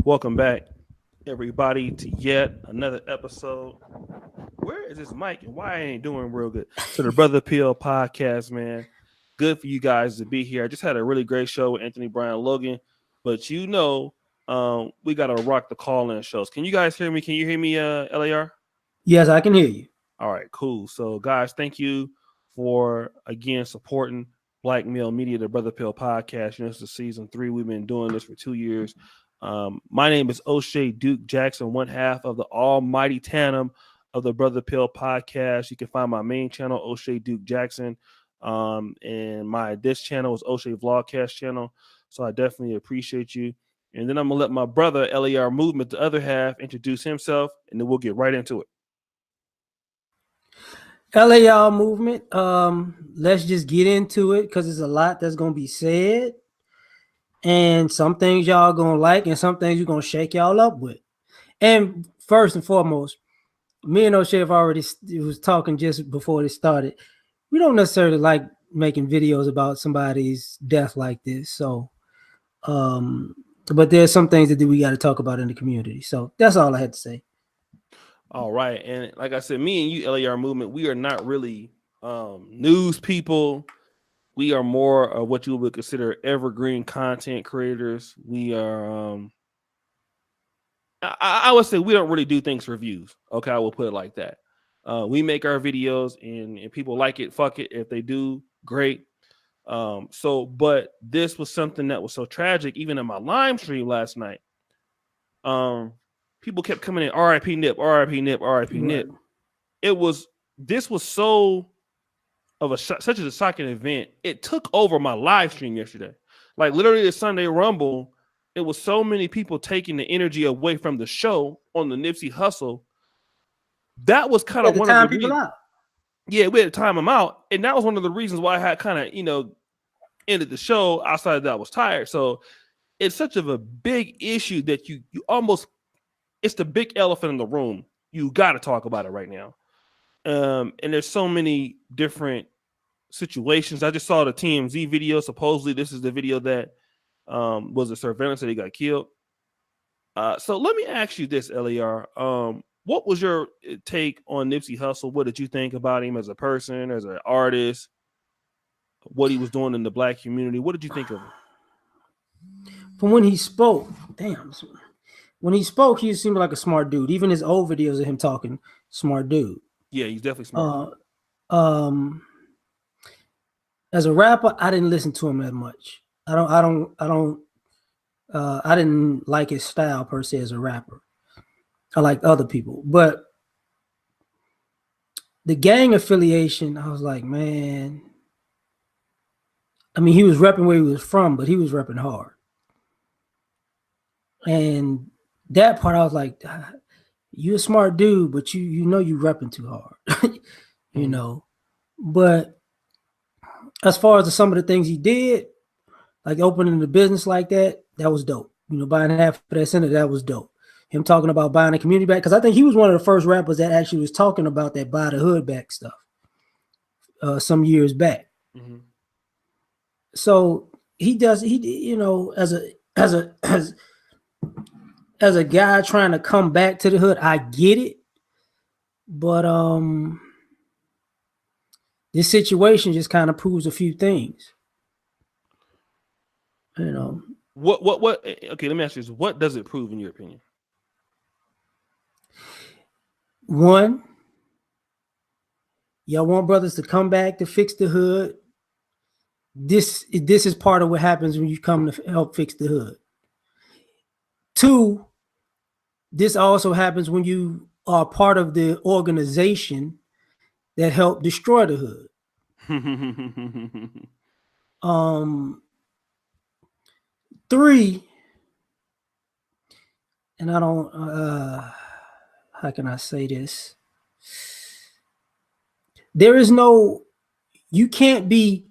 Welcome back, everybody, to yet another episode. Where is this mic and why I ain't doing real good? To the Brother Peel podcast, man. Good for you guys to be here. I just had a really great show with Anthony Bryan Logan, but we got to rock the call in shows. Can you guys hear me? Can you hear me, LAR? Yes, I can hear you. All right, cool. So, guys, thank you for again supporting Black Male Media, the Brother Pill podcast. This is season 3. We've been doing this for 2 years. My name is O'Shea Duke Jackson, one half of the almighty tandem of the Brother Pill podcast. You can find my main channel, O'Shea Duke Jackson, and this channel is O'Shea Vlogcast channel. So I definitely appreciate you. And then I'm gonna let my brother LAR Movement, the other half, introduce himself, and then we'll get right into it. LAR Movement. Let's just get into it because there's a lot that's gonna be said, and some things y'all gonna like, and some things you're gonna shake y'all up with. And first and foremost, me and O'Shea have already was talking just before this started. We don't necessarily like making videos about somebody's death like this. So, but there's some things that we got to talk about in the community. So that's all I had to say. All right. And like I said, me and you, LAR Movement, we are not really news people. We are more of what you would consider evergreen content creators. We are, I would say we don't really do things for views. Okay, I will put it like that. We make our videos and people like it, fuck it. If they do, great. But this was something that was so tragic, even in my live stream last night. People kept coming in, RIP Nip, RIP Nip, RIP Nip. This was so of such a shocking event. It took over my live stream yesterday. Like literally the Sunday Rumble, it was so many people taking the energy away from the show on the Nipsey Hussle. That was kind of one of the reasons. Yeah, we had to time them out. And that was one of the reasons why I had kind of, ended the show outside that I was tired. So it's such of a big issue that you almost, it's the big elephant in the room. You got to talk about it right now. And there's so many different situations. I just saw the TMZ video. Supposedly this is the video that was a surveillance that he got killed. So let me ask you this, LAR. What was your take on Nipsey Hussle? What did you think about him as a person, as an artist? What he was doing in the Black community? What did you think of him? From when he spoke, when he spoke, he seemed like a smart dude. Even his old videos of him talking, smart dude. Yeah, he's definitely smart. As a rapper, I didn't listen to him that much. I didn't like his style per se as a rapper. I liked other people, but the gang affiliation, I was like, man. I mean, he was repping where he was from, but he was repping hard. And that part, I was like, you a smart dude, but you know you repping too hard, you know. But as far as some of the things he did, like opening the business like that was dope. Buying half of that center, that was dope. Him talking about buying the community back, because I think he was one of the first rappers that actually was talking about that buy the hood back stuff some years back. Mm-hmm. So as a guy trying to come back to the hood, I get it. But this situation just kind of proves a few things. What okay, let me ask you this. What does it prove in your opinion? One, y'all want brothers to come back to fix the hood. This is part of what happens when you come to help fix the hood. Two, this also happens when you are part of the organization that helped destroy the hood. Three, and I don't, how can I say this? You can't be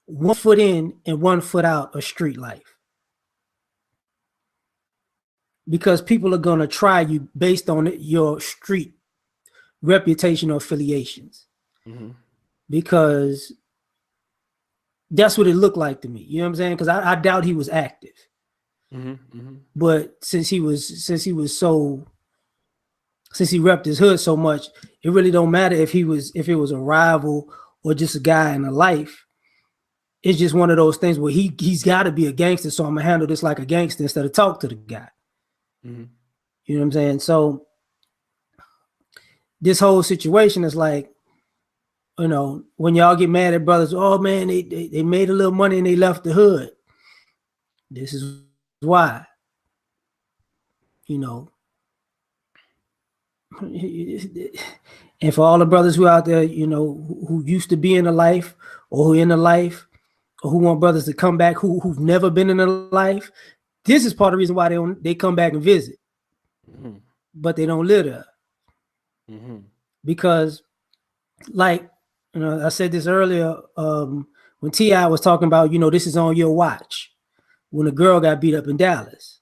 1 foot in and 1 foot out of street life, because people are going to try you based on your street reputation or affiliations. Mm-hmm. Because that's what it looked like to me. You know what I'm saying? Because I doubt he was active. But since he repped his hood so much, it really don't matter if it was a rival or just a guy in a life. It's just one of those things where he's got to be a gangster, so I'm gonna handle this like a gangster instead of talk to the guy. You know what I'm saying? So this whole situation is like, you know, when y'all get mad at brothers, oh man, they made a little money and they left the hood. This is why. You know, and for all the brothers who out there, you know, who used to be in the life or who in the life or who want brothers to come back who've never been in the life, this is part of the reason why they come back and visit, but they don't live there. Because, like, you know, I said this earlier when T.I. was talking about, you know, this is on your watch when a girl got beat up in Dallas.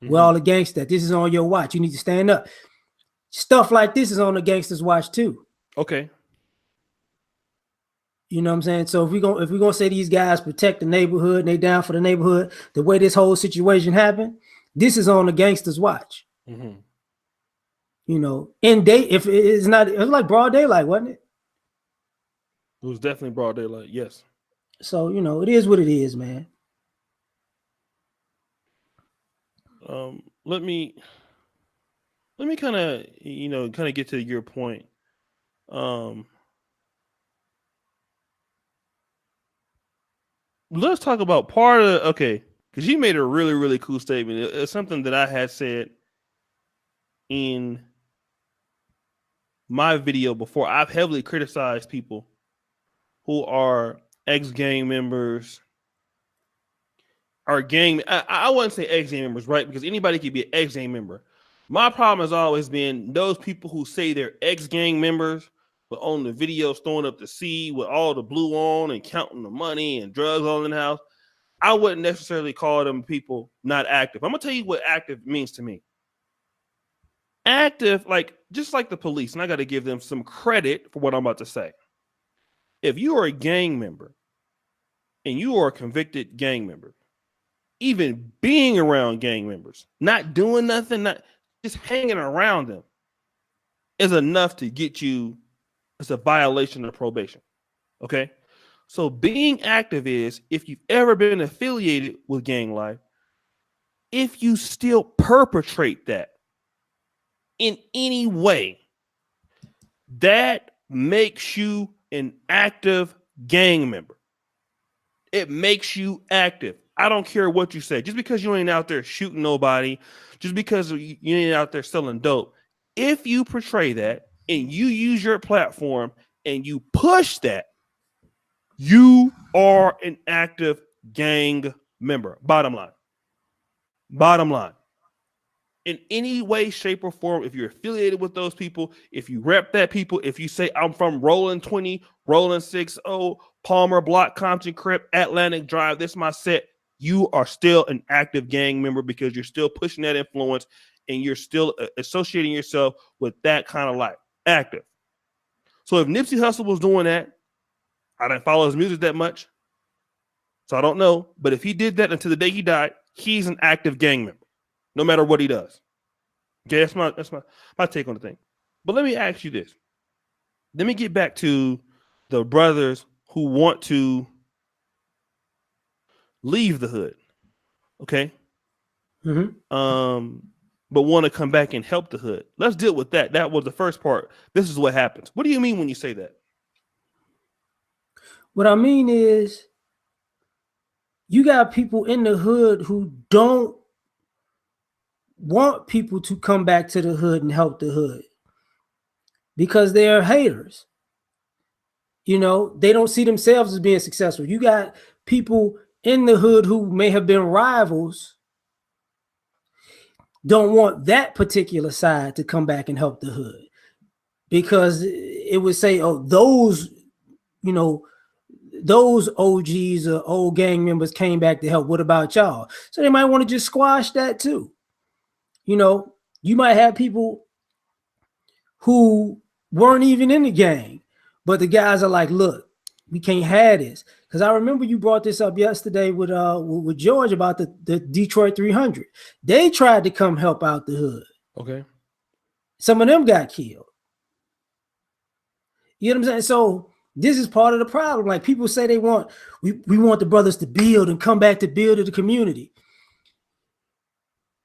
With all the gangsters, this is on your watch. You need to stand up. Stuff like this is on the gangsters' watch too. Okay. You know what I'm saying? So if we're gonna say these guys protect the neighborhood and they down for the neighborhood, the way this whole situation happened, this is on the gangsters' watch. You know, if it's not, it was like broad daylight, wasn't it? It was definitely broad daylight. Yes. So you know, it is what it is, man. Let me kind of get to your point. Let's talk about part of because you made a really, really cool statement. It's something that I had said in my video before. I've heavily criticized people who are ex-gang members. I wouldn't say ex-gang members, right? Because anybody could be an ex-gang member. My problem has always been those people who say they're ex-gang members, but on the videos throwing up the C with all the blue on and counting the money and drugs all in the house. I wouldn't necessarily call them people not active. I'm gonna tell you what active means to me. Active, just like the police, and I got to give them some credit for what I'm about to say. If you are a gang member and you are a convicted gang member, even being around gang members, not doing nothing, not just hanging around them, is enough to get you. It's a violation of probation. Okay. So being active is if you've ever been affiliated with gang life, if you still perpetrate that in any way, that makes you an active gang member. It makes you active. I don't care what you say. Just because you ain't out there shooting nobody, just because you ain't out there selling dope, if you portray that and you use your platform and you push that, you are an active gang member. Bottom line. In any way, shape, or form, if you're affiliated with those people, if you rep that people, if you say, I'm from Roland 20, Roland 60, Palmer, Block, Compton, Crip, Atlantic Drive, this is my set, you are still an active gang member because you're still pushing that influence and you're still associating yourself with that kind of life. Active. So if Nipsey Hussle was doing that, I didn't follow his music that much, so I don't know. But if he did that until the day he died, he's an active gang member, no matter what he does. Okay, that's my take on the thing. But let me ask you this. Let me get back to the brothers who want to leave the hood. Okay. But want to come back and help the hood. Let's deal with that. That was the first part. This is what happens. What do you mean when you say that? What I mean is you got people in the hood who don't want people to come back to the hood and help the hood because they're haters. You know, they don't see themselves as being successful. You got people in the hood who may have been rivals, don't want that particular side to come back and help the hood because it would say, oh, those, you know, those OGs or old gang members came back to help. What about y'all? So they might want to just squash that too. You know, you might have people who weren't even in the gang, but the guys are like, look, we can't have this because I remember you brought this up yesterday with George about the Detroit 300. They tried to come help out the hood. Okay. Some of them got killed. You know what I'm saying? So this is part of the problem. Like people say we want the brothers to build and come back to build the community.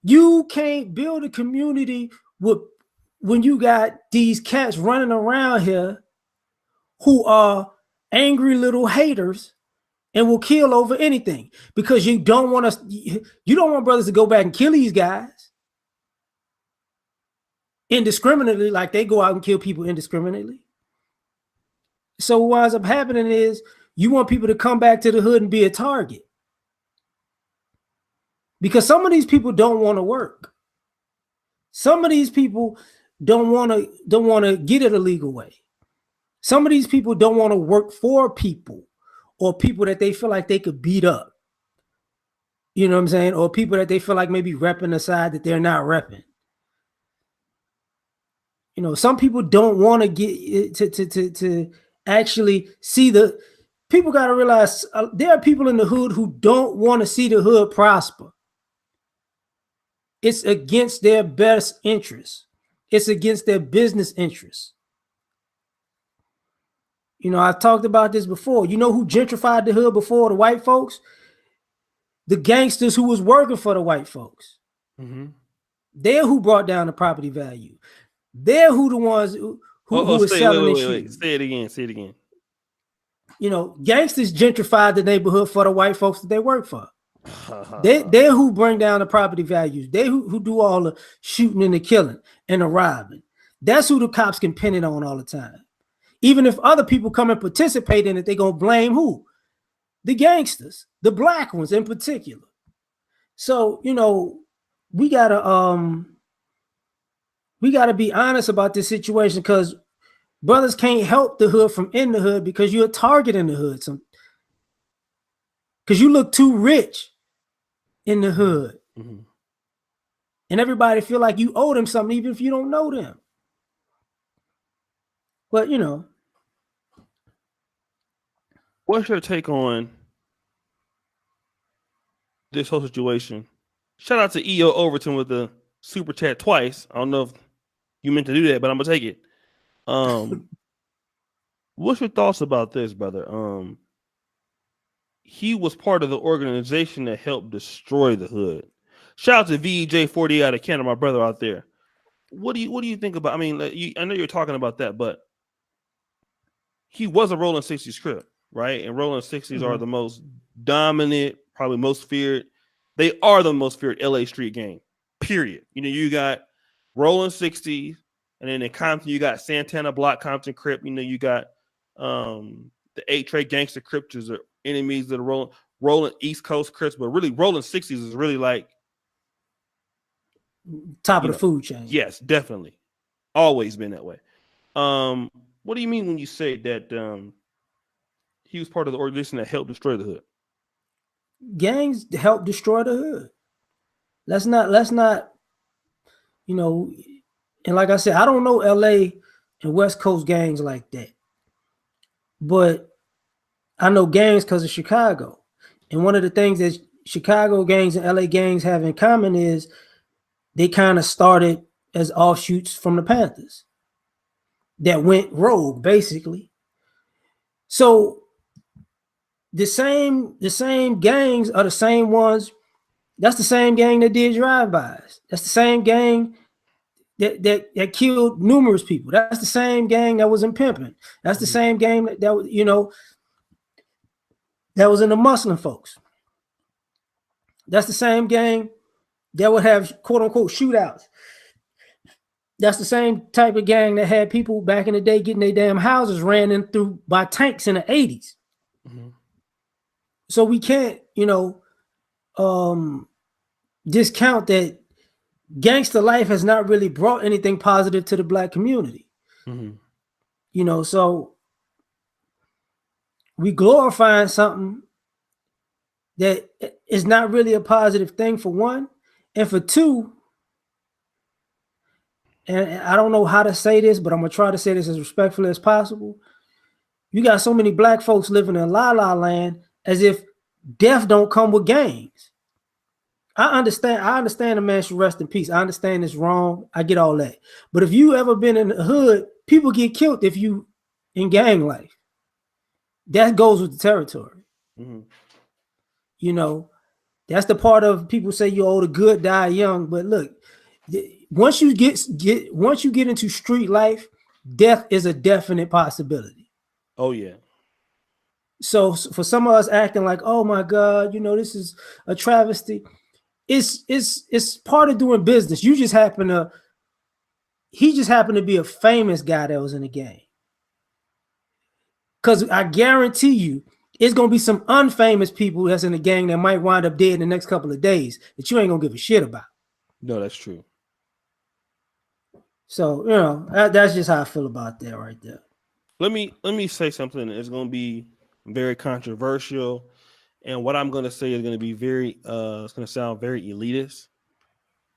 You can't build a community when you got these cats running around here who are angry little haters and will kill over anything, because you don't want brothers to go back and kill these guys indiscriminately, like they go out and kill people indiscriminately. So what winds up happening is you want people to come back to the hood and be a target, because some of these people don't want to work. Some of these people don't want to get it a legal way. Some of these people don't want to work for people or people that they feel like they could beat up. You know what I'm saying? Or people that they feel like maybe repping the side that they're not repping. You know, some people don't want to get to actually see the people. Got to realize there are people in the hood who don't want to see the hood prosper. It's against their best interests. It's against their business interests. You know, I've talked about this before. You know who gentrified the hood before the white folks? The gangsters who was working for the white folks. Mm-hmm. They're who brought down the property value. They're who the ones who was selling this shit. Say it again. Say it again. You know, gangsters gentrified the neighborhood for the white folks that they work for. They're who bring down the property values. They who do all the shooting and the killing and the robbing. That's who the cops can pin it on all the time. Even if other people come and participate in it, they're going to blame who? The gangsters, the black ones in particular. So, you know, we gotta be honest about this situation, because brothers can't help the hood from in the hood because you're a target in the hood. Because you look too rich in the hood. Mm-hmm. And everybody feel like you owe them something, even if you don't know them. But, you know. What's your take on this whole situation? Shout out to EO Overton with the super chat twice. I don't know if you meant to do that, but I'm going to take it. What's your thoughts about this, brother? He was part of the organization that helped destroy the hood. Shout out to VEJ40 out of Canada, my brother out there. What do you think about? I mean, I know you're talking about that, but he was a Rolling 60s Crip, right? And Rolling 60s are the most dominant, probably most feared. They are the most feared LA street gang, period. You know, you got Rolling 60s, and then in Compton, you got Santana Block, Compton Crip. You know, you got the 8-Tray Gangster Crips are enemies that are rolling East Coast Crips, but really Rolling 60s is really like top of the food chain. Yes, definitely. Always been that way. What do you mean when you say that he was part of the organization that helped destroy the hood? Gangs help destroy the hood. Let's not, you know, and like I said, I don't know LA and West Coast gangs like that. But I know gangs because of Chicago. And one of the things that Chicago gangs and LA gangs have in common is they kind of started as offshoots from the Panthers that went rogue, basically. So the same gangs are the same ones. That's the same gang that did drive-bys. That's the same gang that killed numerous people. That's the same gang that was in pimping. That's the same gang that was, you know, that was in the Muslim folks. That's the same gang that would have quote unquote shootouts. That's the same type of gang that had people back in the day getting their damn houses ran in through by tanks in the 80s. Mm-hmm. So we can't, you know, discount that gangster life has not really brought anything positive to the black community. Mm-hmm. You know, so we glorifying something that is not really a positive thing, for one. And for two, and I don't know how to say this, but I'm going to try to say this as respectfully as possible. You got so many black folks living in la la land as if death don't come with gangs. I understand a man should rest in peace. I understand it's wrong. I get all that. But if you ever been in the hood, people get killed if you in gang life. That goes with the territory. Mm-hmm. You know, that's the part of people say you owe the good die young. But look, once you get into street life, death is a definite possibility. Oh yeah. So for some of us acting like, oh my God, you know, this is a travesty. It's part of doing business. He just happened to be a famous guy that was in the game. Because I guarantee you, it's gonna be some unfamous people that's in the gang that might wind up dead in the next couple of days that you ain't gonna give a shit about. No, that's true. So, you know, that's just how I feel about that right there. Let me say something that's gonna be very controversial, and what I'm gonna say is gonna be it's gonna sound very elitist.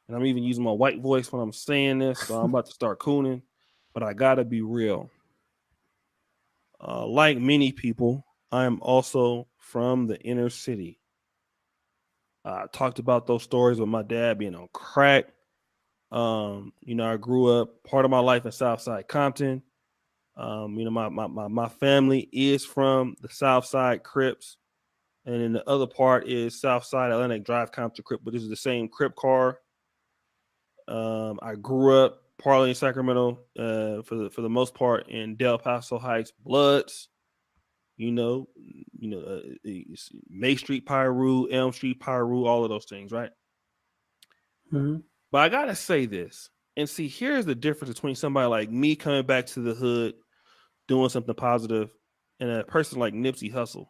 And I'm even using my white voice when I'm saying this, so I'm about to start cooning, but I gotta be real. Like many people, I am also from the inner city. I talked about those stories with my dad being on crack. You know, I grew up part of my life in Southside Compton. You know, my family is from the Southside Crips, and then the other part is Southside Atlantic Drive Compton Crip, but this is the same Crip car. I grew up partly in Sacramento, for the most part in Del Paso Heights Bloods. You know, May Street Pyru, Elm Street Pyru, all of those things, right? Mm-hmm. But I gotta say this, and see, here's the difference between somebody like me coming back to the hood, doing something positive, and a person like Nipsey Hussle.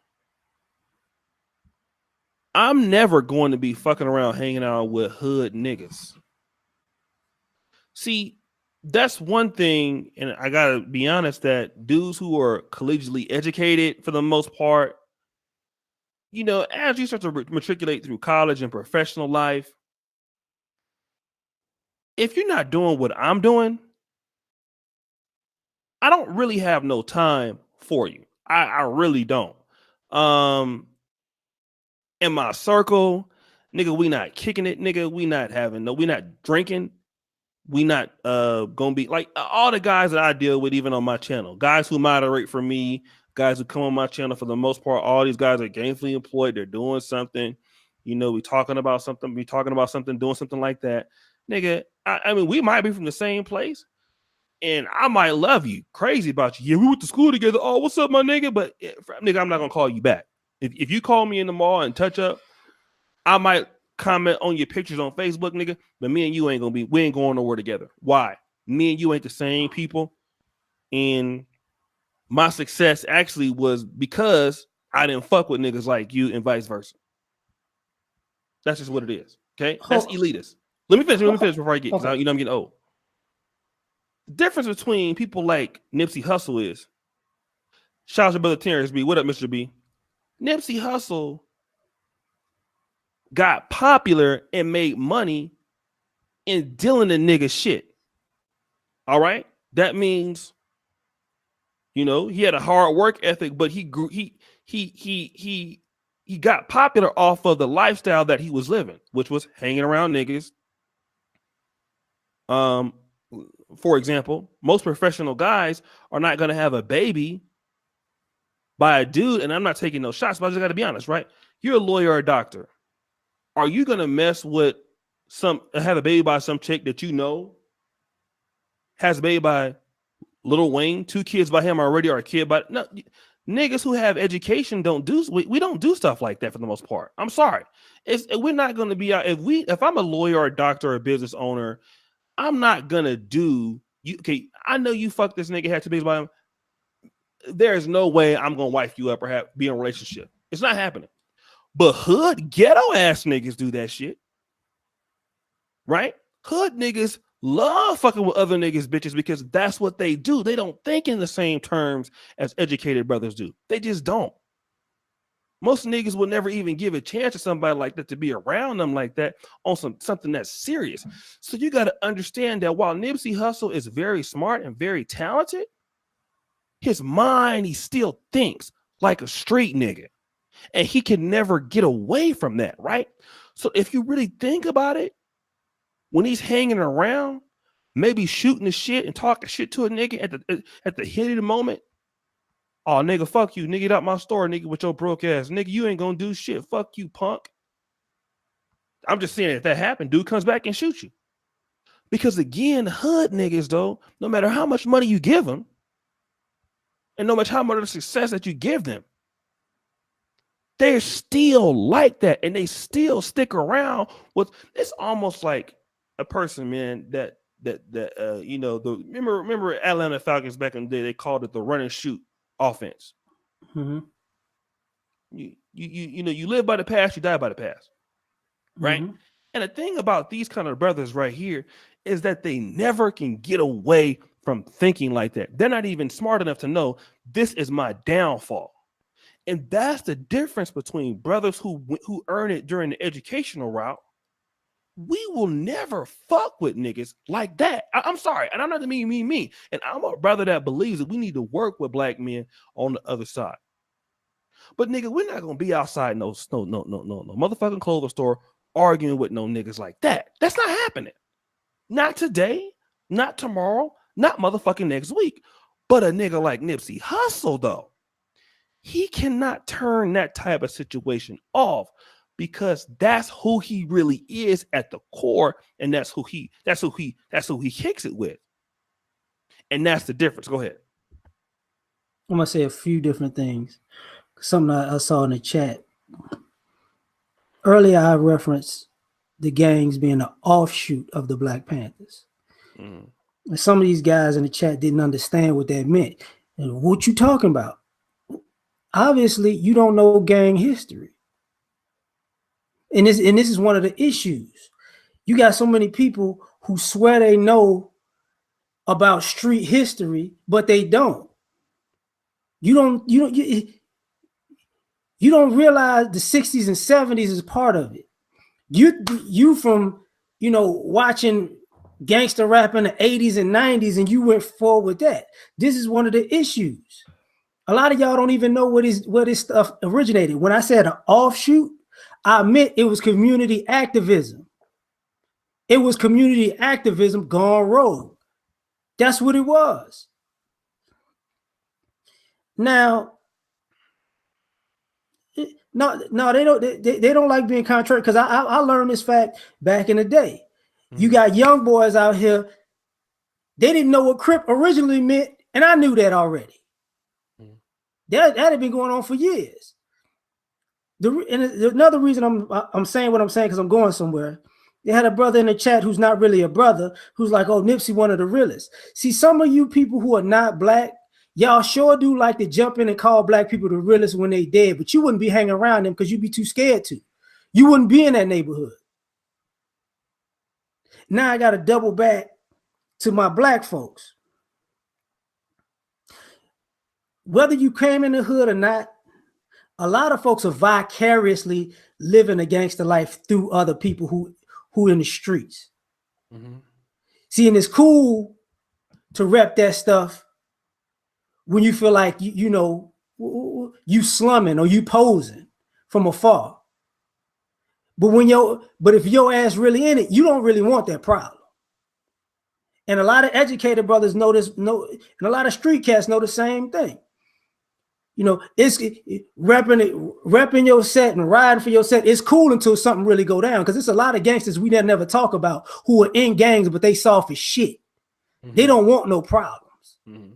I'm never going to be fucking around hanging out with hood niggas. See, that's one thing, and I gotta be honest that dudes who are collegiately educated, for the most part, you know, as you start to matriculate through college and professional life, if you're not doing what I'm doing, I don't really have no time for you. I really don't. In my circle, nigga, we not kicking it, nigga. We not drinking. We not gonna be like all the guys that I deal with, even on my channel, guys who moderate for me, guys who come on my channel, for the most part, all these guys are gainfully employed. They're doing something, you know, we talking about something, doing something like that. Nigga, I mean, we might be from the same place, and I might love you, crazy about you. Yeah, we went to school together. Oh, what's up, my nigga? But nigga, I'm not gonna call you back. If you call me in the mall and touch up, I might comment on your pictures on Facebook, nigga, but me and you we ain't going nowhere together. Why? Me and you ain't the same people. And my success actually was because I didn't fuck with niggas like you and vice versa. That's just what it is. Okay? That's elitist. Let me finish before I get, because you know I'm getting old. The difference between people like Nipsey Hussle is, shout out to brother Terrence B. What up, Mr. B? Nipsey Hussle got popular and made money in dealing the nigga shit. All right? That means, you know, he had a hard work ethic, but he grew, he got popular off of the lifestyle that he was living, which was hanging around niggas. For example, most professional guys are not going to have a baby by a dude, and I'm not taking no shots, but I just got to be honest, right? You're a lawyer or a doctor. Are you going to mess with have a baby by some chick that you know has a baby by Lil Wayne, 2 kids by him already, or a kid by no niggas who have education we don't do stuff like that for the most part. I'm sorry. We're not going to be out if I'm a lawyer or a doctor or a business owner, I'm not gonna do you. Okay, I know you fuck this nigga, had 2 babies by him. There's no way I'm gonna wife you up or be in a relationship. It's not happening. But hood ghetto ass niggas do that shit, right? Hood niggas love fucking with other niggas bitches because that's what they do. They don't think in the same terms as educated brothers do. They just don't. Most niggas will never even give a chance to somebody like that to be around them like that on something that's serious. So you got to understand that while Nipsey Hussle is very smart and very talented, his mind, he still thinks like a street nigga. And he can never get away from that, right? So if you really think about it, when he's hanging around, maybe shooting the shit and talking shit to a nigga at the hit of the moment, oh, nigga, fuck you. Nigga, get out my store, nigga, with your broke ass. Nigga, you ain't gonna do shit. Fuck you, punk. I'm just saying, if that happened, dude comes back and shoots you. Because again, hood niggas, though, no matter how much money you give them, and no matter how much success that you give them, they're still like that, and they still stick around with. It's almost like a person, man, that you know, remember Atlanta Falcons back in the day, they called it the run and shoot offense. Mm-hmm. You know, you live by the past, you die by the past, right? Mm-hmm. And the thing about these kind of brothers right here is that they never can get away from thinking like that. They're not even smart enough to know this is my downfall. And that's the difference between brothers who earn it during the educational route. We will never fuck with niggas like that. I'm sorry, and I'm not to me. And I'm a brother that believes that we need to work with black men on the other side. But nigga, we're not gonna be outside no motherfucking clothing store arguing with no niggas like that. That's not happening. Not today, not tomorrow, not motherfucking next week. But a nigga like Nipsey Hussle, though, he cannot turn that type of situation off because that's who he really is at the core, and that's who he kicks it with. And that's the difference. Go ahead. I'm gonna say a few different things. Something I saw in the chat. Earlier, I referenced the gangs being an offshoot of the Black Panthers. Mm. And some of these guys in the chat didn't understand what that meant. And what you talking about? Obviously, you don't know gang history. And this is one of the issues. You got so many people who swear they know about street history, but they don't. You don't realize the 60s and 70s is part of it. You from, watching gangster rap in the 80s and 90s, and you went forward with that. This is one of the issues. A lot of y'all don't even know where this stuff originated. When I said an offshoot, I admit it was community activism. It was community activism gone rogue. That's what it was. Now, no, they don't like being contrary, because I learned this fact back in the day. Mm-hmm. You got young boys out here, they didn't know what Crip originally meant, and I knew that already. Mm-hmm. That had been going on for years. Another reason I'm saying what I'm saying, because I'm going somewhere. They had a brother in the chat who's not really a brother, who's like, oh, Nipsey, one of the realest. See, some of you people who are not black, y'all sure do like to jump in and call black people the realest when they dead, but you wouldn't be hanging around them because you'd be too scared to. You wouldn't be in that neighborhood. Now I got to double back to my black folks. Whether you came in the hood or not, a lot of folks are vicariously living a gangster life through other people who in the streets. Mm-hmm. See, and it's cool to rep that stuff when you feel like you slumming or you posing from afar. But if your ass really in it, you don't really want that problem. And a lot of educated brothers know this, and a lot of street cats know the same thing. It's repping your set and riding for your set. It's cool until something really go down, because it's a lot of gangsters we never talk about who are in gangs, but they soft as shit. Mm-hmm. They don't want no problems. Mm-hmm.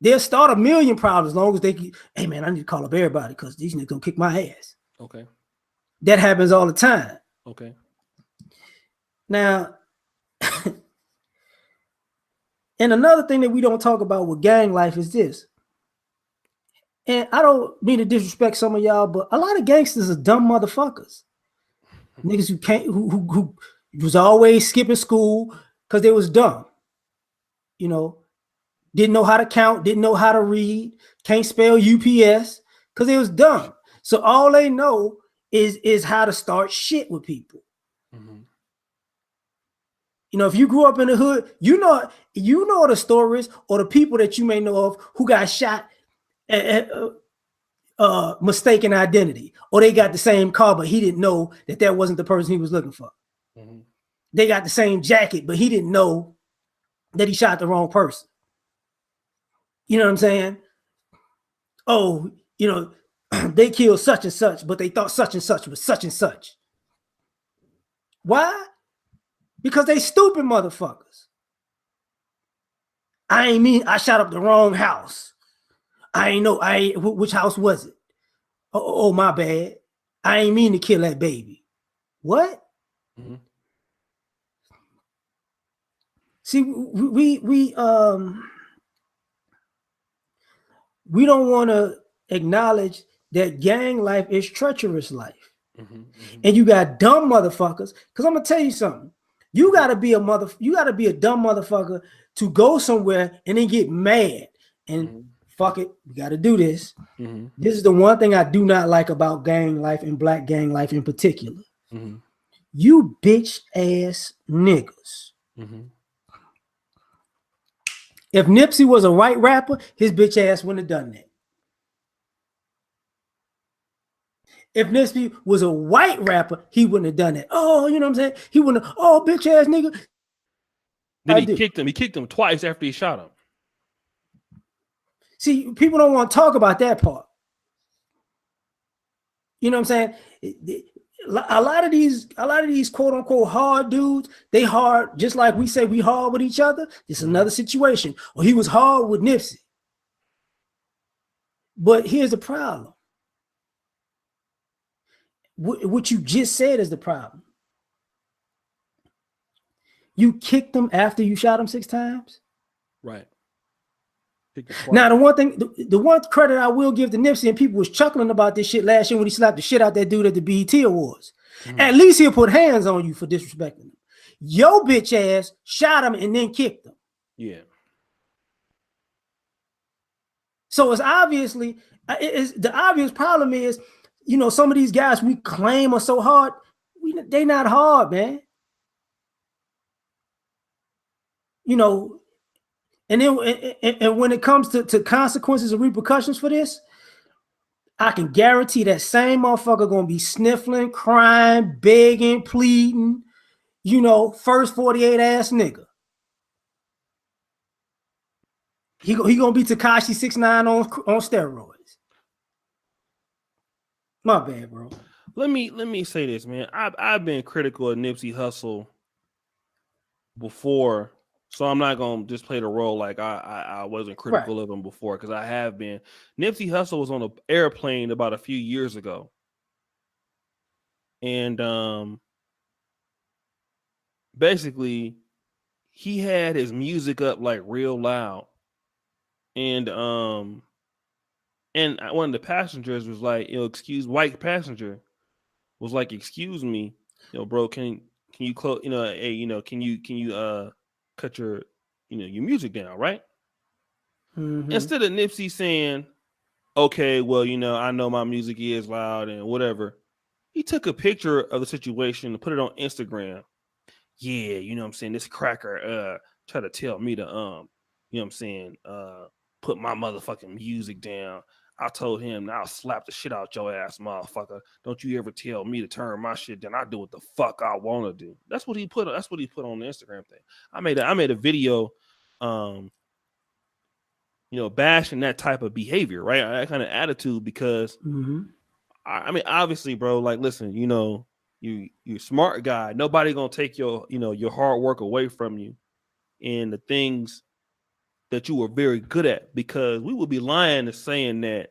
They'll start a million problems as long as they hey man, I need to call up everybody because these niggas gonna kick my ass. Okay. That happens all the time. Okay. Now, and another thing that we don't talk about with gang life is this. And I don't mean to disrespect some of y'all, but a lot of gangsters are dumb motherfuckers. Niggas who was always skipping school because they was dumb. Didn't know how to count, didn't know how to read, can't spell UPS because they was dumb. So all they know is how to start shit with people. Mm-hmm. You know, if you grew up in the hood, you know the stories or the people that you may know of who got shot at mistaken identity, or they got the same car, but he didn't know that wasn't the person he was looking for. Mm-hmm. They got the same jacket, but he didn't know that he shot the wrong person. You know what I'm saying? Oh, you know, they killed such and such, but they thought such and such was such and such. Why? Because they stupid motherfuckers. I shot up the wrong house. Which house was it? Oh, my bad. I ain't mean to kill that baby. What? Mm-hmm. See, we don't want to acknowledge that gang life is treacherous life. Mm-hmm, mm-hmm. And you got dumb motherfuckers. Because I'm gonna tell you something. You gotta be a dumb motherfucker to go somewhere and then get mad and mm-hmm. fuck it, we gotta do this. Mm-hmm. This is the one thing I do not like about gang life and black gang life in particular. Mm-hmm. You bitch ass niggas. Mm-hmm. If Nipsey was a white rapper, his bitch ass wouldn't have done that. If Nipsey was a white rapper, he wouldn't have done that. Oh, you know what I'm saying? He wouldn't have, oh, bitch ass nigga. Then he kicked him. He kicked him twice after he shot him. See, people don't want to talk about that part. You know what I'm saying? A lot of these quote unquote hard dudes, they hard just like we say we hard with each other. It's another situation. Or he was hard with Nipsey. But here's the problem. What you just said is the problem. You kicked him after you shot him 6 times. Right. Now, the one credit I will give to Nipsey, and people was chuckling about this shit last year when he slapped the shit out that dude at the BET Awards. Mm-hmm. At least he'll put hands on you for disrespecting him. Your bitch ass shot him and then kicked him. Yeah. So it's obviously, the obvious problem is, you know, some of these guys we claim are so hard, they not hard, man. You know, and then and when it comes to consequences and repercussions for this, I can guarantee that same motherfucker gonna be sniffling, crying, begging, pleading, you know, first 48 ass nigga. He gonna be Tekashi 6ix9ine on steroids. My bad, bro. Let me say this, man. I've been critical of Nipsey Hussle before, so I'm not gonna just play the role like I wasn't critical of him before, because I have been. Nipsey Hussle was on an airplane about a few years ago, and basically he had his music up like real loud, and one of the passengers was like, white passenger was like, excuse me, bro, can you close, hey, can you cut your, your music down, right? Mm-hmm. Instead of Nipsey saying, okay, well, I know my music is loud and whatever, he took a picture of the situation and put it on Instagram. Yeah, you know what I'm saying, this cracker try to tell me to you know what I'm saying, put my motherfucking music down. I told him, I'll slap the shit out your ass, motherfucker. Don't you ever tell me to turn my shit down. I do what the fuck I want to do. That's what he put on the Instagram thing. I made a video bashing that type of behavior, right? That kind of attitude, because I mean, obviously, bro, like, listen, you're a smart guy. Nobody gonna take your hard work away from you and the things that you were very good at, because we would be lying to saying that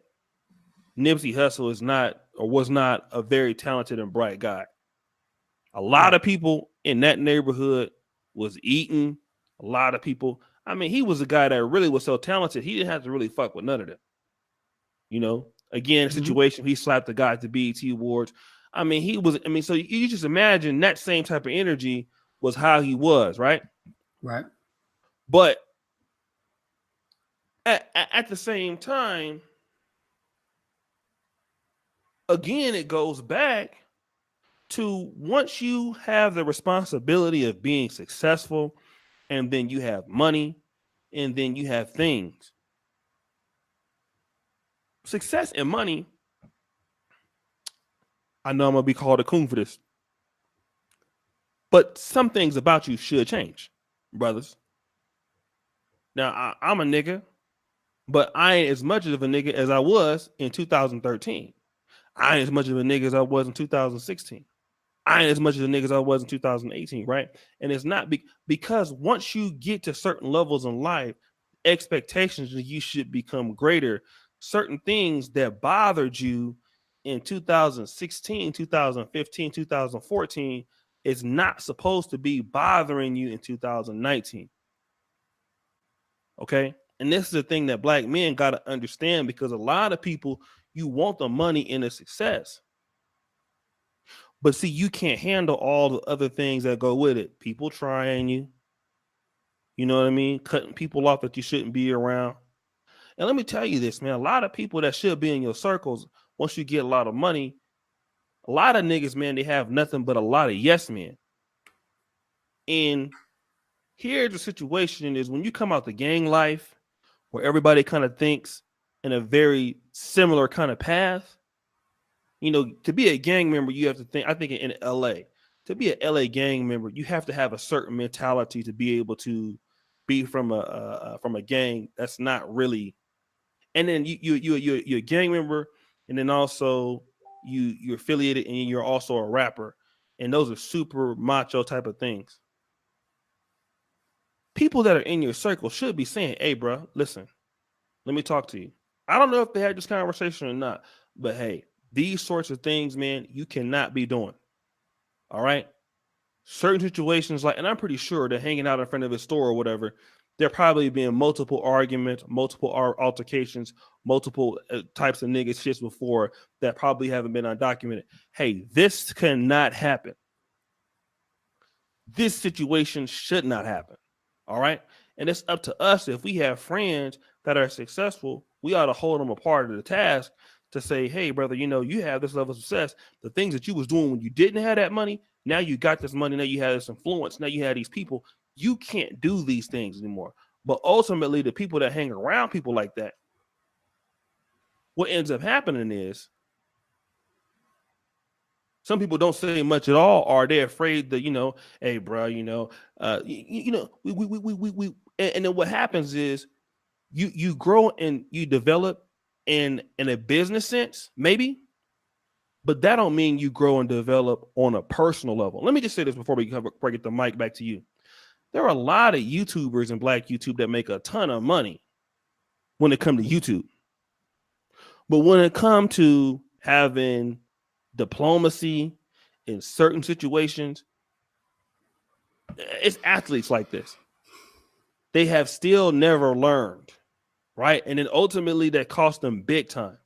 Nipsey Hussle is not or was not a very talented and bright guy. A lot of people in that neighborhood was eating. A lot of people. I mean, he was a guy that really was so talented, he didn't have to really fuck with none of them. Again, situation, he slapped the guy at the BET Awards. I mean, so you just imagine that same type of energy was how he was, right? Right. But at the same time, again, it goes back to once you have the responsibility of being successful, and then you have money, and then you have things. Success and money, I know I'm gonna be called a coon for this, but some things about you should change, brothers. Now I'm a nigga, but I ain't as much of a nigga as I was in 2013. I ain't as much of a nigga as I was in 2016. I ain't as much of a nigga as I was in 2018, right? And it's not because once you get to certain levels in life, expectations of you should become greater. Certain things that bothered you in 2016, 2015, 2014 is not supposed to be bothering you in 2019. Okay. And this is the thing that black men got to understand, because a lot of people, you want the money and the success. But see, you can't handle all the other things that go with it. People trying you. You know what I mean? Cutting people off that you shouldn't be around. And let me tell you this, man. A lot of people that should be in your circles, once you get a lot of money, a lot of niggas, man, they have nothing but a lot of yes men. And here's the situation is when you come out the gang life, where everybody kind of thinks in a very similar kind of path, you know, to be a gang member, you have to think, I think in LA, to be an LA gang member, you have to have a certain mentality to be able to be from a gang that's not really, and then you're a gang member, and then also you're affiliated, and you're also a rapper, and those are super macho type of things. People that are in your circle should be saying, "Hey, bro, listen, let me talk to you." I don't know if they had this conversation or not, but hey, these sorts of things, man, you cannot be doing. All right. Certain situations, like, and I'm pretty sure that hanging out in front of a store or whatever, there probably been multiple arguments, multiple altercations, multiple types of niggas shits before that probably haven't been undocumented. Hey, this cannot happen. This situation should not happen. All right. And it's up to us. If we have friends that are successful, we ought to hold them a part of the task to say, hey, brother, you know, you have this level of success. The things that you was doing when you didn't have that money, now you got this money. Now you have this influence. Now you have these people. You can't do these things anymore. But ultimately, the people that hang around people like that, what ends up happening is some people don't say much at all, or they're afraid that, you know, hey, bro, you know, we and then what happens is you grow and you develop in a business sense, maybe, but that don't mean you grow and develop on a personal level. Let me just say this before I get the mic back to you. There are a lot of YouTubers in Black YouTube that make a ton of money when it comes to YouTube. But when it comes to having diplomacy in certain situations, it's athletes like this. They have still never learned, right? And then ultimately that cost them big time.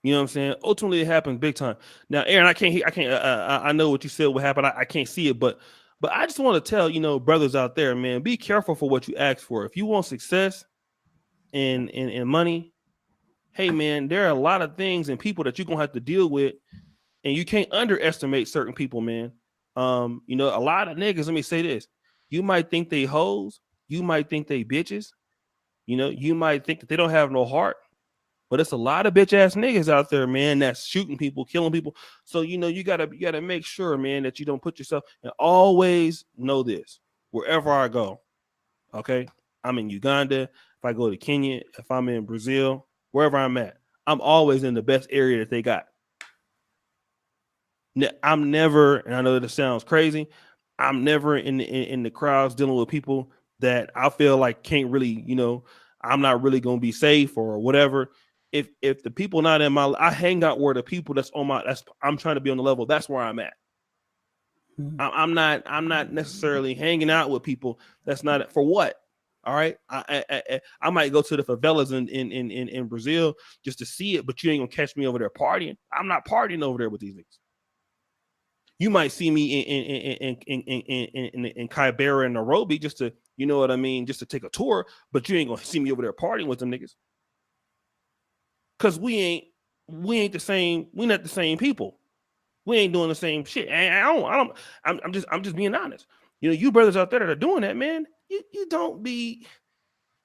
You know what I'm saying? Ultimately it happens big time. Now, Aaron, I know what you said would happen. I can't see it, but I just want to tell, you know, brothers out there, man, be careful for what you ask for. If you want success and money, hey, man, there are a lot of things and people that you're going to have to deal with, and you can't underestimate certain people, man. You know, a lot of niggas, let me say this. You might think they hoes. You might think they bitches. You know, you might think that they don't have no heart. But it's a lot of bitch ass niggas out there, man, that's shooting people, killing people. So, you know, you gotta make sure, man, that you don't put yourself, and always know this. Wherever I go, okay, I'm in Uganda, if I go to Kenya, if I'm in Brazil, wherever I'm at, I'm always in the best area that they got. I'm never, and I know that it sounds crazy, I'm never in the crowds dealing with people that I feel like can't really, you know, I'm not really gonna be safe or whatever. If the people not in my, I hang out where the people that's on my, I'm trying to be on the level. That's where I'm at. I'm not necessarily hanging out with people that's not for what. All right, I might go to the favelas in Brazil just to see it, but you ain't gonna catch me over there partying. I'm not partying over there with these niggas. You might see me in Kibera and Nairobi just to, you know what I mean, just to take a tour, but you ain't gonna see me over there partying with them niggas. Cause we ain't the same, we not the same people. We ain't doing the same shit. And I'm just being honest. You know, you brothers out there that are doing that, man, you don't be,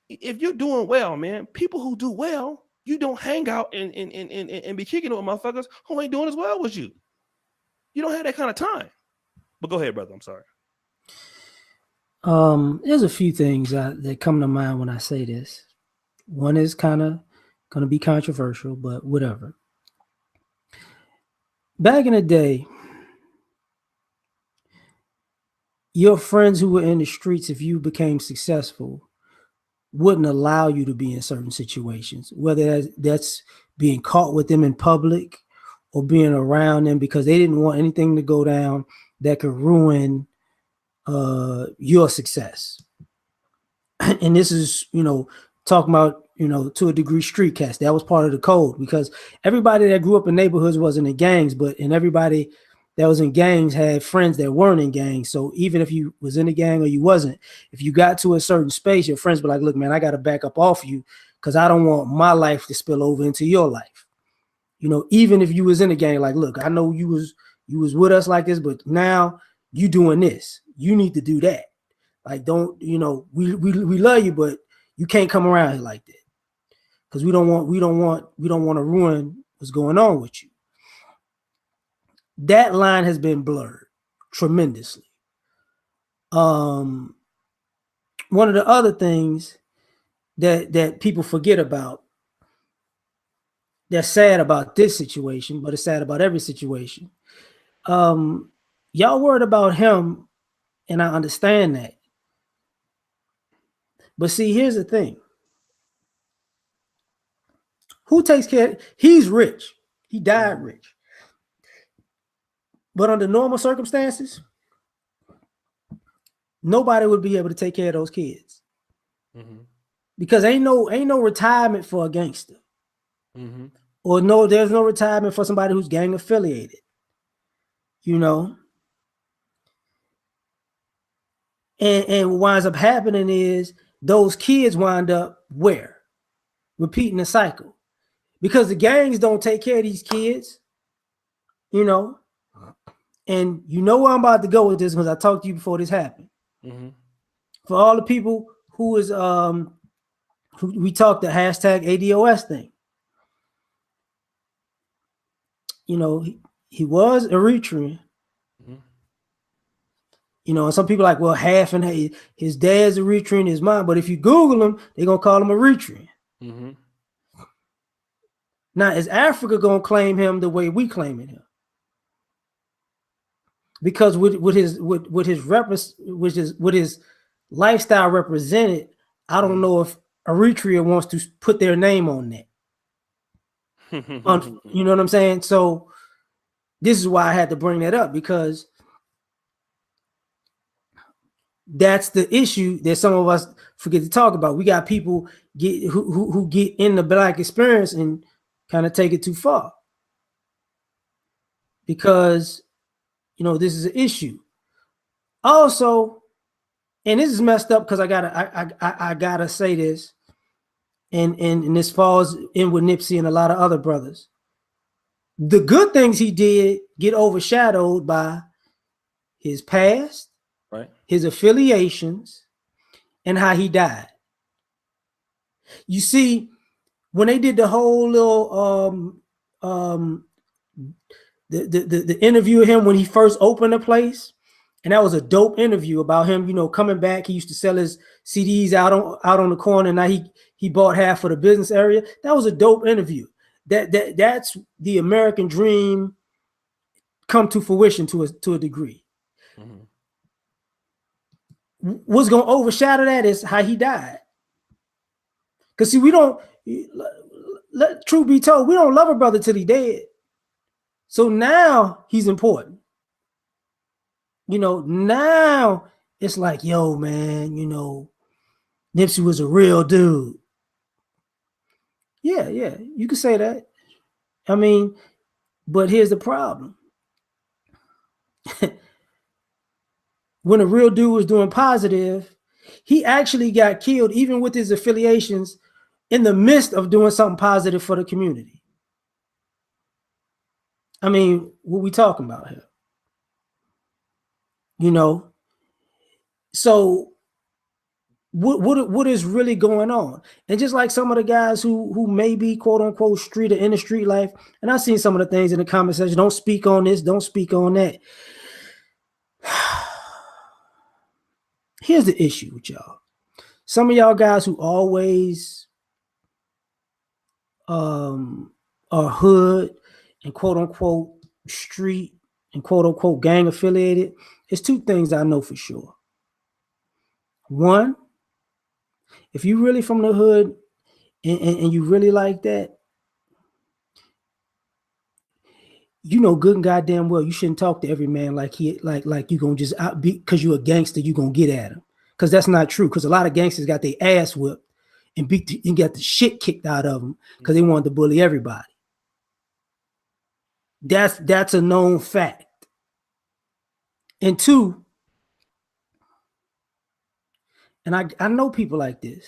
if you're doing well, man, people who do well, you don't hang out and be kicking it with motherfuckers who ain't doing as well as you. You don't have that kind of time. But go ahead, brother. I'm sorry. There's a few things that come to mind when I say this. One is kind of going to be controversial, but whatever. Back in the day, your friends who were in the streets, if you became successful, wouldn't allow you to be in certain situations, whether that's being caught with them in public or being around them because they didn't want anything to go down that could ruin your success. And this is, talking about, to a degree, street cats. That was part of the code because everybody that grew up in neighborhoods wasn't in gangs, and everybody that was in gangs had friends that weren't in gangs. So even if you was in a gang or you wasn't, if you got to a certain space, your friends were like, look, man, I got to back up off you because I don't want my life to spill over into your life. Even if you was in a gang, like, look, I know you was with us like this, but now you doing this. You need to do that. Like, don't, we love you, but you can't come around here like that. Because we don't want to ruin what's going on with you. That line has been blurred tremendously. One of the other things that people forget about, that's sad about this situation, but it's sad about every situation. Y'all worried about him, and I understand that. But see, here's the thing. Who takes care? He's rich. He died rich. But under normal circumstances, nobody would be able to take care of those kids. Mm-hmm. Because ain't no retirement for a gangster. Mm-hmm. Or there's no retirement for somebody who's gang affiliated. And what winds up happening is those kids wind up where? Repeating the cycle. Because the gangs don't take care of these kids, and where I'm about to go with this because I talked to you before this happened. Mm-hmm. For all the people who is who we talked the hashtag ADOS thing. He was Eritrean. Mm-hmm. And some people are like, well, half and his dad's Eritrean, his mom. But if you Google him, they're gonna call him Eritrean. Mm-hmm. Now, is Africa gonna claim him the way we claiming him? Because with his lifestyle represented, I don't know if Eritrea wants to put their name on that. You know what I'm saying? So this is why I had to bring that up, because that's the issue that some of us forget to talk about. We got people who get in the Black experience and kind of take it too far, because this is an issue. Also, and this is messed up because I gotta say this, and this falls in with Nipsey and a lot of other brothers. The good things he did get overshadowed by his past, right, his affiliations, and how he died. You see, when they did the whole little the interview of him when he first opened the place, and that was a dope interview about him, coming back. He used to sell his CDs out on the corner, and now he bought half of the business area. That was a dope interview. That's the American dream come to fruition to a degree. Mm-hmm. What's going to overshadow that is how he died. Because see, we don't, truth be told, we don't love a brother till he dead. So now he's important. Now it's like, yo, man, Nipsey was a real dude. Yeah, you can say that. I mean, but here's the problem. When a real dude was doing positive, he actually got killed, even with his affiliations, in the midst of doing something positive for the community. I mean, what we talking about here? You know, so what is really going on? And just like some of the guys who may be quote unquote street or in the street life, and I've seen some of the things in the comment section. Don't speak on this. Don't speak on that. Here's the issue with y'all. Some of y'all guys who always are hood and quote unquote street and quote unquote gang affiliated. It's two things I know for sure. One, if you really from the hood and you really like that, you know good and goddamn well you shouldn't talk to every man like you gonna just out be because you're a gangster, you gonna get at him. Because that's not true. Because a lot of gangsters got their ass whipped and got the shit kicked out of them because they wanted to bully everybody. That's a known fact. And two, and I know people like this,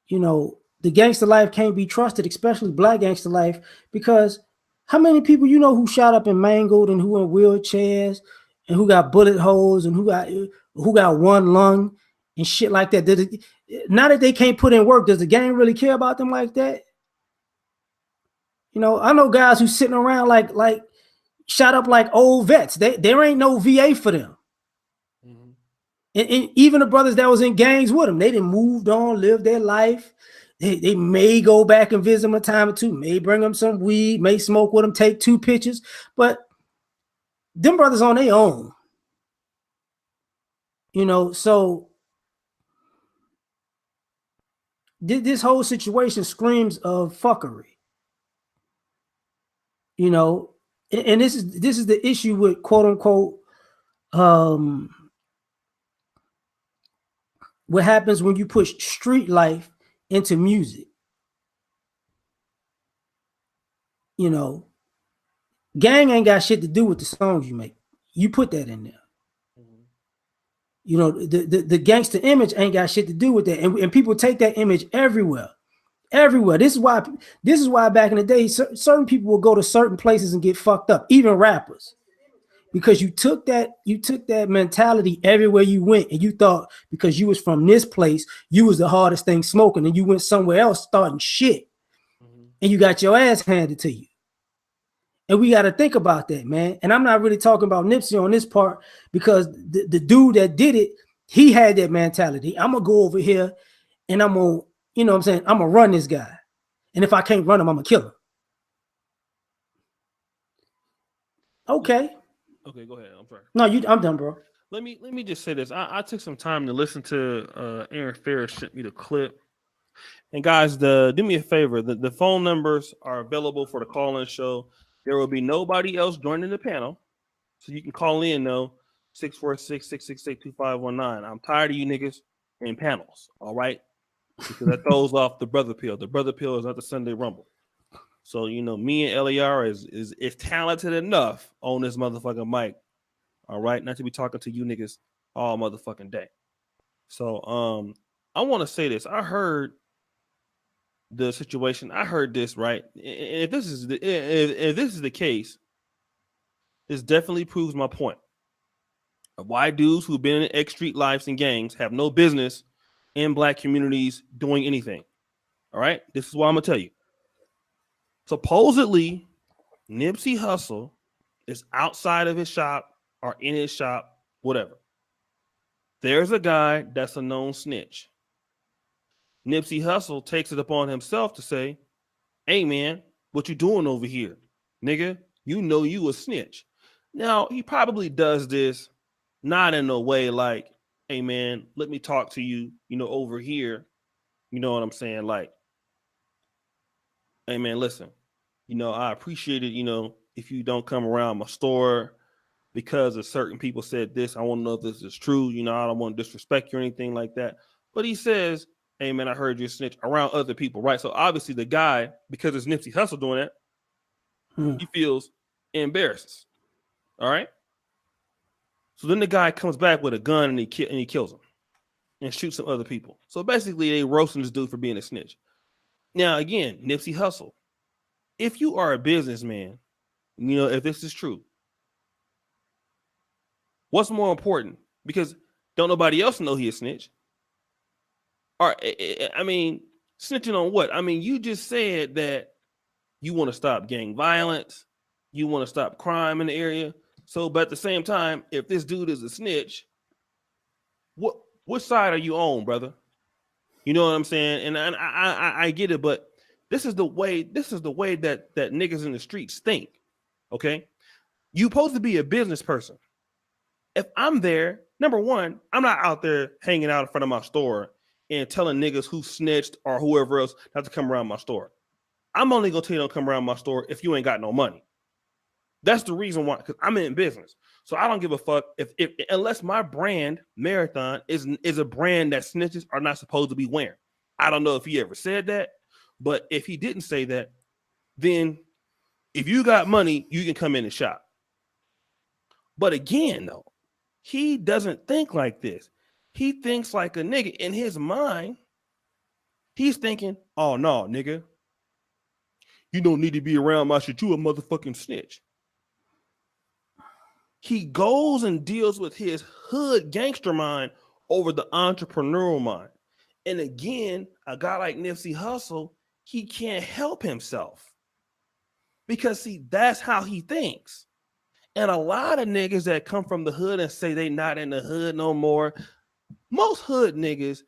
you know, the gangster life can't be trusted, especially black gangster life, because how many people you know who shot up and mangled and who in wheelchairs and who got bullet holes and who got one lung and shit like that? Now that they can't put in work, does the gang really care about them like that? You know, I know guys who sitting around like shot up like old vets. There ain't no VA for them. Mm-hmm. And even the brothers that was in gangs with them, they didn't moved on, lived their life. They may go back and visit them a time or two, may bring them some weed, may smoke with them, take 2 pictures, but them brothers on their own. You know, so this whole situation screams of fuckery. You know, and this is the issue with quote unquote what happens when you push street life into music. You know, gang ain't got shit to do with the songs you make. You put that in there. Mm-hmm. You know, the gangster image ain't got shit to do with that. And people take that image everywhere. Everywhere. This is why back in the day, certain people will go to certain places and get fucked up, even rappers. Because you took that mentality everywhere you went, and you thought because you was from this place, you was the hardest thing smoking, and you went somewhere else starting shit, and you got your ass handed to you. And we got to think about that, man. And I'm not really talking about Nipsey on this part because the dude that did it, he had that mentality. I'm gonna go over here, and I'm gonna, you know what I'm saying, I'm gonna run this guy, and if I can't run him, I'm gonna kill him. Okay. Okay, go ahead. I'm sorry. No, I'm done, bro. Let me just say this. I took some time to listen to Aaron Ferris sent me the clip. And guys, do me a favor. The phone numbers are available for the call-in show. There will be nobody else joining the panel. So you can call in though, 646-668-2519. I'm tired of you niggas in panels, all right? Because that throws off the brother pill. The brother pill is not the Sunday Rumble. So, you know, me and LAR is talented enough on this motherfucking mic. All right. Not to be talking to you niggas all motherfucking day. So I want to say this. I heard the situation. I heard this, right? If this is the case, this definitely proves my point of why dudes who've been in X street lives and gangs have no business in black communities doing anything. All right. This is what I'm gonna tell you. Supposedly, Nipsey Hussle is outside of his shop or in his shop, whatever. There's a guy that's a known snitch. Nipsey Hussle takes it upon himself to say, hey, man, what you doing over here? Nigga, you know you a snitch. Now, he probably does this not in a way like, hey, man, let me talk to you, you know, over here. You know what I'm saying? Like, hey, man, listen. You know, I appreciate it, you know, if you don't come around my store because of certain people said this. I want to know if this is true. You know, I don't want to disrespect you or anything like that. But he says, hey, man, I heard you snitch around other people, right? So obviously the guy, because it's Nipsey Hussle doing that, he feels embarrassed. All right? So then the guy comes back with a gun and he kills him and shoots some other people. So basically they roasting this dude for being a snitch. Now, again, Nipsey Hussle. If you are a businessman, if this is true, what's more important? Because don't nobody else know he a snitch. Or I mean, snitching on what? I mean, you just said that you want to stop gang violence, you want to stop crime in the area. So, but at the same time, if this dude is a snitch, what side are you on, brother? You know what I'm saying? And I get it, but this is the way that niggas in the streets think. Okay, you supposed to be a business person. If I'm there, number one, I'm not out there hanging out in front of my store and telling niggas who snitched or whoever else not to come around my store. I'm only gonna tell you don't come around my store if you ain't got no money. That's the reason why, because I'm in business. So I don't give a fuck if unless my brand Marathon is a brand that snitches are not supposed to be wearing. I don't know if he ever said that, but if he didn't say that, then if you got money, you can come in and shop. But again, though, he doesn't think like this. He thinks like a nigga. In his mind, he's thinking, oh no, nigga, you don't need to be around my shit. You a motherfucking snitch. He goes and deals with his hood gangster mind over the entrepreneurial mind. And again, a guy like Nipsey Hussle, he can't help himself. Because see, that's how he thinks. And a lot of niggas that come from the hood and say they not in the hood no more, most hood niggas,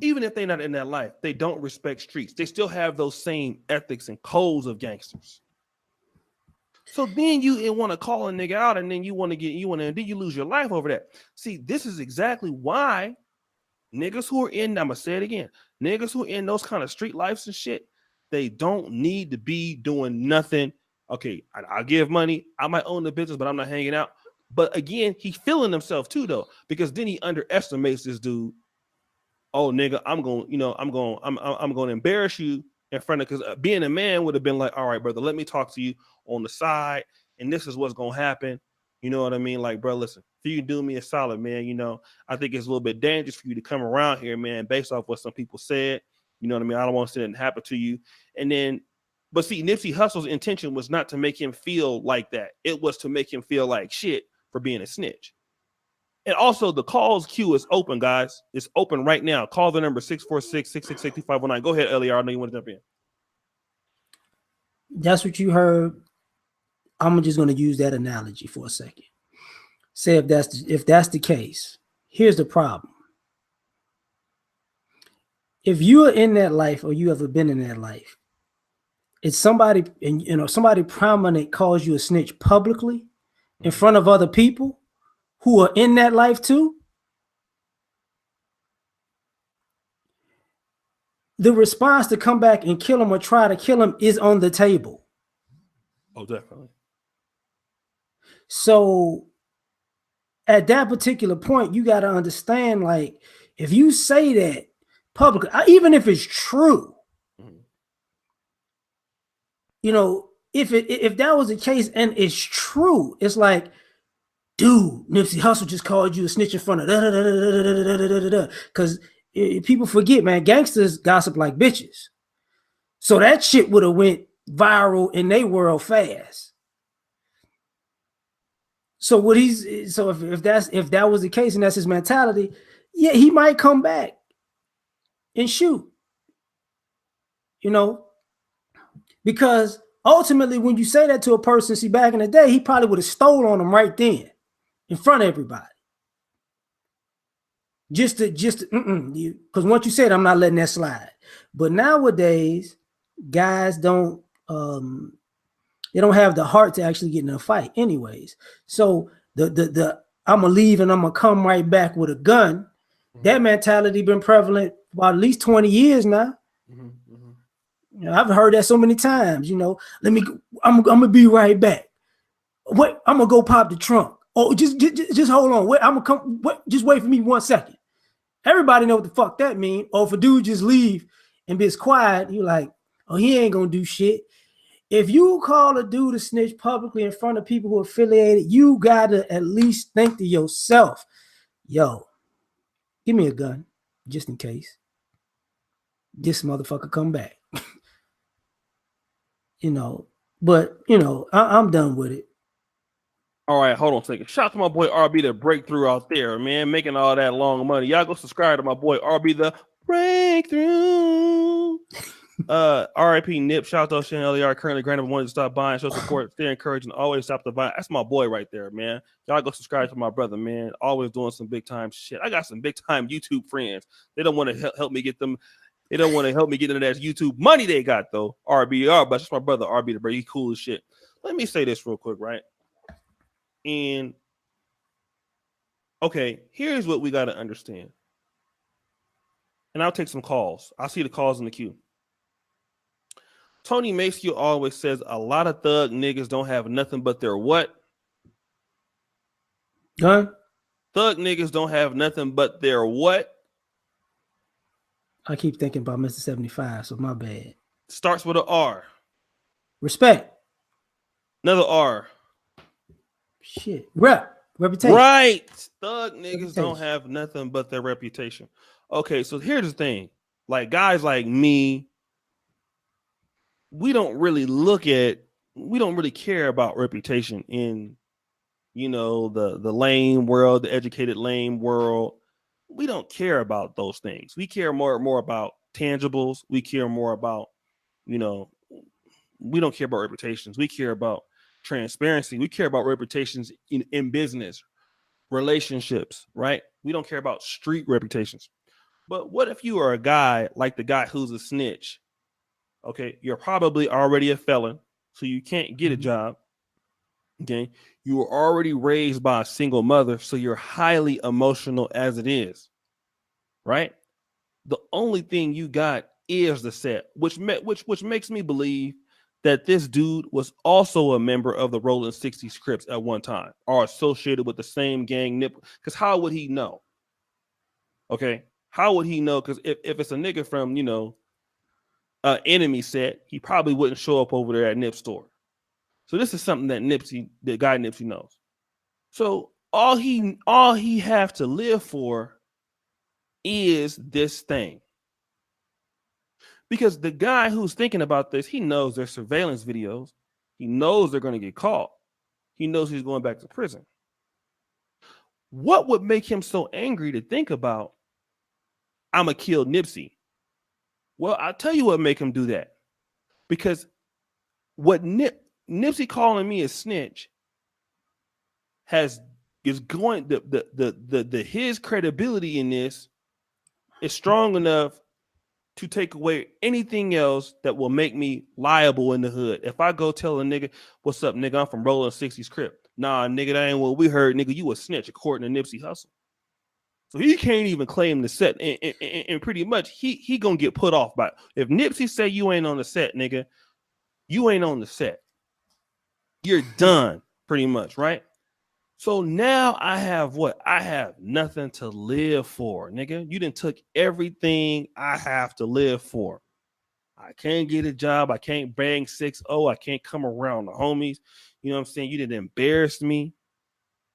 even if they're not in that life, they don't respect streets. They still have those same ethics and codes of gangsters. So then you want to call a nigga out, and then then you lose your life over that. See, this is exactly why niggas who are in, I'm gonna say it again, niggas who are in those kind of street lives and shit, they don't need to be doing nothing. Okay, I'll give money. I might own the business, but I'm not hanging out. But again, he feeling himself too, though, because then he underestimates this dude. Oh, nigga, I'm going to embarrass you in front of, because being a man would have been like, all right, brother, let me talk to you on the side, and this is what's gonna happen. You know what I mean? Like, bro, listen, if you do me a solid, man, I think it's a little bit dangerous for you to come around here, man, based off what some people said. You know what I mean? I don't want to see it happen to you. And then, but see, Nipsey Hussle's intention was not to make him feel like that. It was to make him feel like shit for being a snitch. And also, the calls queue is open, guys. It's open right now. Call the number 646-666-2519. Go ahead, LER. I know you want to jump in. That's what you heard. I'm just going to use that analogy for a second. Say if that's the case, here's the problem. If you are in that life, or you ever been in that life, it's somebody, and somebody prominent calls you a snitch publicly in front of other people who are in that life too. The response to come back and kill him or try to kill him is on the table. Oh, definitely. So at that particular point, you got to understand, like, if you say that publicly, even if it's true, if that was the case and it's true, it's like, dude, Nipsey Hussle just called you a snitch in front of because people forget, man, gangsters gossip like bitches. So that shit would have went viral in their world fast. So if that was the case and that's his mentality, yeah, he might come back and shoot. Because ultimately, when you say that to a person, see, back in the day, he probably would have stole on them right then in front of everybody. Because once you said, I'm not letting that slide. But nowadays, guys don't they don't have the heart to actually get in a fight anyways. So the I'm gonna leave and I'm gonna come right back with a gun. That mentality been prevalent for at least 20 years now. I've heard that so many times. I'm gonna be right back. Wait, I'm gonna go pop the trunk. Oh, just hold on. Wait, I'm gonna come. Wait, just wait for me 1 second. Everybody know what the fuck that mean. Or if a dude just leave and be quiet, you're like, oh, he ain't gonna do shit. If you call a dude a snitch publicly in front of people who are affiliated, you gotta at least think to yourself, yo, give me a gun just in case this motherfucker come back. But you know, I'm done with it. All right, hold on a second. Shout out to my boy RB the Breakthrough out there, man, making all that long money. Y'all go subscribe to my boy RB the Breakthrough. RIP Nip, shout out to Ocean LER. Currently granted wanted to stop buying, show support, stay encouraging, always stop the buy. That's my boy right there, man. Y'all go subscribe to my brother, man. Always doing some big time shit. I got some big time YouTube friends. They don't want to help me get them. They don't want to help me get into that YouTube money they got though. RBR, but it's my brother RB the Break. He cool as shit. Let me say this real quick, right? And okay, here's what we got to understand. And I'll take some calls. I'll see the calls in the queue. Tony Maceo always says a lot of thug niggas don't have nothing but their what? Huh? Thug niggas don't have nothing but their what? I keep thinking about Mr. 75, so my bad. Starts with an R. Respect. Another R. Shit. Reputation. Right. Thug niggas Reputation. don't have nothing but their reputation. Okay, so here's the thing. Like guys like me, we don't really care about reputation in, you know, the lame world, the educated lame world. We don't care about those things. We care more about tangibles. We care more about, you know, we don't care about reputations. We care about transparency. We care about reputations in business, relationships, right? We don't care about street reputations. But what if you are a guy like the guy who's a snitch? Okay, you're probably already a felon, so you can't get a job. Okay, you were already raised by a single mother, so you're highly emotional as it is, right? The only thing you got is the set, which makes me believe that this dude was also a member of the Rolling 60s Crips at one time, or associated with the same gang. Because how would he know? Okay, how would he know? Because if it's a nigga from, you know, enemy set, he probably wouldn't show up over there at Nip's store. So this is something that the guy Nipsey knows. So all he have to live for is this thing. Because the guy who's thinking about this, he knows there's surveillance videos. He knows they're going to get caught. He knows he's going back to prison. What would make him so angry to think about, I'm going to kill Nipsey? Well, I'll tell you what make him do that. Because what Nipsey calling me a snitch is going his credibility in this is strong enough to take away anything else that will make me liable in the hood. If I go tell a nigga, what's up, nigga, I'm from Rolling 60s Crip. Nah, nigga, that ain't what we heard, nigga. You a snitch according to Nipsey Hussle. So he can't even claim the set, and pretty much he gonna get put off by. If Nipsey say you ain't on the set, nigga, you ain't on the set. You're done, pretty much, right? So now I have what? I have nothing to live for, nigga. You done took everything I have to live for. I can't get a job. I can't bang 6-0. I can't come around the homies. You know what I'm saying? You didn't embarrass me.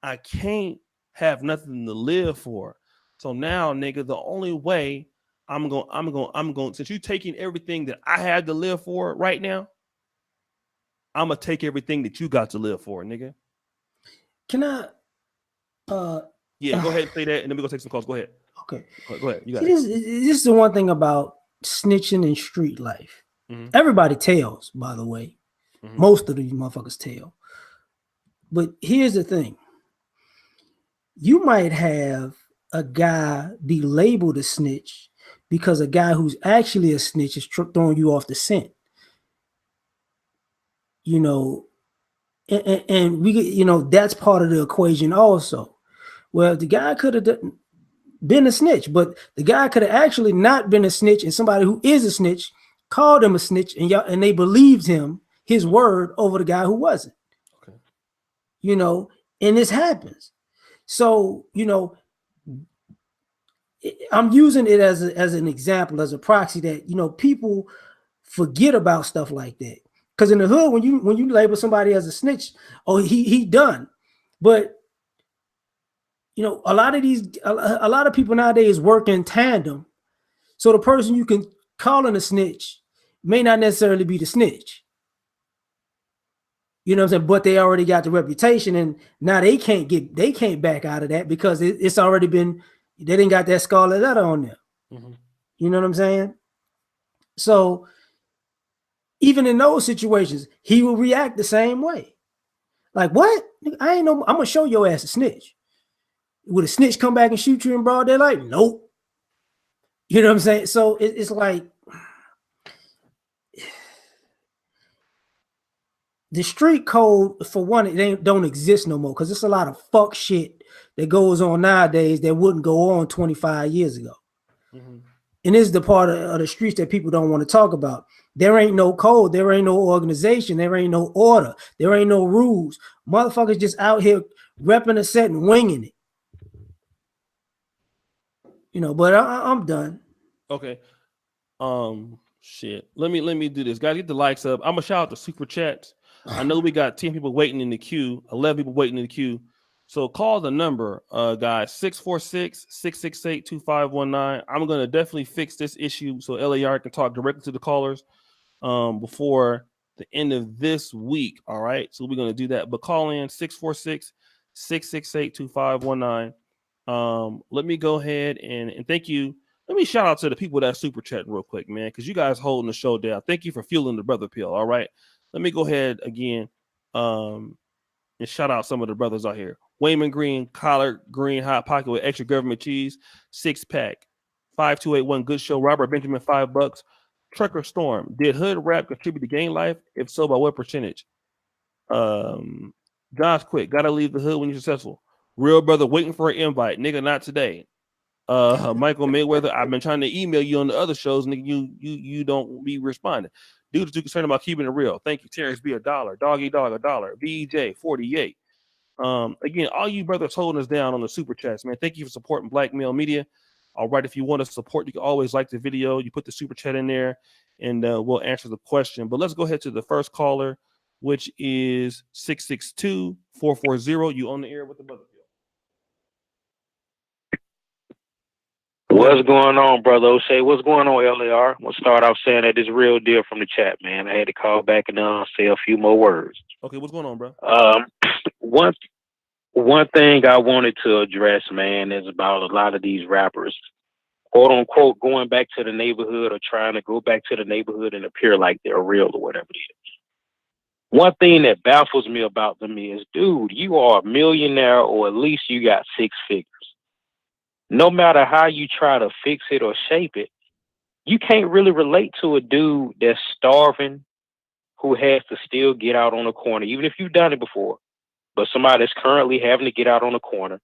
I can't have nothing to live for. So now, nigga, the only way I'm going, since you're taking everything that I had to live for right now, I'm going to take everything that you got to live for, nigga. Can I? Yeah, go ahead and say that, and then we're going to take some calls. Go ahead. Okay. Go ahead. You got this is the one thing about snitching in street life. Mm-hmm. Everybody tells, by the way. Mm-hmm. Most of these motherfuckers tell. But here's the thing. You might have a guy be labeled a snitch because a guy who's actually a snitch is throwing you off the scent. You know, and we, you know, that's part of the equation also. Well, the guy could have been a snitch, but the guy could have actually not been a snitch, and somebody who is a snitch called him a snitch, and they believed him, his word, over the guy who wasn't. Okay. You know, and this happens. So, you know, I'm using it as an example, as a proxy that, you know, people forget about stuff like that. Because in the hood, when you label somebody as a snitch, oh, he done. But you know, a lot of people nowadays work in tandem. So the person you can call in a snitch may not necessarily be the snitch. You know what I'm saying? But they already got the reputation, and now they can't back out of that because it's already been, they didn't got that scarlet letter on there. Mm-hmm. You know what I'm saying? So even in those situations, he will react the same way. Like, what? I ain't know. I'm gonna show your ass a snitch. Would a snitch come back and shoot you in broad daylight? Nope. You know what I'm saying? So it's like the street code, for one, it don't exist no more because it's a lot of fuck shit that goes on nowadays that wouldn't go on 25 years ago. Mm-hmm. And this is the part of the streets that people don't want to talk about. There ain't no code. There ain't no organization. There ain't no order. There ain't no rules. Motherfuckers just out here repping a set and winging it. You know, but I'm done. Okay. Shit. Let me do this. Guys, get the likes up. I'm gonna shout out the super chats. I know we got 10 people waiting in the queue, 11 people waiting in the queue. So call the number, guys, 646-668-2519. I'm gonna definitely fix this issue so LAR can talk directly to the callers before the end of this week. All right. So we're gonna do that. But call in 646-668-2519. Let me go ahead and thank you. Let me shout out to the people that super chatting real quick, man, because you guys holding the show down. Thank you for fueling the brother pill. All right. Let me go ahead again and shout out some of the brothers out here. Wayman Green, collard green hot pocket with extra government cheese, 6-pack, 5281 good show. Robert Benjamin, $5. Trucker Storm, did hood rap contribute to gang life? If so, by what percentage? Josh Quick, gotta leave the hood when you're successful. Real brother waiting for an invite, nigga, not today. Michael Mayweather, I've been trying to email you on the other shows, nigga. You don't be responding. Dude's too concerned about keeping it real. Thank you, Terrence B, $1. Doggy Dog, $1. VJ 48. Again, all you brothers holding us down on the super chats, man. Thank you for supporting Black Male Media. All right, if you want to support, you can always like the video. You put the super chat in there, and we'll answer the question. But let's go ahead to the first caller, which is 662-440. You on the air with the brother. What's going on, brother O'Shea? What's going on, LAR? We'll start off saying that it's real deal from the chat, man. I had to call back and say a few more words. Okay, what's going on, bro? One thing I wanted to address, man, is about a lot of these rappers, quote unquote, going back to the neighborhood or trying to go back to the neighborhood and appear like they're real or whatever it is. One thing that baffles me about them is, dude, you are a millionaire or at least you got 6 figures. No matter how you try to fix it or shape it, you can't really relate to a dude that's starving who has to still get out on a corner, even if you've done it before. But somebody that's currently having to get out on a corner,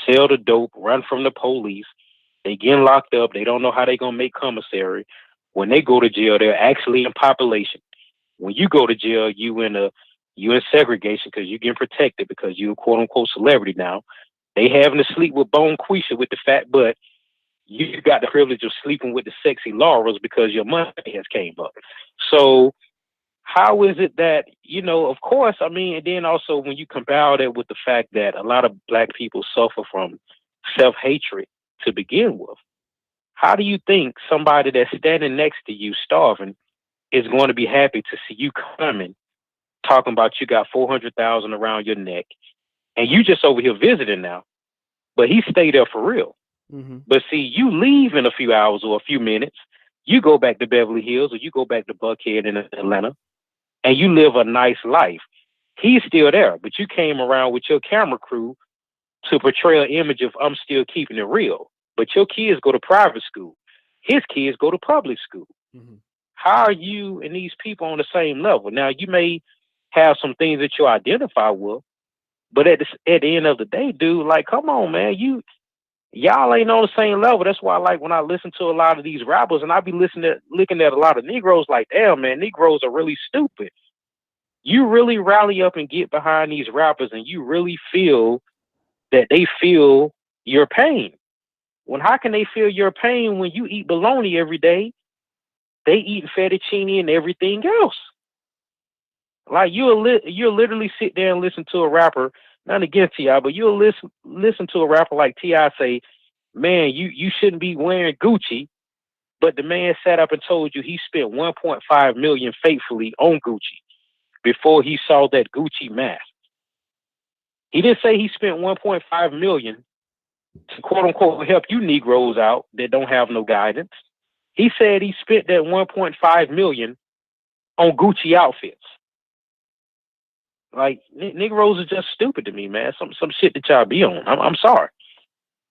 sell the dope, run from the police, they getting locked up, they don't know how they're going to make commissary. When they go to jail, they're actually in population. When you go to jail, you in segregation because you're getting protected because you're a quote unquote celebrity now. They having to sleep with Bone Quisha with the fat butt. You got the privilege of sleeping with the sexy Laura's because your money has came up. So how is it that, of course, I mean, and then also when you compare that with the fact that a lot of Black people suffer from self-hatred to begin with, how do you think somebody that's standing next to you starving is going to be happy to see you coming, talking about you got $400,000 around your neck, and you just over here visiting now, but he stayed there for real. Mm-hmm. But see, you leave in a few hours or a few minutes, you go back to Beverly Hills or you go back to Buckhead in Atlanta, and you live a nice life. He's still there, but you came around with your camera crew to portray an image of I'm still keeping it real. But your kids go to private school. His kids go to public school. Mm-hmm. How are you and these people on the same level? Now, you may have some things that you identify with, but at the end of the day, dude, like, come on, man, y'all ain't on the same level. That's why, like, when I listen to a lot of these rappers, and I be looking at a lot of Negroes, like, damn, man, Negroes are really stupid. You really rally up and get behind these rappers, and you really feel that they feel your pain. How can they feel your pain when you eat bologna every day? They eat fettuccine and everything else. Like, you'll literally sit there and listen to a rapper, not against T.I., but you'll listen to a rapper like T.I. say, man, you shouldn't be wearing Gucci, but the man sat up and told you he spent $1.5 million faithfully on Gucci before he saw that Gucci mask. He didn't say he spent $1.5 million to quote unquote help you Negroes out that don't have no guidance. He said he spent that $1.5 million on Gucci outfits. Like, Negroes are just stupid to me, man. Some shit that y'all be on. I'm sorry.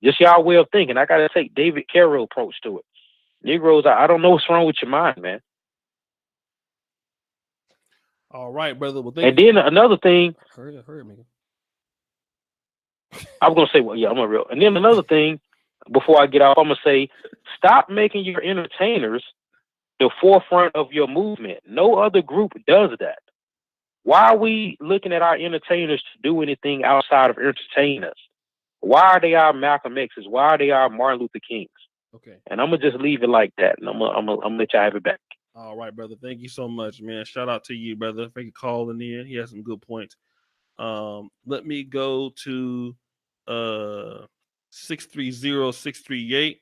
Just y'all way of thinking. I gotta take David Carroll approach to it. Negroes, I don't know what's wrong with your mind, man. All right, brother. Well, and then another thing. Hurry, man. I was gonna say, well, yeah, I'm a real. And then another thing, before I get off, I'm gonna say, stop making your entertainers the forefront of your movement. No other group does that. Why are we looking at our entertainers to do anything outside of entertain us? Why are they our Malcolm X's? Why are they our Martin Luther Kings? Okay. And I'm gonna just leave it like that, and I'm gonna let y'all have it back. All right, brother. Thank you so much, man. Shout out to you, brother. Thank you for calling in. He has some good points. Let me go to 630-638.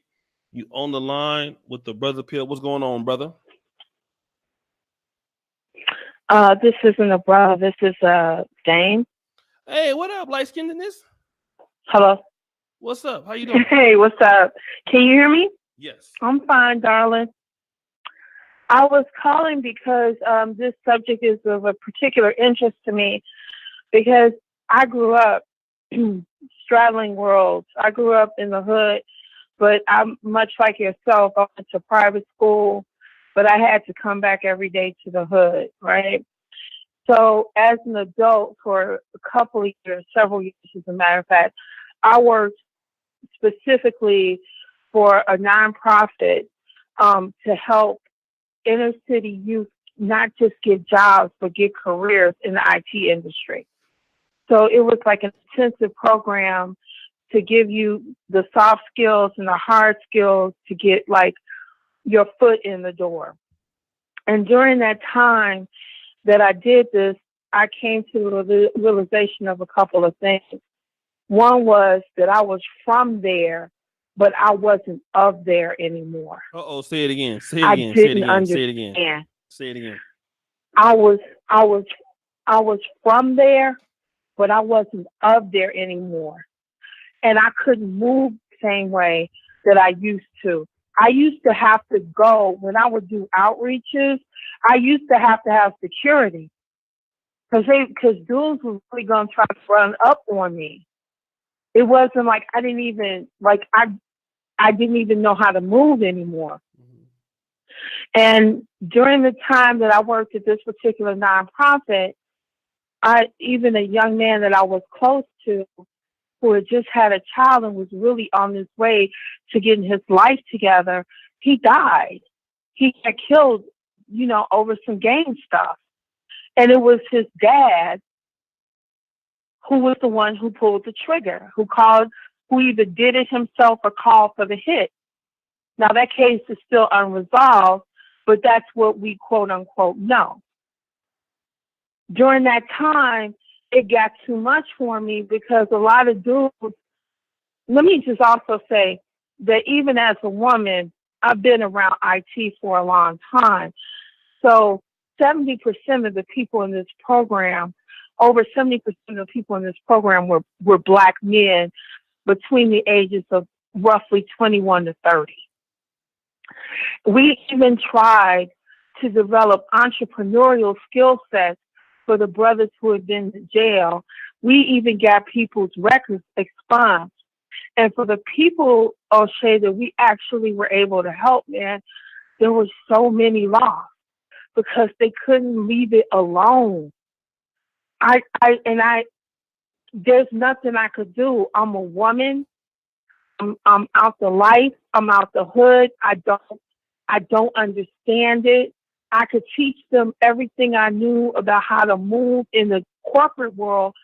You on the line with the brother Pill. What's going on, brother? This isn't a brother. This is Dane. Hey, what up, light skinned in this? Hello. What's up? How you doing? Hey, what's up? Can you hear me? Yes. I'm fine, darling. I was calling because this subject is of a particular interest to me because I grew up straddling worlds. I grew up in the hood, but I'm much like yourself. I went to private school, but I had to come back every day to the hood, right? So as an adult for a couple of years, several years, as a matter of fact, I worked specifically for a nonprofit to help inner city youth not just get jobs, but get careers in the IT industry. So it was like an intensive program to give you the soft skills and the hard skills to get like your foot in the door. And during that time that I did this, I came to the realization of a couple of things. One was that I was from there, but I wasn't of there anymore. Say it again. Say it again. Say it again. Say it again. Say it again. I was from there, but I wasn't of there anymore. And I couldn't move the same way that I used to. I used to have to go when I would do outreaches. I used to have security because dudes were really going to try to run up on me. It wasn't like I didn't even know how to move anymore. Mm-hmm. And during the time that I worked at this particular nonprofit, even a young man that I was close to who had just had a child and was really on his way to getting his life together, he died. He got killed, over some gang stuff. And it was his dad who was the one who pulled the trigger, who either did it himself or called for the hit. Now that case is still unresolved, but that's what we quote unquote know. During that time, it got too much for me because a lot of dudes, let me just also say that even as a woman, I've been around IT for a long time. So 70% of the people in this program, over 70% of the people in this program were Black men between the ages of roughly 21 to 30. We even tried to develop entrepreneurial skill sets for the brothers who had been in jail. We even got people's records expunged. And for the people, O'Shea, that we actually were able to help, man, there were so many lost because they couldn't leave it alone. There's nothing I could do. I'm a woman. I'm out the life. I'm out the hood. I don't understand it. I could teach them everything I knew about how to move in the corporate world,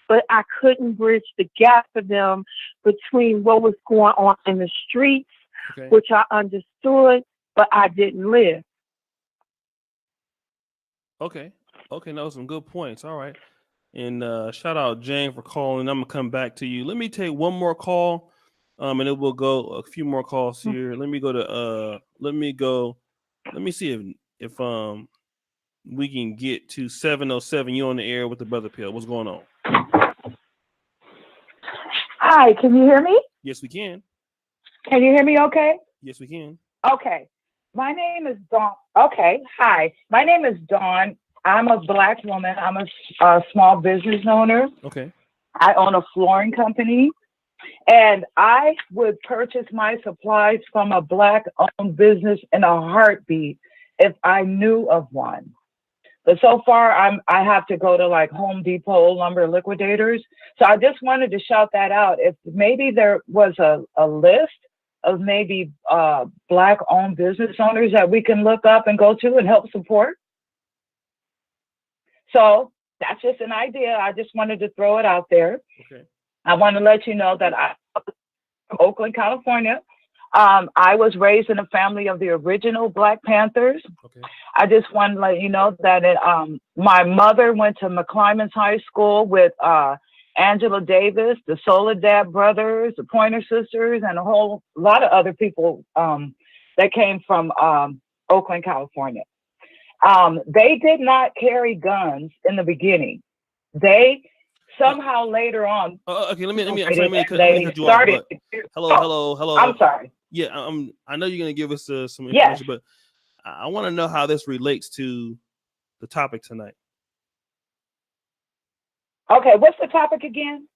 but I couldn't bridge the gap for them between what was going on in the streets, which I understood, but I didn't live. Okay, those some good points. All right. And shout out Jane for calling. I'm gonna come back to you. Let me take one more call, and then we'll go a few more calls here. Let me go to let me see if we can get to 707. You on the air with the Brother Pill. What's going on? Hi, can you hear me? Yes, we can. Can you hear me okay? Yes, we can. Okay. My name is Dawn. Okay. Hi. My name is Dawn. I'm a Black woman. I'm a small business owner. Okay. I own a flooring company. And I would purchase my supplies from a Black-owned business in a heartbeat if I knew of one. But so far, I have to go to like Home Depot, Lumber Liquidators. So I just wanted to shout that out. If maybe there was a list of maybe Black-owned business owners that we can look up and go to and help support. So that's just an idea. I just wanted to throw it out there. Okay. I want to let you know that I'm from Oakland, California. I was raised in a family of the original Black Panthers. Okay. I just want to let you know that my mother went to McClymonds High School with Angela Davis, the Soledad brothers, the Pointer Sisters, and a whole lot of other people that came from Oakland, California. They did not carry guns in the beginning. They somehow later on. Okay, let me cut you started. Off. Hello. I'm sorry. Yeah, I know you're gonna give us some information, but I want to know how this relates to the topic tonight. Okay, what's the topic again?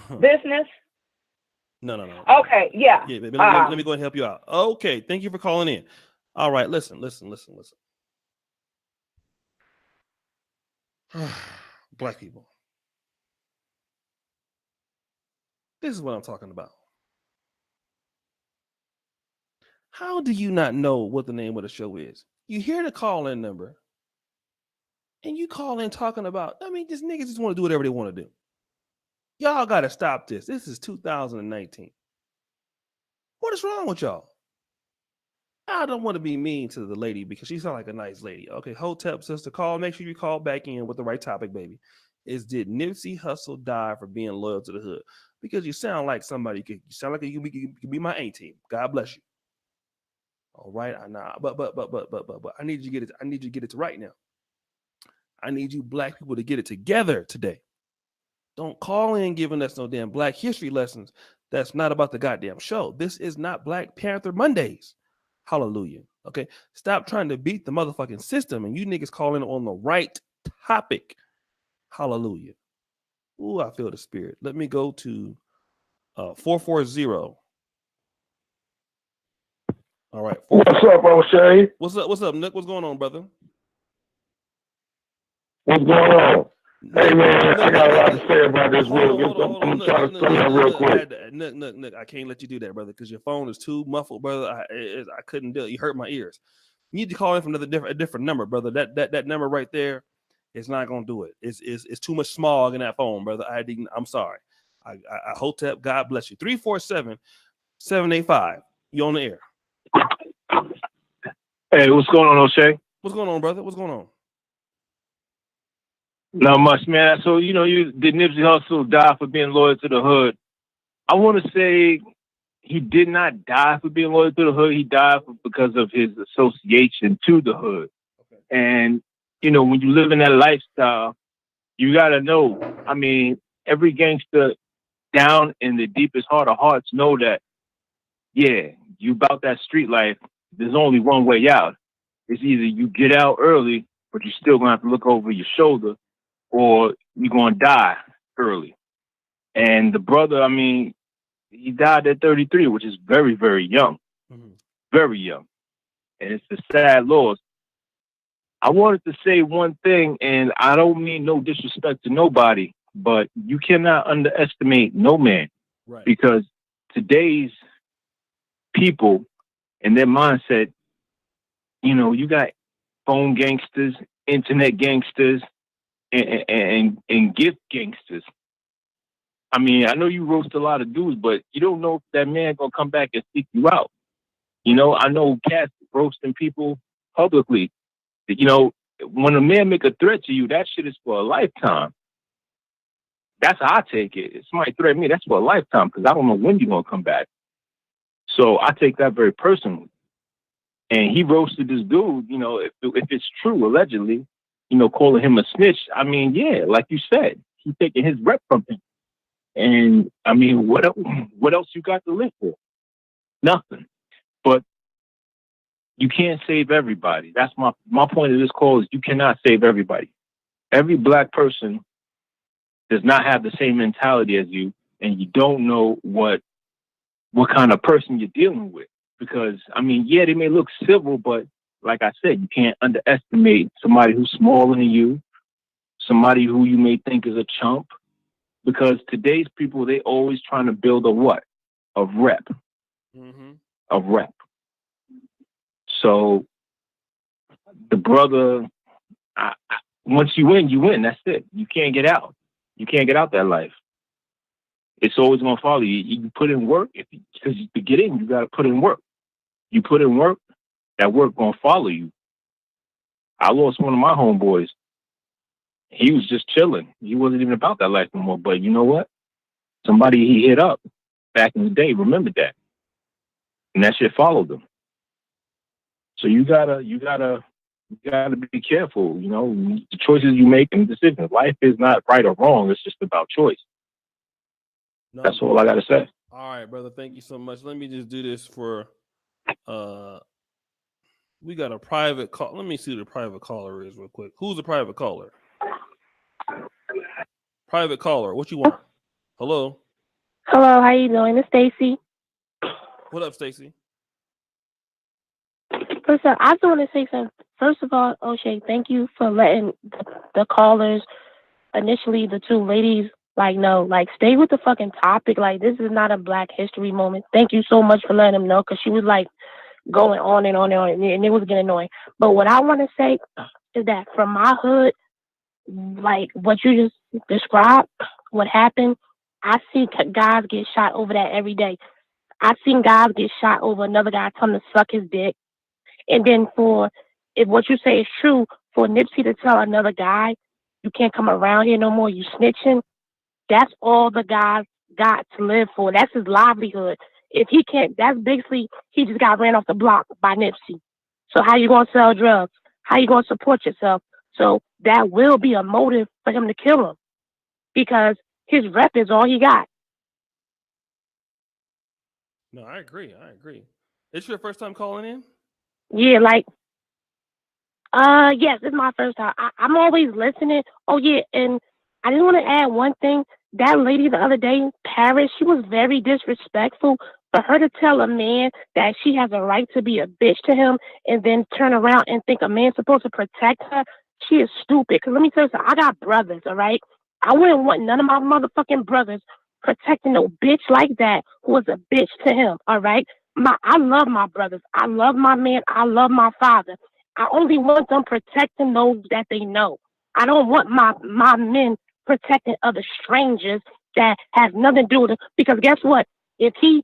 Business? No. Okay, yeah. Yeah, let me go ahead and help you out. Okay, thank you for calling in. All right, listen. Black people. This is what I'm talking about. How do you not know what the name of the show is? You hear the call-in number, and you call in talking about, these niggas just want to do whatever they want to do. Y'all got to stop this. This is 2019. What is wrong with y'all? I don't want to be mean to the lady because she sounds like a nice lady. Okay, Hotep sister, make sure you call back in with the right topic, baby. Did Nipsey Hussle die for being loyal to the hood? Because you sound like somebody. You sound like you could be my auntie. God bless you. All right, but I need you to get it. I need you to get it right now. I need you Black people to get it together today. Don't call in giving us no damn Black history lessons. That's not about the goddamn show. This is not Black Panther Mondays. Hallelujah. Okay, stop trying to beat the motherfucking system, and you niggas calling on the right topic. Hallelujah. Ooh, I feel the spirit. Let me go to 440. All right. What's up, O'Shea? What's up, Nick? What's going on, brother? What's going on? Hey, man, I got a lot to say about this. I'm trying to say that real quick. Nick, I can't let you do that, brother, because your phone is too muffled, brother. I couldn't do it. You hurt my ears. You need to call in from a different number, brother. That number right there is not going to do it. It's too much smog in that phone, brother. I'm sorry. I Hotep, God bless you. 347-785. You on the air. Hey, what's going on, O'Shea? What's going on, brother? What's going on? Not much, man. So, you did Nipsey Hussle die for being loyal to the hood? I want to say he did not die for being loyal to the hood. He died because of his association to the hood. Okay. And, when you live in that lifestyle, you got to know. Every gangster down in the deepest heart of hearts know that, yeah, you about that street life. There's only one way out. It's either you get out early, but you're still going to have to look over your shoulder, or you're going to die early. And the brother, he died at 33, which is very, very young. Mm-hmm. Very young. And it's a sad loss. I wanted to say one thing, and I don't mean no disrespect to nobody, but you cannot underestimate no man. Right. Because today's people and their mindset, you got phone gangsters, internet gangsters, and gift gangsters. I know you roast a lot of dudes, but you don't know if that man gonna come back and seek you out. I know cats roasting people publicly. When a man make a threat to you, that shit is for a lifetime. That's how I take it. If somebody threaten me, that's for a lifetime, because I don't know when you're gonna come back. So I take that very personally. And he roasted this dude, you know, if it's true, allegedly, you know, calling him a snitch. I mean, yeah, like you said, he's taking his rep from him. And I mean, what else you got to live for? Nothing. But you can't save everybody. That's my point of this call is you cannot save everybody. Every black person does not have the same mentality as you, and you don't know what kind of person you're dealing with. Because, I mean, yeah, they may look civil, but like I said, you can't underestimate somebody who's smaller than you, somebody who you may think is a chump. Because today's people, they always trying to build a what? A rep. Mm-hmm. A rep. So the brother, once you win, you win. That's it. You can't get out. You can't get out that life. It's always going to follow you. You put in work. Because to get in, you got to put in work. You put in work, that work going to follow you. I lost one of my homeboys. He was just chilling. He wasn't even about that life no more. But you know what? Somebody he hit up back in the day remembered that. And that shit followed him. So you gotta be careful, you know, the choices you make and decisions. Life is not right or wrong. It's just about choice. No, that's all I got to say. All right, brother. Thank you so much. Let me just do this for, we got a private call. Let me see who the private caller is real quick. Who's the private caller? Private caller. What you want? Hello. Hello. How you doing? It's Stacy. What up, Stacy? First of all, I just want to say something. First of all, O'Shea, thank you for letting the callers, initially the two ladies, no, stay with the fucking topic. Like, this is not a Black History moment. Thank you so much for letting them know, because she was going on and on and on, and it was getting annoying. But what I want to say is that from my hood, what you just described, what happened, I see guys get shot over that every day. I've seen guys get shot over another guy telling him to suck his dick. And then if what you say is true, for Nipsey to tell another guy, you can't come around here no more, you snitching, that's all the guy got to live for. That's his livelihood. If he can't, that's basically, he just got ran off the block by Nipsey. So how you going to sell drugs? How you going to support yourself? So that will be a motive for him to kill him, because his rep is all he got. No, I agree. It's your first time calling in? Yeah, yes, it's my first time. I'm always listening. Oh, yeah, and I just want to add one thing. That lady the other day, Paris, she was very disrespectful. For her to tell a man that she has a right to be a bitch to him and then turn around and think a man's supposed to protect her, she is stupid. Because let me tell you something, I got brothers, all right? I wouldn't want none of my motherfucking brothers protecting no bitch like that who was a bitch to him, all right? I love my brothers. I love my man. I love my father. I only want them protecting those that they know. I don't want my men protecting other strangers that has nothing to do with it. Because guess what? If she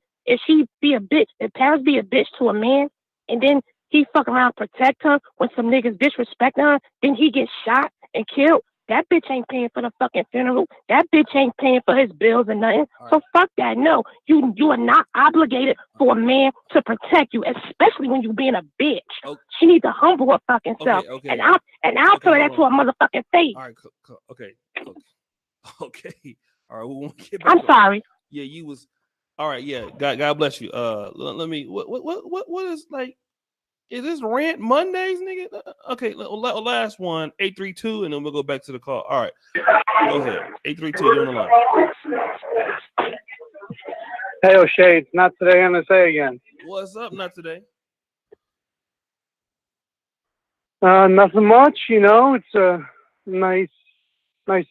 be a bitch, if Paris be a bitch to a man, and then he fuck around protect her when some niggas disrespect her, then he gets shot and killed. That bitch ain't paying for the fucking funeral. That bitch ain't paying for his bills and nothing. Right. So fuck that. No, you are not obligated for a man to protect you, especially when you being a bitch. Okay. She needs to humble her fucking self. Okay. And I'll tell her that to her motherfucking face. All right. Okay. All right. We'll get back. I'm sorry. Yeah, you was. All right. Yeah. God bless you. Let me. What is Is this rant Mondays, nigga? Okay, last one, 832, and then we'll go back to the call. All right, go ahead. 832, you're on the line. Hey, O'Shea, it's Not Today NSA again. What's up, Not Today? Nothing much, it's a nice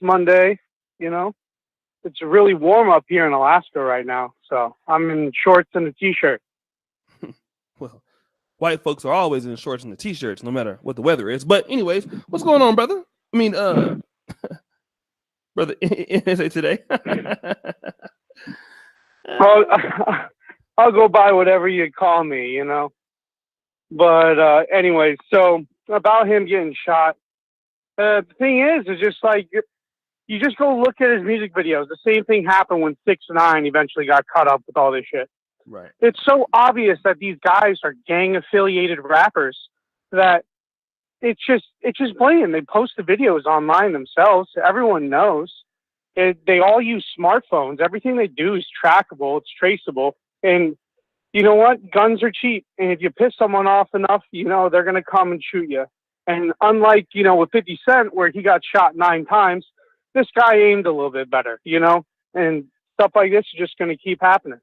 Monday, It's really warm up here in Alaska right now, so I'm in shorts and a t-shirt. Well, white folks are always in shorts and the t-shirts, no matter what the weather is. But anyways, what's going on, brother? I mean, brother, NSA Today. I'll go by whatever you call me, But anyways, so about him getting shot, the thing is just you just go look at his music videos. The same thing happened when 6ix9ine eventually got caught up with all this shit. Right. It's so obvious that these guys are gang affiliated rappers that it's just blatant. They post the videos online themselves. Everyone knows. They all use smartphones. Everything they do is trackable. It's traceable. And you know what? Guns are cheap. And if you piss someone off enough, they're going to come and shoot you. And unlike, with 50 Cent, where he got shot 9 times, this guy aimed a little bit better, and stuff like this is just going to keep happening.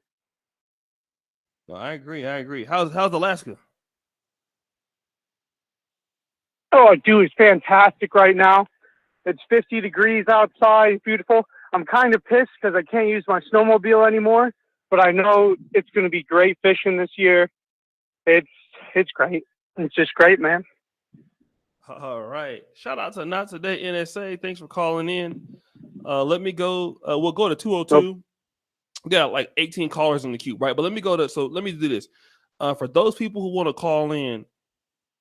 No, I agree. How's Alaska? Oh, dude, it's fantastic right now. It's 50 degrees outside. It's beautiful. I'm kind of pissed because I can't use my snowmobile anymore, but I know it's going to be great fishing this year. It's great. It's just great, man. All right. Shout out to Not Today NSA. Thanks for calling in. Let me go. We'll go to 202. Nope. We got like 18 callers in the queue, right? But let me do this. For those people who want to call in,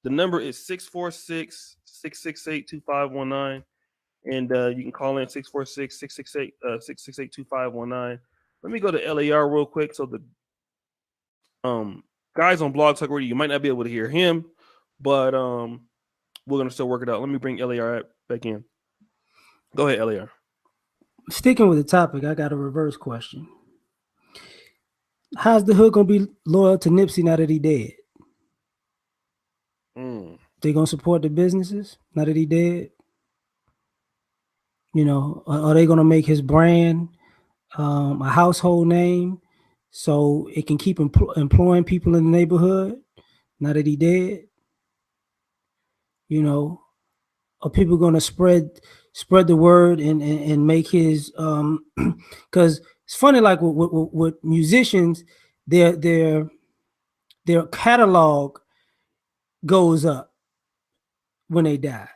the number is 646-668-2519. And you can call in 646-668-2519. Let me go to LAR real quick. So the guys on Blog Talk Radio, you might not be able to hear him, but we're gonna still work it out. Let me bring LAR back in. Go ahead, LAR. Sticking with the topic, I got a reverse question. How's the hood gonna be loyal to Nipsey now that he dead? They gonna support the businesses now that he dead? Are they gonna make his brand a household name so it can keep employing people in the neighborhood now that he dead? Are people gonna spread the word and make his because it's funny, like with musicians, their catalog goes up when they die.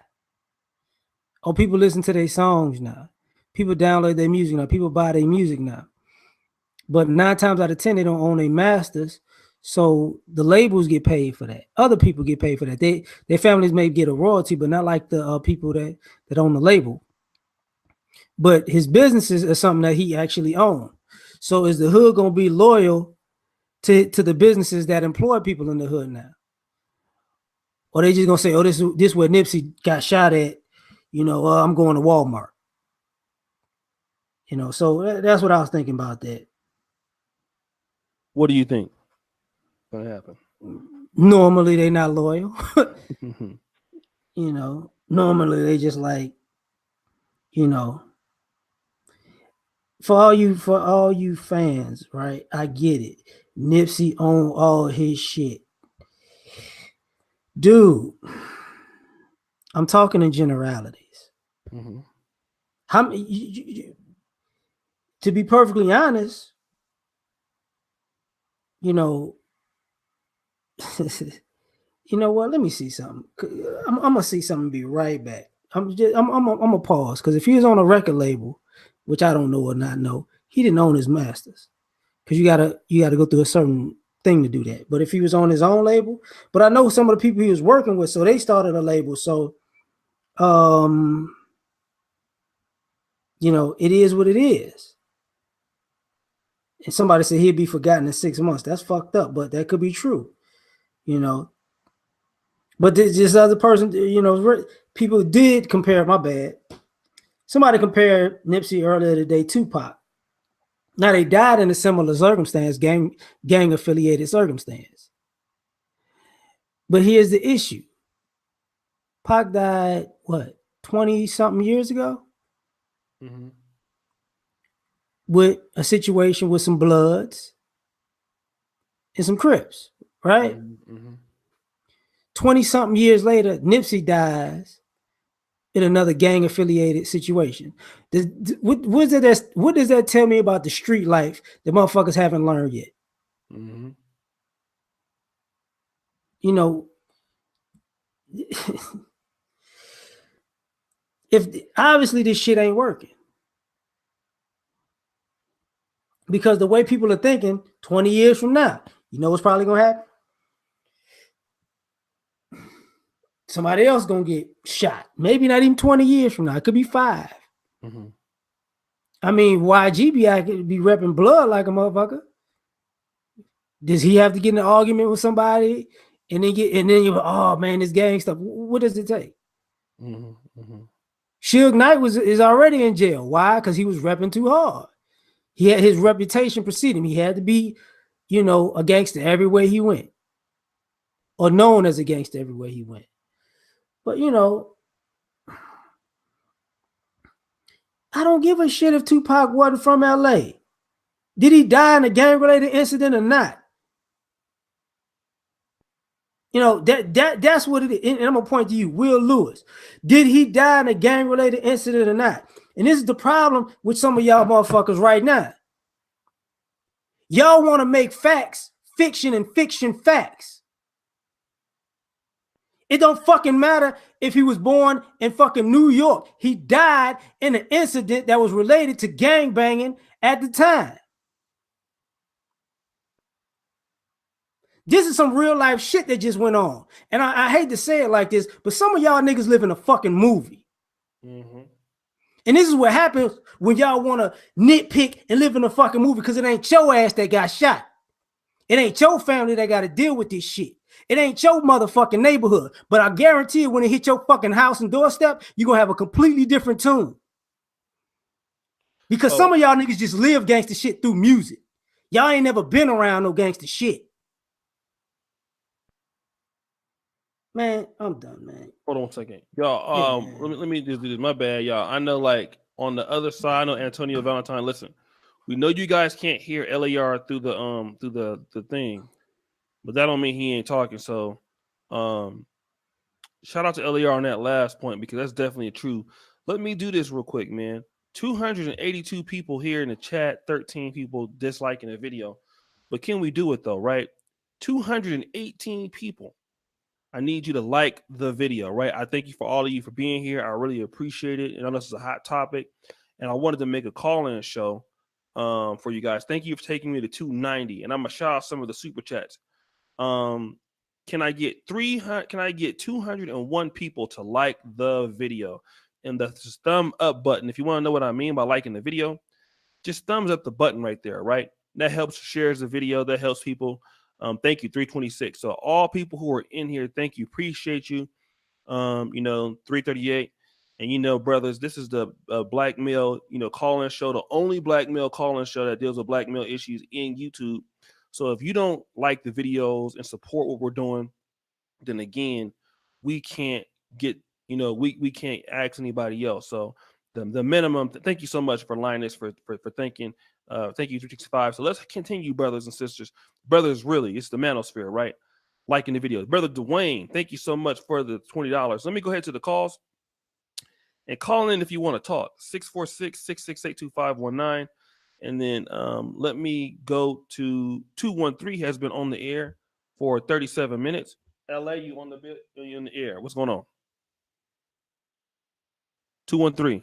Oh, people listen to their songs now. People download their music now. People buy their music now. But 9 times out of 10, they don't own their masters. So the labels get paid for that. Other people get paid for that. Their families may get a royalty, but not like the people that own the label. But his businesses are something that he actually owns. So is the hood gonna be loyal to the businesses that employ people in the hood now? Or they just gonna say, oh, this is where Nipsey got shot at, I'm going to Walmart. So that's what I was thinking about that. What do you think gonna happen? Normally they're not loyal. Normally they just like, for all you fans, right? I get it. Nipsey owned all his shit. Dude, I'm talking in generalities. Mm-hmm. To be perfectly honest, you know what? Let me see something. I'm gonna see something. Be right back. I'm gonna pause because if he was on a record label, which I don't know or not know, he didn't own his masters because you gotta go through a certain thing to do that. But if he was on his own label, but I know some of the people he was working with, so they started a label. So, it is what it is. And somebody said he'd be forgotten in 6 months. That's fucked up, but that could be true. But this other person, people did compare. My bad. Somebody compared Nipsey earlier today to Tupac. Now they died in a similar circumstance, gang affiliated circumstance. But here's the issue. Pac died, 20 something years ago? Mm-hmm. With a situation with some Bloods and some Crips, right? Mm-hmm. 20 something years later, Nipsey dies in another gang affiliated situation. What does that tell me about the street life that motherfuckers haven't learned yet? Mm-hmm. If obviously this shit ain't working. Because the way people are thinking 20 years from now, what's probably gonna happen? Somebody else gonna get shot. Maybe not even 20 years from now. It could be 5. Mm-hmm. I mean, YG be repping blood like a motherfucker. Does he have to get in an argument with somebody and then you oh man, this gang stuff? What does it take? Suge Knight is already in jail. Why? Because he was repping too hard. He had his reputation preceding him. He had to be, a gangster everywhere he went, or known as a gangster everywhere he went. But I don't give a shit if Tupac wasn't from LA. Did he die in a gang-related incident or not? That's what it is. And I'm gonna point to you, Will Lewis. Did he die in a gang-related incident or not? And this is the problem with some of y'all motherfuckers right now. Y'all want to make facts fiction and fiction facts. It don't fucking matter if he was born in fucking New York. He died in an incident that was related to gangbanging at the time. This is some real life shit that just went on. And I hate to say it like this, but some of y'all niggas live in a fucking movie. And this is what happens when y'all want to nitpick and live in a fucking movie, because it ain't your ass that got shot. It ain't your family that got to deal with this shit. It ain't your motherfucking neighborhood. But I guarantee you, when it hit your fucking house and doorstep, you're going to have a completely different tune. Because some of y'all niggas just live gangster shit through music. Y'all ain't never been around no gangster shit. Man, I'm done, man. Hold on a second. Y'all, let me just do this. My bad, y'all. I know, like, on the other side, I know Antonio Valentine, listen, we know you guys can't hear LAR through the thing, but that don't mean he ain't talking. So shout out to LAR on that last point, because that's definitely true. Let me do this real quick, man. 282 people here in the chat, 13 people disliking the video. But can we do it though, right? 218 people. I need you to like the video, right? I thank you for all of you for being here. I really appreciate it. And I know this is a hot topic, and I wanted to make a call-in show for you guys. Thank you for taking me to 290, and I'm gonna shout out some of the super chats. Can I get 300? Can I get 201 people to like the video? And the thumb up button. If you want to know what I mean by liking the video, just thumbs up the button right there, right? That helps shares the video. That helps people. Thank you, 326. So all people who are in here, thank you. Appreciate you. 338. And, brothers, this is the black male, call-in show, the only black male call-in show that deals with black male issues in YouTube. So if you don't like the videos and support what we're doing, then again, we can't get, we can't ask anybody else. So the minimum, thank you so much for Linus for thinking. Thank you, 365. So let's continue, brothers and sisters. Brothers, really, it's the manosphere, right? Liking the video. Brother Dwayne, thank you so much for the $20. Let me go ahead to the calls and call in if you want to talk. 646-668-2519. And then let me go to 213 has been on the air for 37 minutes. LA, you on you in the air. What's going on? 213.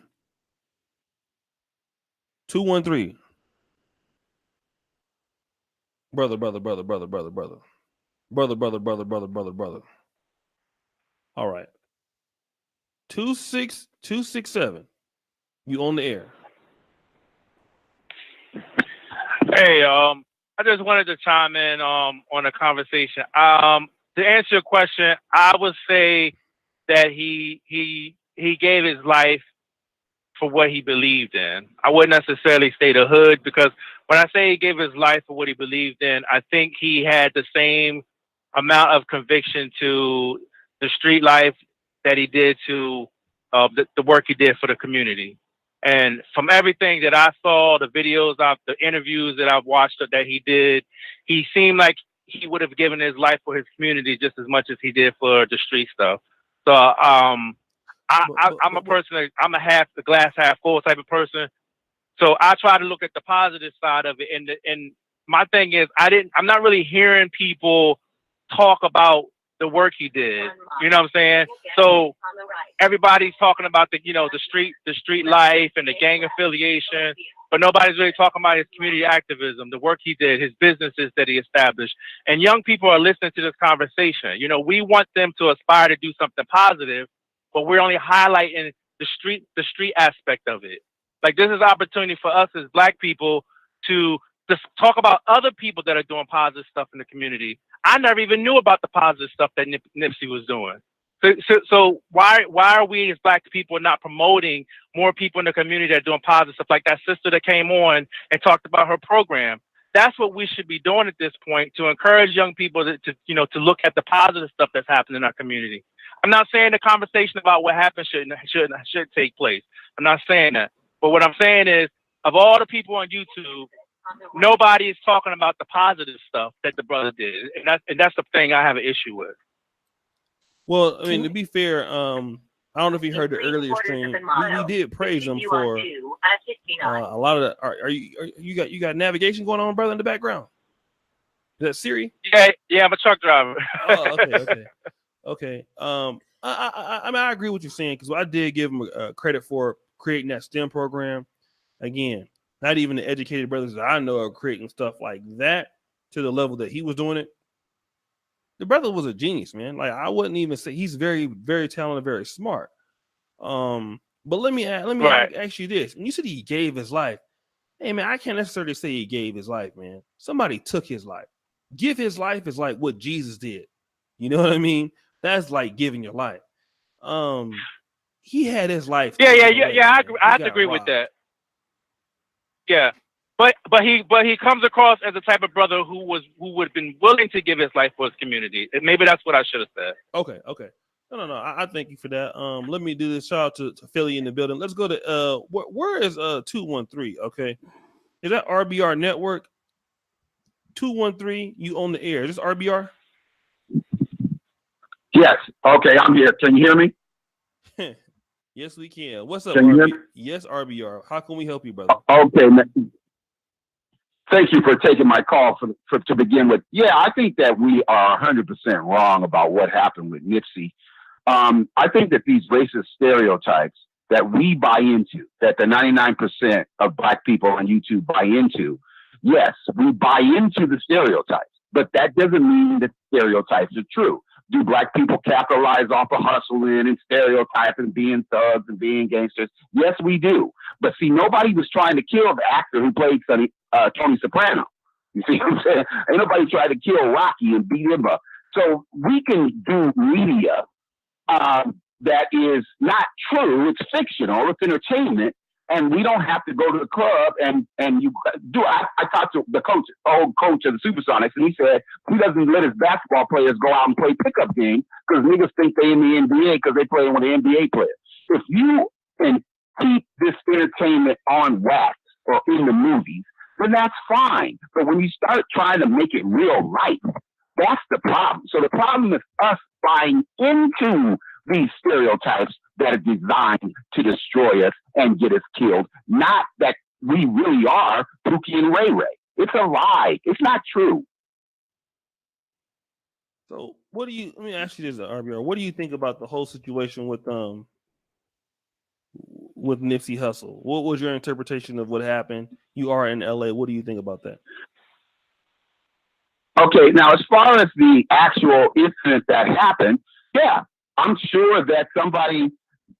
213. Brother. All right. 26267. You on the air. Hey, I just wanted to chime in on a conversation. To answer your question, I would say that he gave his life for what he believed in. I wouldn't necessarily say the hood, because when I say he gave his life for what he believed in, I think he had the same amount of conviction to the street life that he did to the work he did for the community. And from everything that I saw, the videos, the interviews that I've watched that he did, he seemed like he would have given his life for his community just as much as he did for the street stuff. So I'm a person, I'm a the glass half full type of person. So I try to look at the positive side of it. And my thing is, I'm not really hearing people talk about the work he did. You know what I'm saying? So everybody's talking about the street life and the gang affiliation, but nobody's really talking about his community activism, the work he did, his businesses that he established. And young people are listening to this conversation. We want them to aspire to do something positive, but we're only highlighting the street aspect of it. Like, this is opportunity for us as Black people to to talk about other people that are doing positive stuff in the community. I never even knew about the positive stuff that Nipsey was doing. So why are we as Black people not promoting more people in the community that are doing positive stuff, like that sister that came on and talked about her program? That's what we should be doing at this point, to encourage young people to look at the positive stuff that's happening in our community. I'm not saying the conversation about what happened should take place. I'm not saying that. But what I'm saying is, of all the people on YouTube, nobody is talking about the positive stuff that the brother did, and that's the thing I have an issue with. Well, I mean, to be fair, I don't know if you heard the earlier stream. We did praise him for a lot of the. Are you got navigation going on, brother, in the background? Is that Siri? Yeah, I'm a truck driver. Oh, okay. I mean, I agree with you saying, because I did give him credit for creating that STEM program. Again, not even the educated brothers that I know are creating stuff like that to the level that he was doing it. The brother was a genius, man. Like, I wouldn't even say he's very, very talented, very smart. But let me ask you this. When you said he gave his life, hey man, I can't necessarily say he gave his life, man. Somebody took his life. Give his life is like what Jesus did. You know what I mean? That's like giving your life. He had his life. Yeah. I have to agree with that. Yeah. But he comes across as the type of brother who would have been willing to give his life for his community. And maybe that's what I should have said. Okay. No. I thank you for that. Let me do this. Shout out to Philly in the building. Let's go to where is 213? Okay. Is that RBR Network? 213, you on the air. Is this RBR? Yes. Okay, I'm here. Can you hear me? Yes, we can. What's up, RBR? Yes, RBR. How can we help you, brother? Okay, man. Thank you for taking my call to begin with. Yeah, I think that we are 100% wrong about what happened with Nipsey. I think that these racist stereotypes that we buy into, that the 99% of Black people on YouTube buy into, yes, we buy into the stereotypes, but that doesn't mean that stereotypes are true. Do Black people capitalize off of hustling and stereotyping, being thugs and being gangsters? Yes, we do. But see, nobody was trying to kill the actor who played Tony Soprano. You see what I'm saying? Ain't nobody tried to kill Rocky and beat him up. So we can do media that is not true. It's fictional. It's entertainment. And we don't have to go to the club and you do. I talked to the old coach of the Supersonics, and he said he doesn't let his basketball players go out and play pickup games because niggas think they in the NBA because they playing with the NBA players. If you can keep this entertainment on wax or in the movies, then that's fine. But when you start trying to make it real life, that's the problem. So the problem is us buying into these stereotypes that are designed to destroy us and get us killed. Not that we really are Pookie and Ray Ray. It's a lie. It's not true. So let me ask you this, RBR. What do you think about the whole situation with Nipsey Hussle? What was your interpretation of what happened? You are in LA. What do you think about that? Okay, now as far as the actual incident that happened, yeah, I'm sure that somebody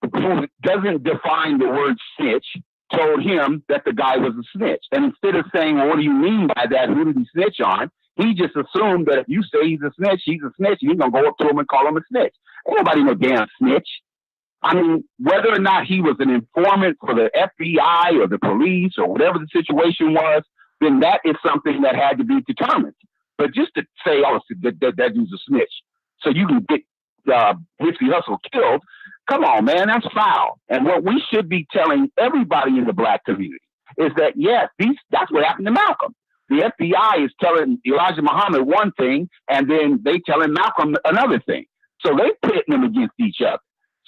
who doesn't define the word snitch told him that the guy was a snitch. And instead of saying, well, what do you mean by that? Who did he snitch on? He just assumed that if you say he's a snitch, and you're going to go up to him and call him a snitch. Ain't nobody no damn snitch. I mean, whether or not he was an informant for the FBI or the police or whatever the situation was, then that is something that had to be determined. But just to say, oh, that dude's a snitch, so you can get Nipsey Hussle killed, come on, man, that's foul. And what we should be telling everybody in the Black community is that, yes, that's what happened to Malcolm. The FBI is telling Elijah Muhammad one thing, and then they telling Malcolm another thing. So they pitting them against each other.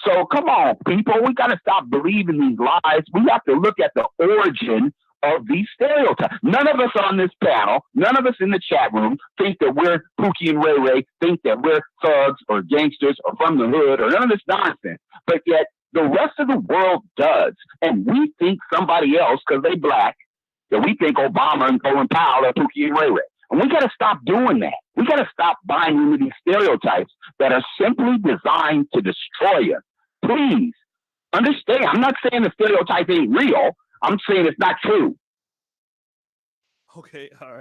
So come on, people, we got to stop believing these lies. We have to look at the origin of these stereotypes. None of us on this panel, none of us in the chat room think that we're Pookie and Ray Ray, think that we're thugs or gangsters or from the hood or none of this nonsense. But yet the rest of the world does. And we think somebody else, because they Black, that we think Obama and Colin Powell are Pookie and Ray Ray. And we got to stop doing that. We got to stop buying into these stereotypes that are simply designed to destroy us. Please understand, I'm not saying the stereotype ain't real. I'm saying it's not true. Okay, all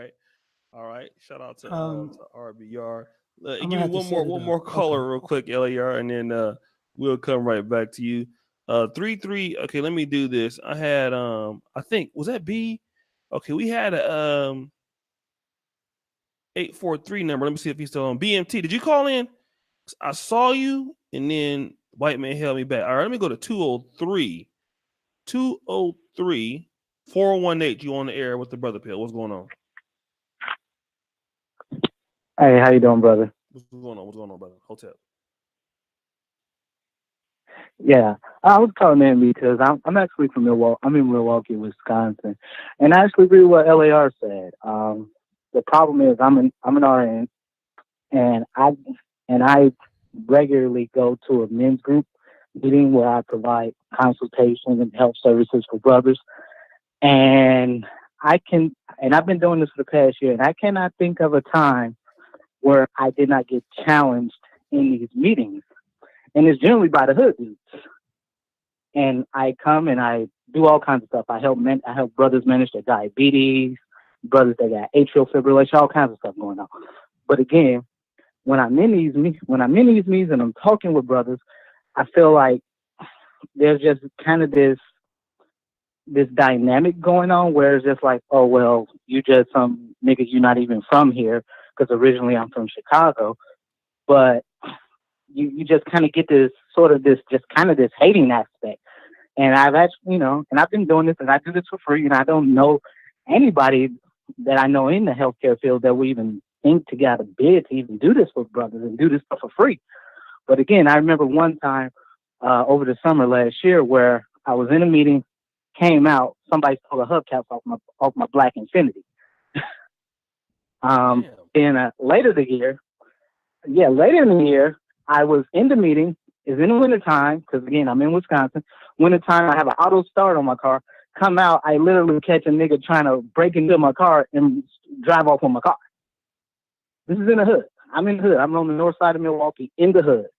right. Shout out to RBR. I'm Give gonna me have to one set it more up. caller Okay. real quick, LAR, and then we'll come right back to you. 3-3. Okay, let me do this. I had I think was that B? Okay, we had a 843 number. Let me see if he's still on. BMT. Did you call in? I saw you, and then white man held me back. All right, let me go to 203. 203 418. You on the air with the brother pill. What's going on? Hey, how you doing, brother? What's going on? What's going on, brother? Hotel. Yeah, I was calling in because I'm actually from Milwaukee. I'm in Milwaukee, Wisconsin, and I actually agree with what LAR said. The problem is I'm an RN, and I regularly go to a men's group meeting where I provide consultation and health services for brothers, and I've been doing this for the past year, and I cannot think of a time where I did not get challenged in these meetings. And it's generally by the hood dudes. And I come and I do all kinds of stuff. I help brothers manage their diabetes, brothers that got atrial fibrillation, all kinds of stuff going on. But again, when I'm in these meetings and I'm talking with brothers, I feel like there's just kind of this dynamic going on where it's just like, oh well, you just some niggas, you're not even from here, because originally I'm from Chicago, but you just kind of get this sort of this hating aspect. And I've actually, and I've been doing this, and I do this for free, and I don't know anybody that I know in the healthcare field that we even think to get a bid to even do this for brothers and do this stuff for free. But again, I remember one time over the summer last year where I was in a meeting, came out, somebody stole a hubcap off my Black Infinity. Then later in the year, I was in the meeting. It's in the wintertime, because again, I'm in Wisconsin. Wintertime, I have an auto start on my car. Come out, I literally catch a nigga trying to break into my car and drive off on my car. This is in the hood. I'm in the hood. I'm on the north side of Milwaukee, in the hood.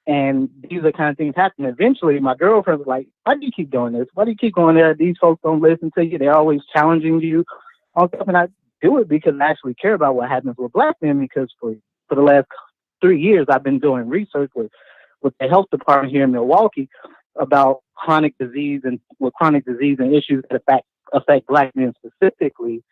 And these are kind of things happen. Eventually, my girlfriend was like, why do you keep doing this? Why do you keep going there? These folks don't listen to you. They're always challenging you. And I do it because I actually care about what happens with Black men, because for the last 3 years, I've been doing research with the health department here in Milwaukee about chronic disease and issues that affect Black men specifically.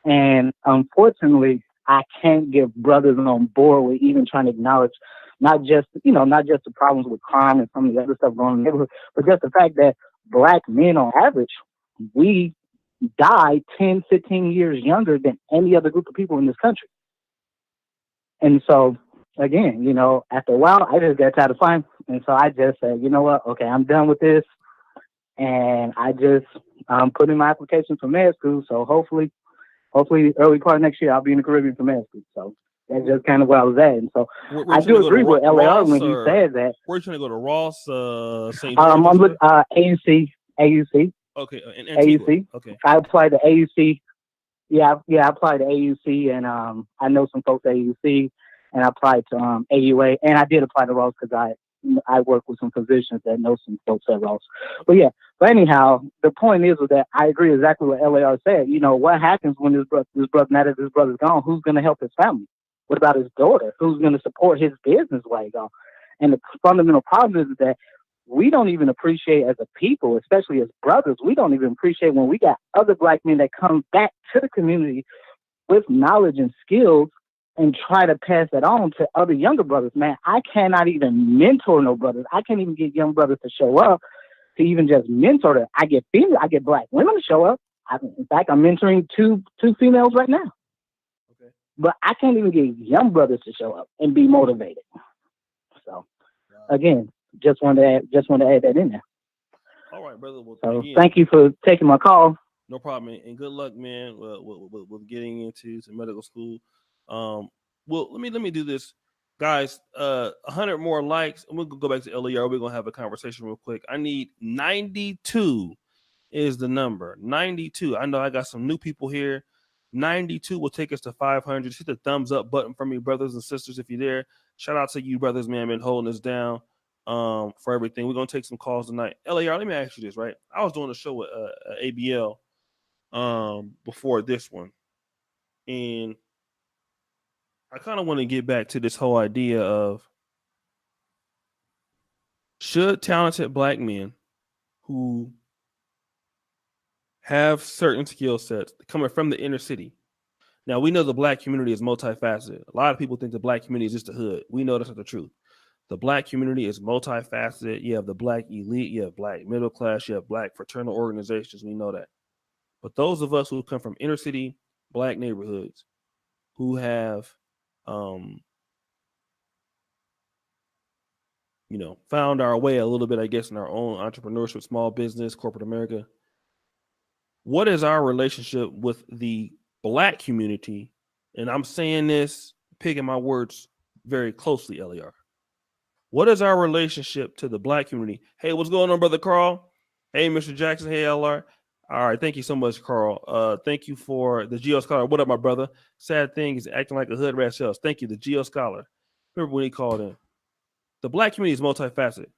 And unfortunately, I can't get brothers on board with even trying to acknowledge not just the problems with crime and some of the other stuff going on in the neighborhood, but just the fact that Black men on average, we die 10, 15 years younger than any other group of people in this country. And so, again, after a while, I just got tired of fighting. And so I just said, you know what? Okay, I'm done with this. And I just put in my application for med school. So hopefully early part of next year, I'll be in the Caribbean for med school. So that's just kind of where I was at. And so I do agree with LAR when he says that. Where are you trying to go to? Ross, St. George? I'm with AUC. Okay, in Antigua. AUC. Okay. I applied to AUC. Yeah, I applied to AUC, and I know some folks at AUC, and I applied to AUA, and I did apply to Ross because I work with some physicians that know some folks at Ross. But anyhow, the point is that I agree exactly what LAR said. What happens when this brother, now that this brother's gone, who's going to help his family? What about his daughter? Who's going to support his business while he's gone? And the fundamental problem is that we don't even appreciate as a people, especially as brothers, we don't even appreciate when we got other Black men that come back to the community with knowledge and skills and try to pass that on to other younger brothers. Man, I cannot even mentor no brothers. I can't even get young brothers to show up to even just mentor them. I get Black women to show up. In fact, I'm mentoring two females right now. Okay. But I can't even get young brothers to show up and be motivated. So, again, just want to add that in there. All right, brother. Well, so again, thank you for taking my call. No problem, and good luck, man, with getting into some medical school. Well, let me do this, guys. 100 more likes, and we'll go back to LER. We're gonna have a conversation real quick. I need 92 is the number. 92. I know I got some new people here. 92 will take us to 500. Hit the thumbs up button for me, brothers and sisters, if you're there. Shout out to you, brothers, man. Been holding us down for everything. We're gonna take some calls tonight. LAR, let me ask you this, right? I was doing a show with ABL before this one, And I kind of want to get back to this whole idea of, should talented black men who have certain skill sets coming from the inner city. Now, we know the black community is multifaceted. A lot of people think the black community is just the hood. We know that's not the truth. The black community is multifaceted. You have the black elite, you have black middle class, you have black fraternal organizations. We know that. But those of us who come from inner city black neighborhoods, who have, found our way a little bit, I guess, in our own entrepreneurship, small business, corporate America. What is our relationship with the black community? And I'm saying this, picking my words very closely, LER. What is our relationship to the black community? Hey, what's going on, Brother Carl? Hey, Mr. Jackson. Hey, LR. All right, thank you so much, Carl. Thank you for the Geo Scholar. What up, my brother? Sad thing is acting like a hood rat shells. Thank you, the Geo Scholar. Remember when he called in? The black community is multifaceted.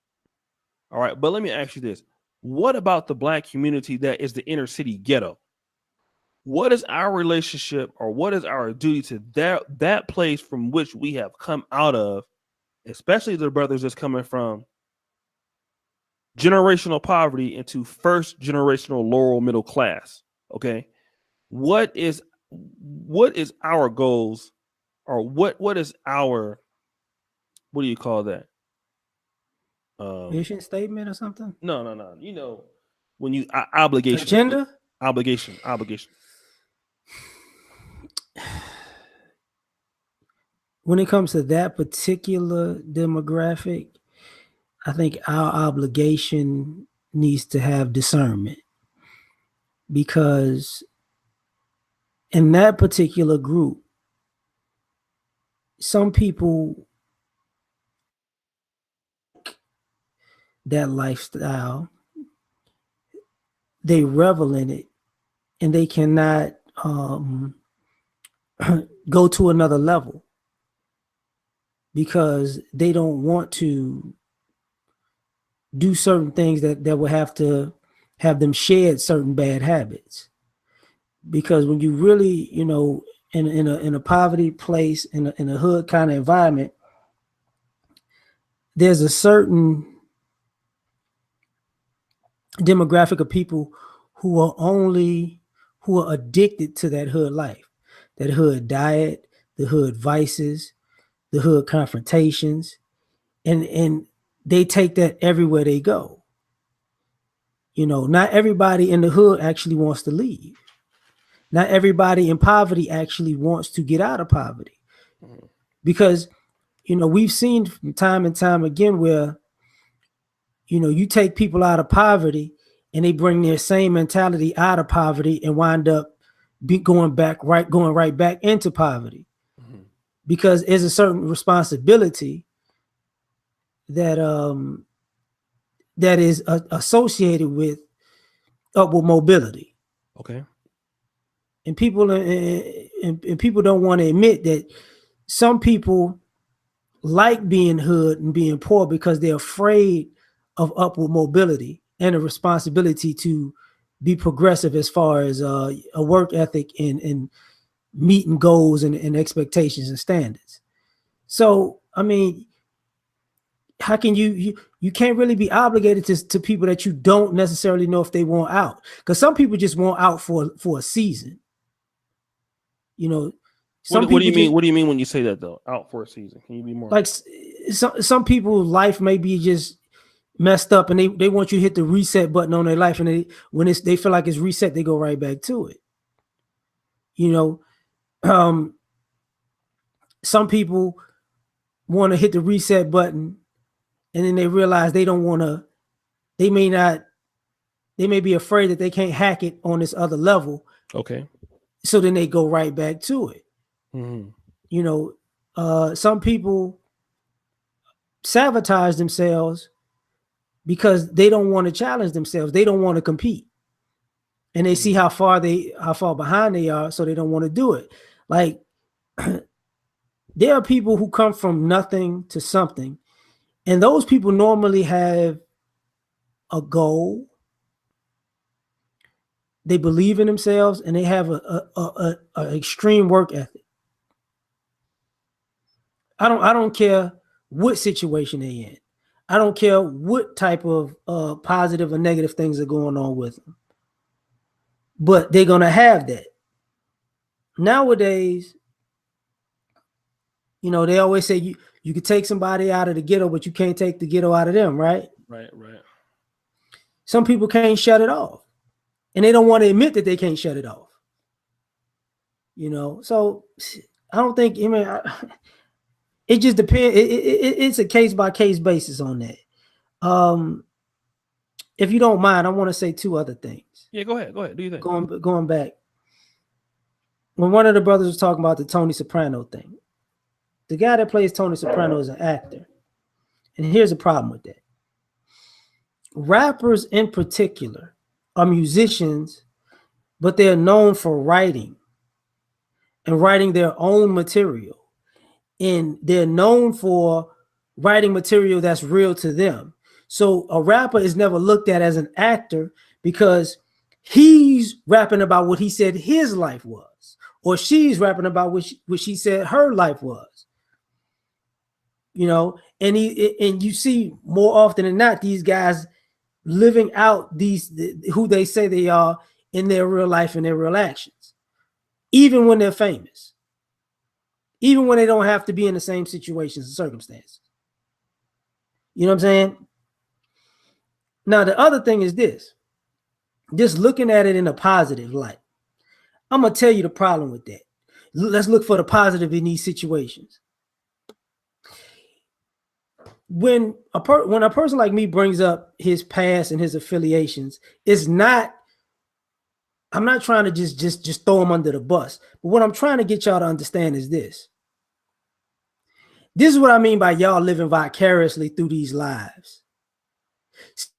All right, but let me ask you this. What about the black community that is the inner city ghetto? What is our relationship, or what is our duty to that place from which we have come out of, especially the brothers that's coming from generational poverty into first generational lower middle class? Okay, what is our goals, or what is our, what do you call that? Mission statement or something? No. You know, when you obligation, agenda, obligation. When it comes to that particular demographic, I think our obligation needs to have discernment, because in that particular group, some people, that lifestyle, they revel in it, and they cannot go to another level because they don't want to do certain things that will have to have them shed certain bad habits. Because when you really, in a poverty place, in a hood kind of environment, there's a certain demographic of people who are addicted to that hood life, that hood diet, the hood vices, the hood confrontations, and they take that everywhere they go. Not everybody in the hood actually wants to leave. Not everybody in poverty actually wants to get out of poverty, because we've seen from time and time again where you take people out of poverty and they bring their same mentality out of poverty and wind up going right back into poverty, because there's a certain responsibility that is associated with upward mobility. Okay. And people don't want to admit that some people like being hood and being poor because they're afraid of upward mobility and a responsibility to be progressive as far as a work ethic and meeting goals and expectations and standards. So, I mean, how can you can't really be obligated to people that you don't necessarily know if they want out, because some people just want out for a season. What do you mean? What do you mean when you say that, though? Out for a season? Can you be more? Like some people's life may be just messed up, and they want you to hit the reset button on their life, and when they feel like it's reset, they go right back to it. Some people want to hit the reset button, and then they realize they don't want to. They may be afraid that they can't hack it on this other level. Okay. So then they go right back to it. Some people sabotage themselves because they don't want to challenge themselves. They don't want to compete, and they see how far behind they are, so they don't want to do it. Like there are people who come from nothing to something, and those people normally have a goal. they believe in themselves, and they have a extreme work ethic. I don't care what situation they're in. I don't care what type of positive or negative things are going on with them. But they're gonna have that. Nowadays, you know, they always say you can take somebody out of the ghetto, but you can't take the ghetto out of them, right? Right. Some people can't shut it off, and they don't want to admit that they can't shut it off. You know, so I don't think. I mean, it just depends. It's a case by case basis on that. If you don't mind, I want to say two other things. Yeah, go ahead. Do you think? Going back, when one of the brothers was talking about the Tony Soprano thing, the guy that plays Tony Soprano is an actor, and here's the problem with that. Rappers in particular are musicians, but they're known for writing and writing their own material. And they're known for writing material that's real to them. So a rapper is never looked at as an actor because he's rapping about what he said his life was, or she's rapping about what she said her life was. You know, and you see more often than not these guys living out who they say they are in their real life and their real actions, even when they're famous, even when they don't have to be in the same situations and circumstances. You know what I'm saying? Now, the other thing is this, just looking at it in a positive light. I'm going to tell you the problem with that. Let's look for the positive in these situations. When a person like me brings up his past and his affiliations, I'm not trying to just throw him under the bus. But what I'm trying to get y'all to understand is this. This is what I mean by y'all living vicariously through these lives.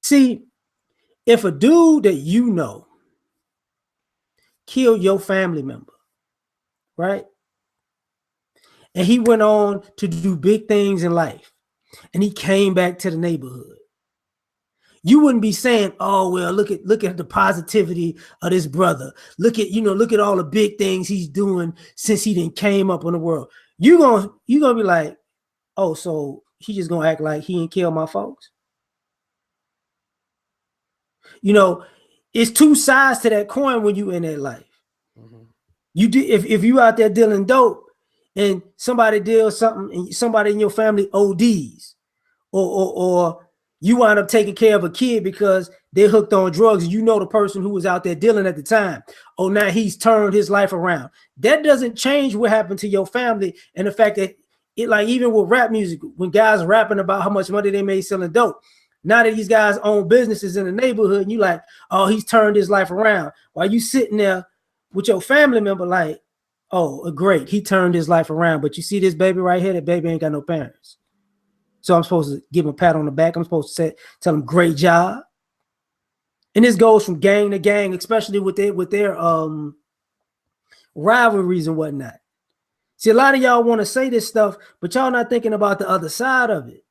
See, if a dude that you know killed your family member, right? And he went on to do big things in life, and he came back to the neighborhood, you wouldn't be saying, oh, well, look at the positivity of this brother. Look at all the big things he's doing since he done came up in the world. You're gonna be like, oh, so he just gonna act like he ain't kill my folks? You know, it's two sides to that coin when you in that life. Mm-hmm. If you out there dealing dope and somebody deals something and somebody in your family ODs, or you wind up taking care of a kid because they're hooked on drugs, and you know the person who was out there dealing at the time. Oh, now he's turned his life around. That doesn't change what happened to your family, and the fact that even with rap music, when guys are rapping about how much money they made selling dope, now that these guys own businesses in the neighborhood, and you like, oh, he's turned his life around. While you sitting there with your family member like, oh, great, he turned his life around. But you see this baby right here, that baby ain't got no parents. So I'm supposed to give him a pat on the back. I'm supposed to tell him great job. And this goes from gang to gang, especially with their rivalries and whatnot. See, a lot of y'all want to say this stuff, but y'all not thinking about the other side of it.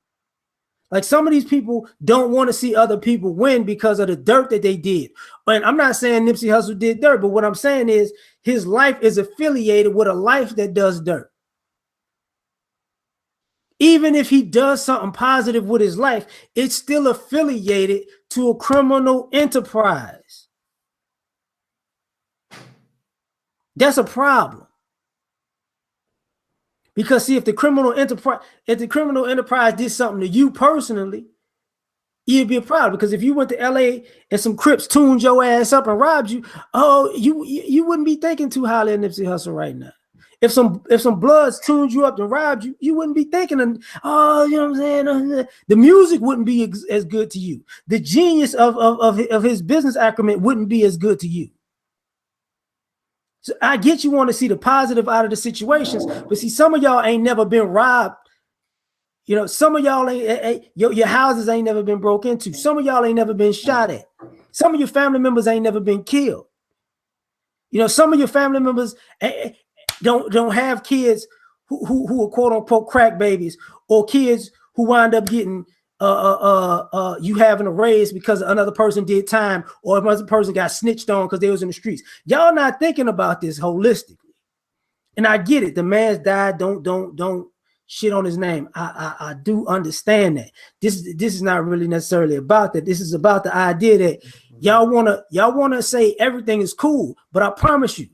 Like, some of these people don't want to see other people win because of the dirt that they did. And I'm not saying Nipsey Hussle did dirt, but what I'm saying is his life is affiliated with a life that does dirt. Even if he does something positive with his life, it's still affiliated to a criminal enterprise. That's a problem. Because see, if the criminal enterprise did something to you personally, it'd be a problem. Because if you went to LA and some Crips tuned your ass up and robbed you, oh, you wouldn't be thinking too highly of Nipsey Hussle right now. If some Bloods tuned you up and robbed you, you wouldn't be thinking, oh, you know what I'm saying? The music wouldn't be as good to you. The genius of his business acumen wouldn't be as good to you. So I get you want to see the positive out of the situations, but see, some of y'all ain't never been robbed. You know, some of y'all your houses ain't never been broke into. Some of y'all ain't never been shot at. Some of your family members ain't never been killed. You know, some of your family members don't have kids who are quote unquote crack babies, or kids who wind up getting you having a raise because another person did time or another person got snitched on because they was in the streets. Y'all not thinking about this holistically. And I get it. The man's died. Don't shit on his name. I do understand that. This is not really necessarily about that. This is about the idea that y'all wanna say everything is cool, but I promise you,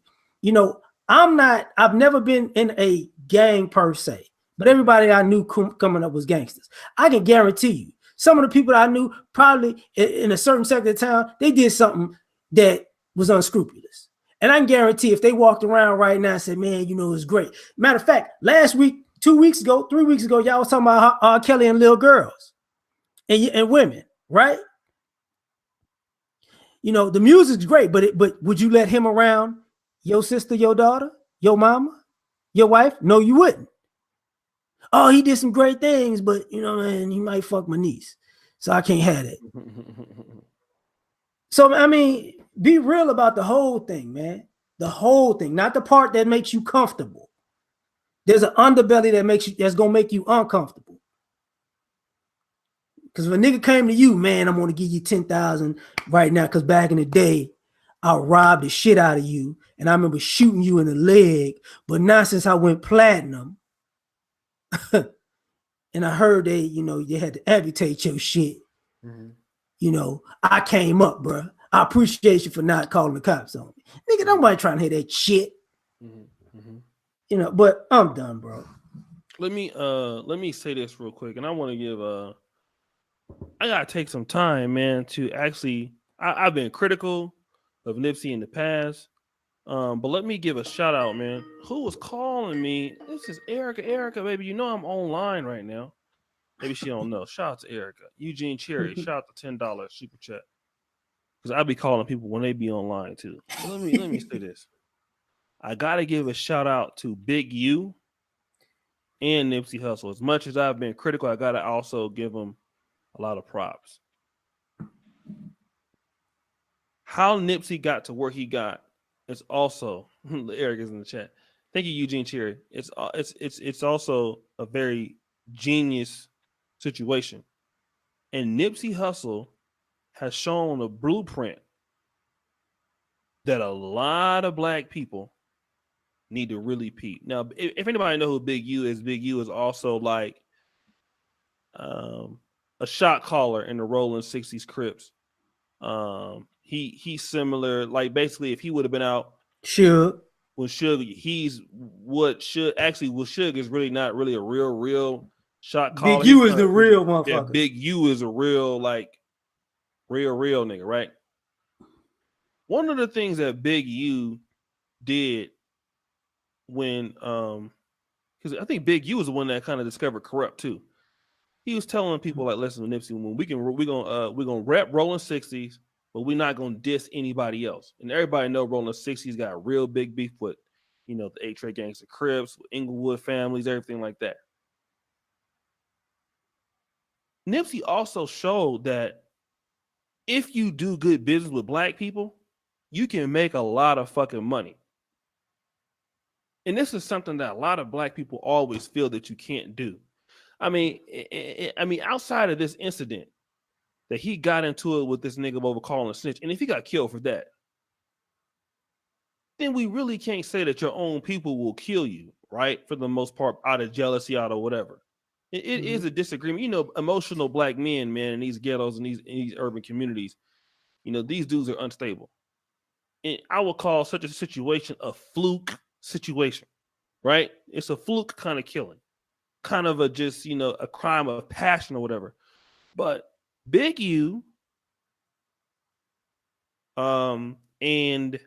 I've never been in a gang per se, but everybody I knew coming up was gangsters. I can guarantee you, some of the people I knew probably in a certain sector of town, they did something that was unscrupulous. And I can guarantee if they walked around right now and said, man, it's great. Matter of fact, last week, 2 weeks ago, 3 weeks ago, y'all was talking about R. Kelly and little girls and women, right? The music's great, but would you let him around your sister, your daughter, your mama, your wife? No, you wouldn't. Oh, he did some great things, but man, he might fuck my niece. So I can't have it. So, I mean, be real about the whole thing, man. The whole thing, not the part that makes you comfortable. There's an underbelly that's gonna make you uncomfortable. Because if a nigga came to you, man, I'm gonna give you 10,000 right now. Because back in the day, I robbed the shit out of you, and I remember shooting you in the leg. But now since I went platinum, and I heard they had to amputate your shit. Mm-hmm. I came up, bro. I appreciate you for not calling the cops on me. Nigga, nobody trying to hear that shit. Mm-hmm. But I'm done, bro. Let me say this real quick, and I want to give I gotta take some time, man, to actually I've been critical of Nipsey in the past. But let me give a shout out, man. Who was calling me? This is Erica. Erica, baby, I'm online right now. Maybe she don't know. Shout out to Erica. Eugene Cherry, shout out to $10 super chat. Because I be calling people when they be online too. So let me say this. I gotta give a shout out to Big U and Nipsey Hussle. As much as I've been critical, I gotta also give them a lot of props. How Nipsey got to where he got is also Eric is in the chat. Thank you, Eugene Cherry. It's also a very genius situation, and Nipsey Hussle has shown a blueprint that a lot of black people need to really peep. Now, if anybody know who Big U is also like a shot caller in the Rolling 60s Crips. He's similar, like basically if he would have been out Suge, he's what Suge is really not really a real shot caller. Big U is the real motherfucker. Yeah, Big U is a real real nigga, right? One of the things that Big U did when because I think Big U was the one that kind of discovered Corrupt too. He was telling people like, listen, Nipsey, when we're gonna rep Rolling 60s, but we're not gonna diss anybody else. And everybody know Rolling 60s got real big beef with, the A-Tray Gangsta Crips, Inglewood families, everything like that. Nipsey also showed that if you do good business with black people, you can make a lot of fucking money. And this is something that a lot of black people always feel that you can't do. I mean, outside of this incident that he got into it with this nigga over calling a snitch, and if he got killed for that, then we really can't say that your own people will kill you, right? For the most part, out of jealousy, out of whatever. It is a disagreement. Emotional black men, man, in these ghettos and these urban communities, these dudes are unstable. And I would call such a situation a fluke situation, right? It's a fluke kind of killing. Kind of a crime of passion or whatever. But Big U and Nipsey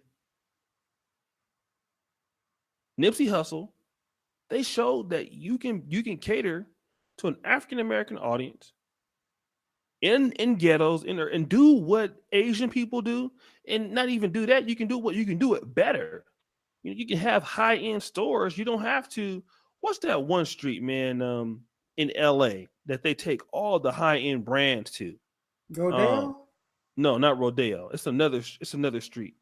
Hussle, they showed that you can cater to an African American audience in ghettos and do what Asian people do, and not even do that. You can do it better. You can have high-end stores. You don't have to. What's that one street, man, in LA that they take all the high-end brands to? Rodeo? No, not Rodeo. It's another street.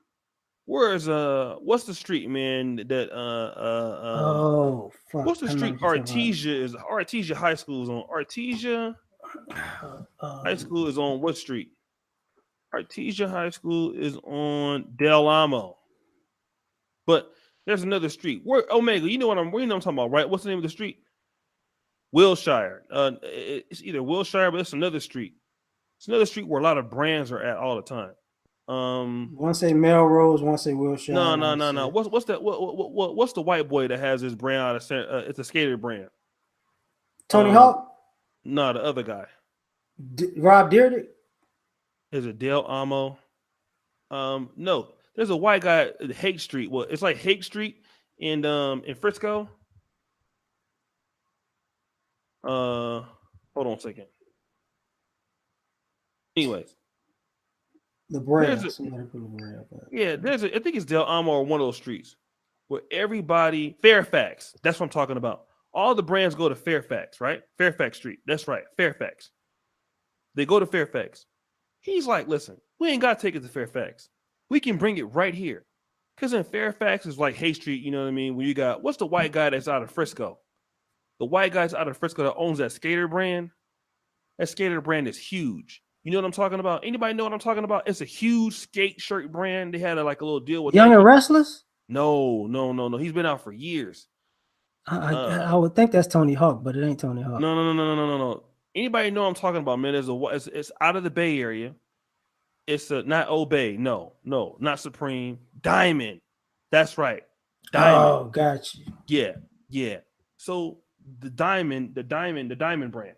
Where's what's the street, man, that oh fuck. What's the street? Artesia High School is on. Artesia. High School is on what street? Artesia High School is on Del Amo. But there's another street. Where Omega, you know what I'm talking about, right? What's the name of the street? Wilshire. It's either Wilshire, but it's another street. It's another street where a lot of brands are at all the time. One say Melrose, one say Wilshire. No. What's that? What's the white boy that has his brand out of? It's a skater brand. Tony Hawk. No, the other guy. Rob Dyrdek. Is it Del Amo? No. There's a white guy at Hake Street. Well, it's like Hake Street in Frisco. Hold on a second. Anyways, the brand. I think it's Del Amo or one of those streets where everybody Fairfax. That's what I'm talking about. All the brands go to Fairfax, right? Fairfax Street. That's right, Fairfax. They go to Fairfax. He's like, listen, we ain't got to take it to Fairfax. We can bring it right here. Because in Fairfax is like Hay Street, you know what I mean? When you got, what's the white guy that's out of Frisco? The white guy's out of Frisco that owns that skater brand. That skater brand is huge. You know what I'm talking about? Anybody know what I'm talking about? It's a huge skate shirt brand. They had a little deal with Young and Restless? No. He's been out for years. I would think that's Tony Hawk, but it ain't Tony Hawk. No. Anybody know what I'm talking about, man? It's out of the Bay Area. It's not Obey. No, not Supreme. Diamond. That's right. Diamond. Oh, got you. Yeah. So the Diamond brand.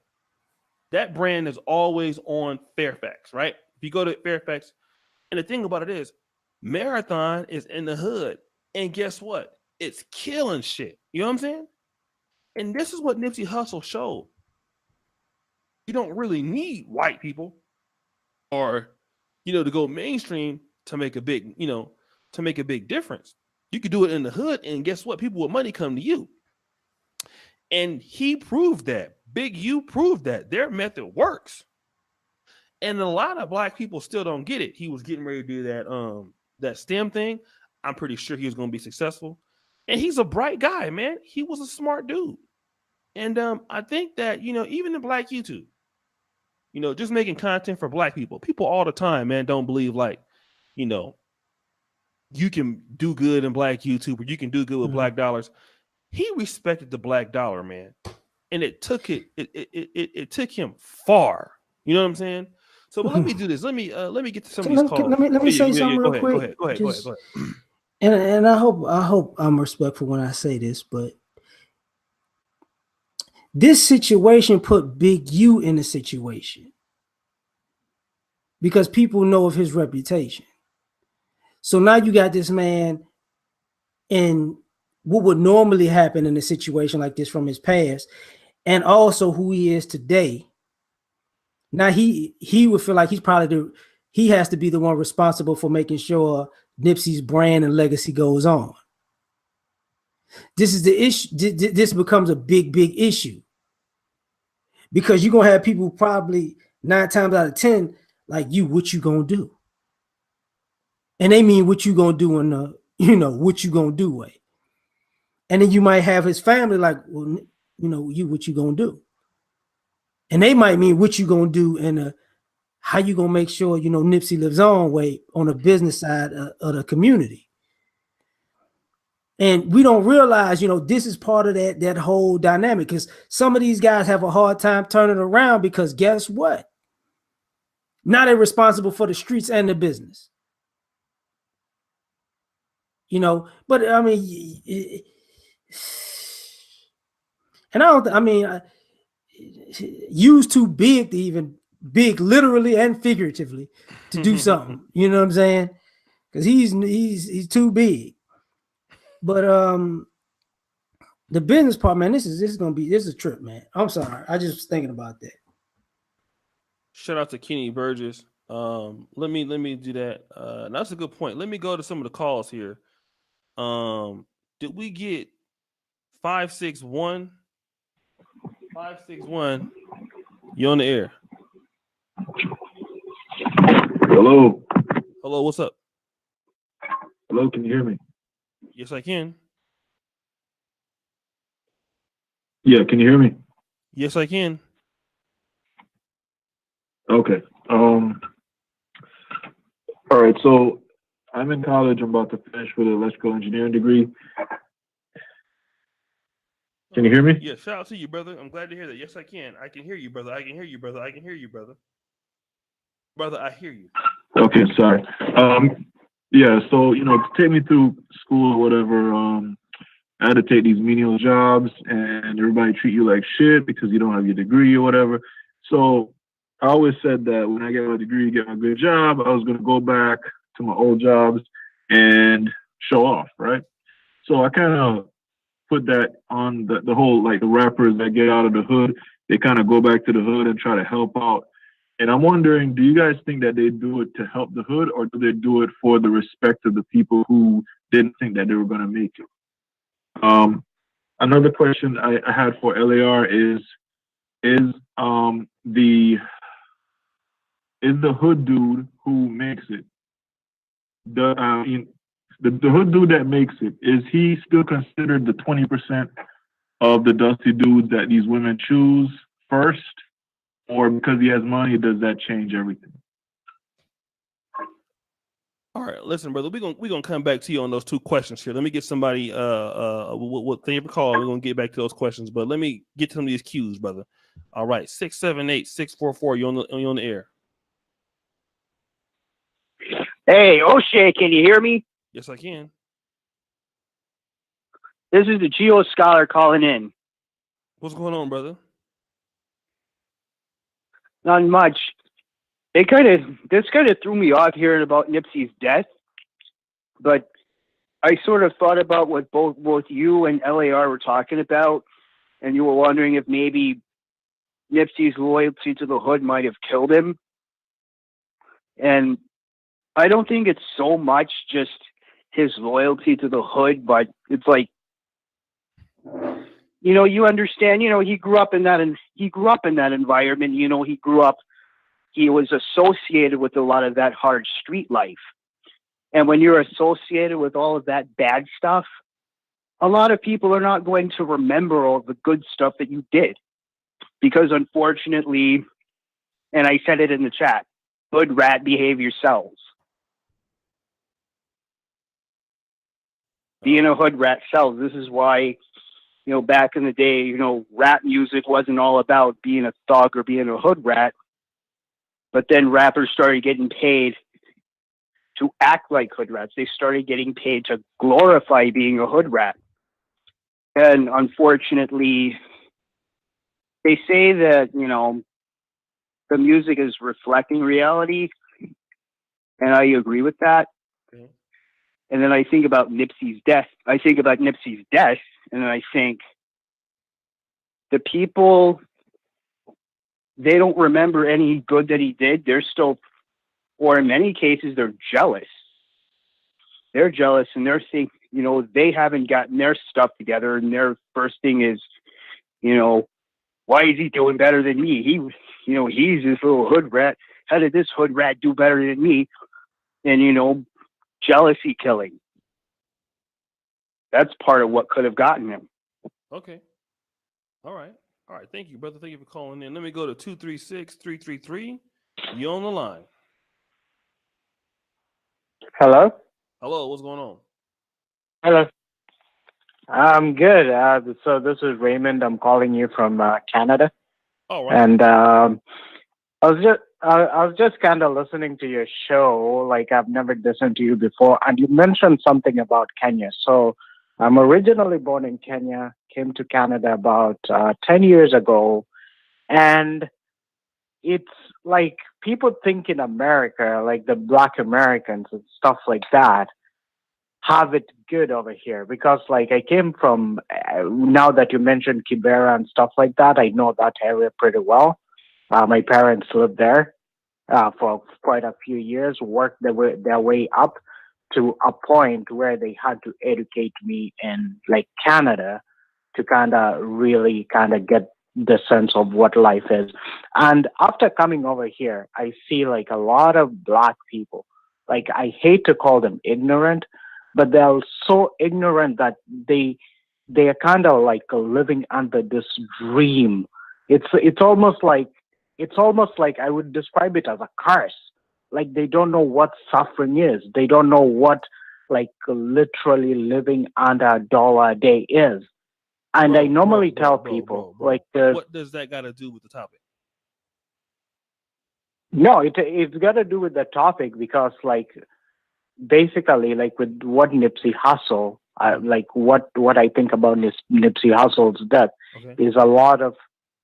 That brand is always on Fairfax, right? If you go to Fairfax, and the thing about it is, Marathon is in the hood, and guess what? It's killing shit. You know what I'm saying? And this is what Nipsey Hussle showed. You don't really need white people or, to go mainstream to make a big, difference. You could do it in the hood, and guess what? People with money come to you. And he proved that. Big U proved that their method works. And a lot of black people still don't get it. He was getting ready to do that STEM thing. I'm pretty sure he was going to be successful. And he's a bright guy, man. He was a smart dude. And I think that, even in black YouTube, just making content for black people all the time, man, don't believe you can do good in black YouTube or you can do good with black dollars. He respected the black dollar, man. And it took him far. You know what I'm saying? So but let me do this. Let me get to some of these calls. Let me say something real quick. Go ahead. And I hope I'm respectful when I say this, but this situation put Big U in a situation because people know of his reputation. So now you got this man in what would normally happen in a situation like this from his past, and also who he is today. Now he would feel like he has to be the one responsible for making sure Nipsey's brand and legacy goes on. This is the issue. This becomes a big issue because you're gonna have people probably 9 times out of 10 like you. What you gonna do? And they mean what you gonna do in the what you gonna do way. And then you might have his family like, well, what you gonna do? And they might mean what you gonna do and how you gonna make sure Nipsey lives on way on the business side of the community. And we don't realize, this is part of that whole dynamic because some of these guys have a hard time turning around because guess what? Now they're responsible for the streets and the business. But I mean, and U's too big to even big literally and figuratively to do something. You know what I'm saying? Because he's too big. But the business part, man, this is a trip, man. I'm sorry. I just was thinking about that. Shout out to Kenny Burgess. Let me do that. That's a good point. Let me go to some of the calls here. Did we get 561? 561. You on the air? Hello. Hello. What's up? Hello. Can you hear me? Yes, I can. Yeah. Can you hear me? Yes, I can. Okay. All right. So I'm in college. I'm about to finish with an electrical engineering degree. Can you hear me? Yeah, shout out to you, brother. I'm glad to hear that. Yes, I can. I can hear you, brother. I can hear you, brother. I can hear you, brother. Brother, I hear you. Okay, sorry. Yeah, so to take me through school or whatever, I had to take these menial jobs, and everybody treat you like shit because you don't have your degree or whatever. So I always said that when I get my degree, get my good job, I was gonna go back to my old jobs and show off, right? So I kind of put that on the whole, like, the rappers that get out of the hood, they kind of go back to the hood and try to help out. And I'm wondering, do you guys think that they do it to help the hood, or do they do it for the respect of the people who didn't think that they were going to make it? Another question I had for LAR is the hood dude who makes it, the hood dude that makes it, is he still considered the 20% of the dusty dudes that these women choose first, or because he has money, does that change everything? All right, listen, brother. We're gonna come back to you on those two questions here. Let me get somebody what thing you call. We're gonna get back to those questions, but let me get to some of these cues, brother. All right, 678-644. You on the air. Hey, O'Shea, can you hear me? Yes, I can. This is the Geo Scholar calling in. What's going on, brother? Not much. This kind of threw me off hearing about Nipsey's death, but I sort of thought about what both you and LAR were talking about, and you were wondering if maybe Nipsey's loyalty to the hood might have killed him. And I don't think it's so much just his loyalty to the hood, but it's like, you understand, he grew up in that environment. He was associated with a lot of that hard street life. And when you're associated with all of that bad stuff, a lot of people are not going to remember all the good stuff that you did. Because unfortunately, and I said it in the chat, hood rat behavior sells. Being a hood rat sells. This is why, back in the day, rap music wasn't all about being a thug or being a hood rat. But then rappers started getting paid to act like hood rats. They started getting paid to glorify being a hood rat. And unfortunately, they say that, the music is reflecting reality. And I agree with that. Okay. And then I think about Nipsey's death. And then I think the people, they don't remember any good that he did. They're still, or in many cases, they're jealous. They're jealous, and they're thinking, they haven't gotten their stuff together. And their first thing is, why is he doing better than me? He's this little hood rat. How did this hood rat do better than me? And, jealousy killing. That's part of what could have gotten him. Okay. All right. Thank you, brother. Thank you for calling in. Let me go to 236-333. You on the line? Hello. Hello. What's going on? Hello. I'm good. So this is Raymond. I'm calling you from Canada. All right. And I was just kind of listening to your show. Like, I've never listened to you before, and you mentioned something about Kenya. So I'm originally born in Kenya, came to Canada about 10 years ago, and it's like people think in America, like the Black Americans and stuff like that, have it good over here, because like I came from, now that you mentioned Kibera and stuff like that, I know that area pretty well. My parents lived there for quite a few years, worked their way up to a point where they had to educate me in like Canada to kind of really kind of get the sense of what life is. And after coming over here, I see like a lot of Black people, like I hate to call them ignorant, but they're so ignorant that they are kind of like living under this dream. It's almost like it's almost like I would describe it as a curse. Like they don't know what suffering is. They don't know what like literally living under $1 a day is. And I normally tell people like what does that got to do with the topic? No, it's got to do with the topic because like basically like with what Nipsey Hussle, like what I think about Nipsey Hussle's death is a lot of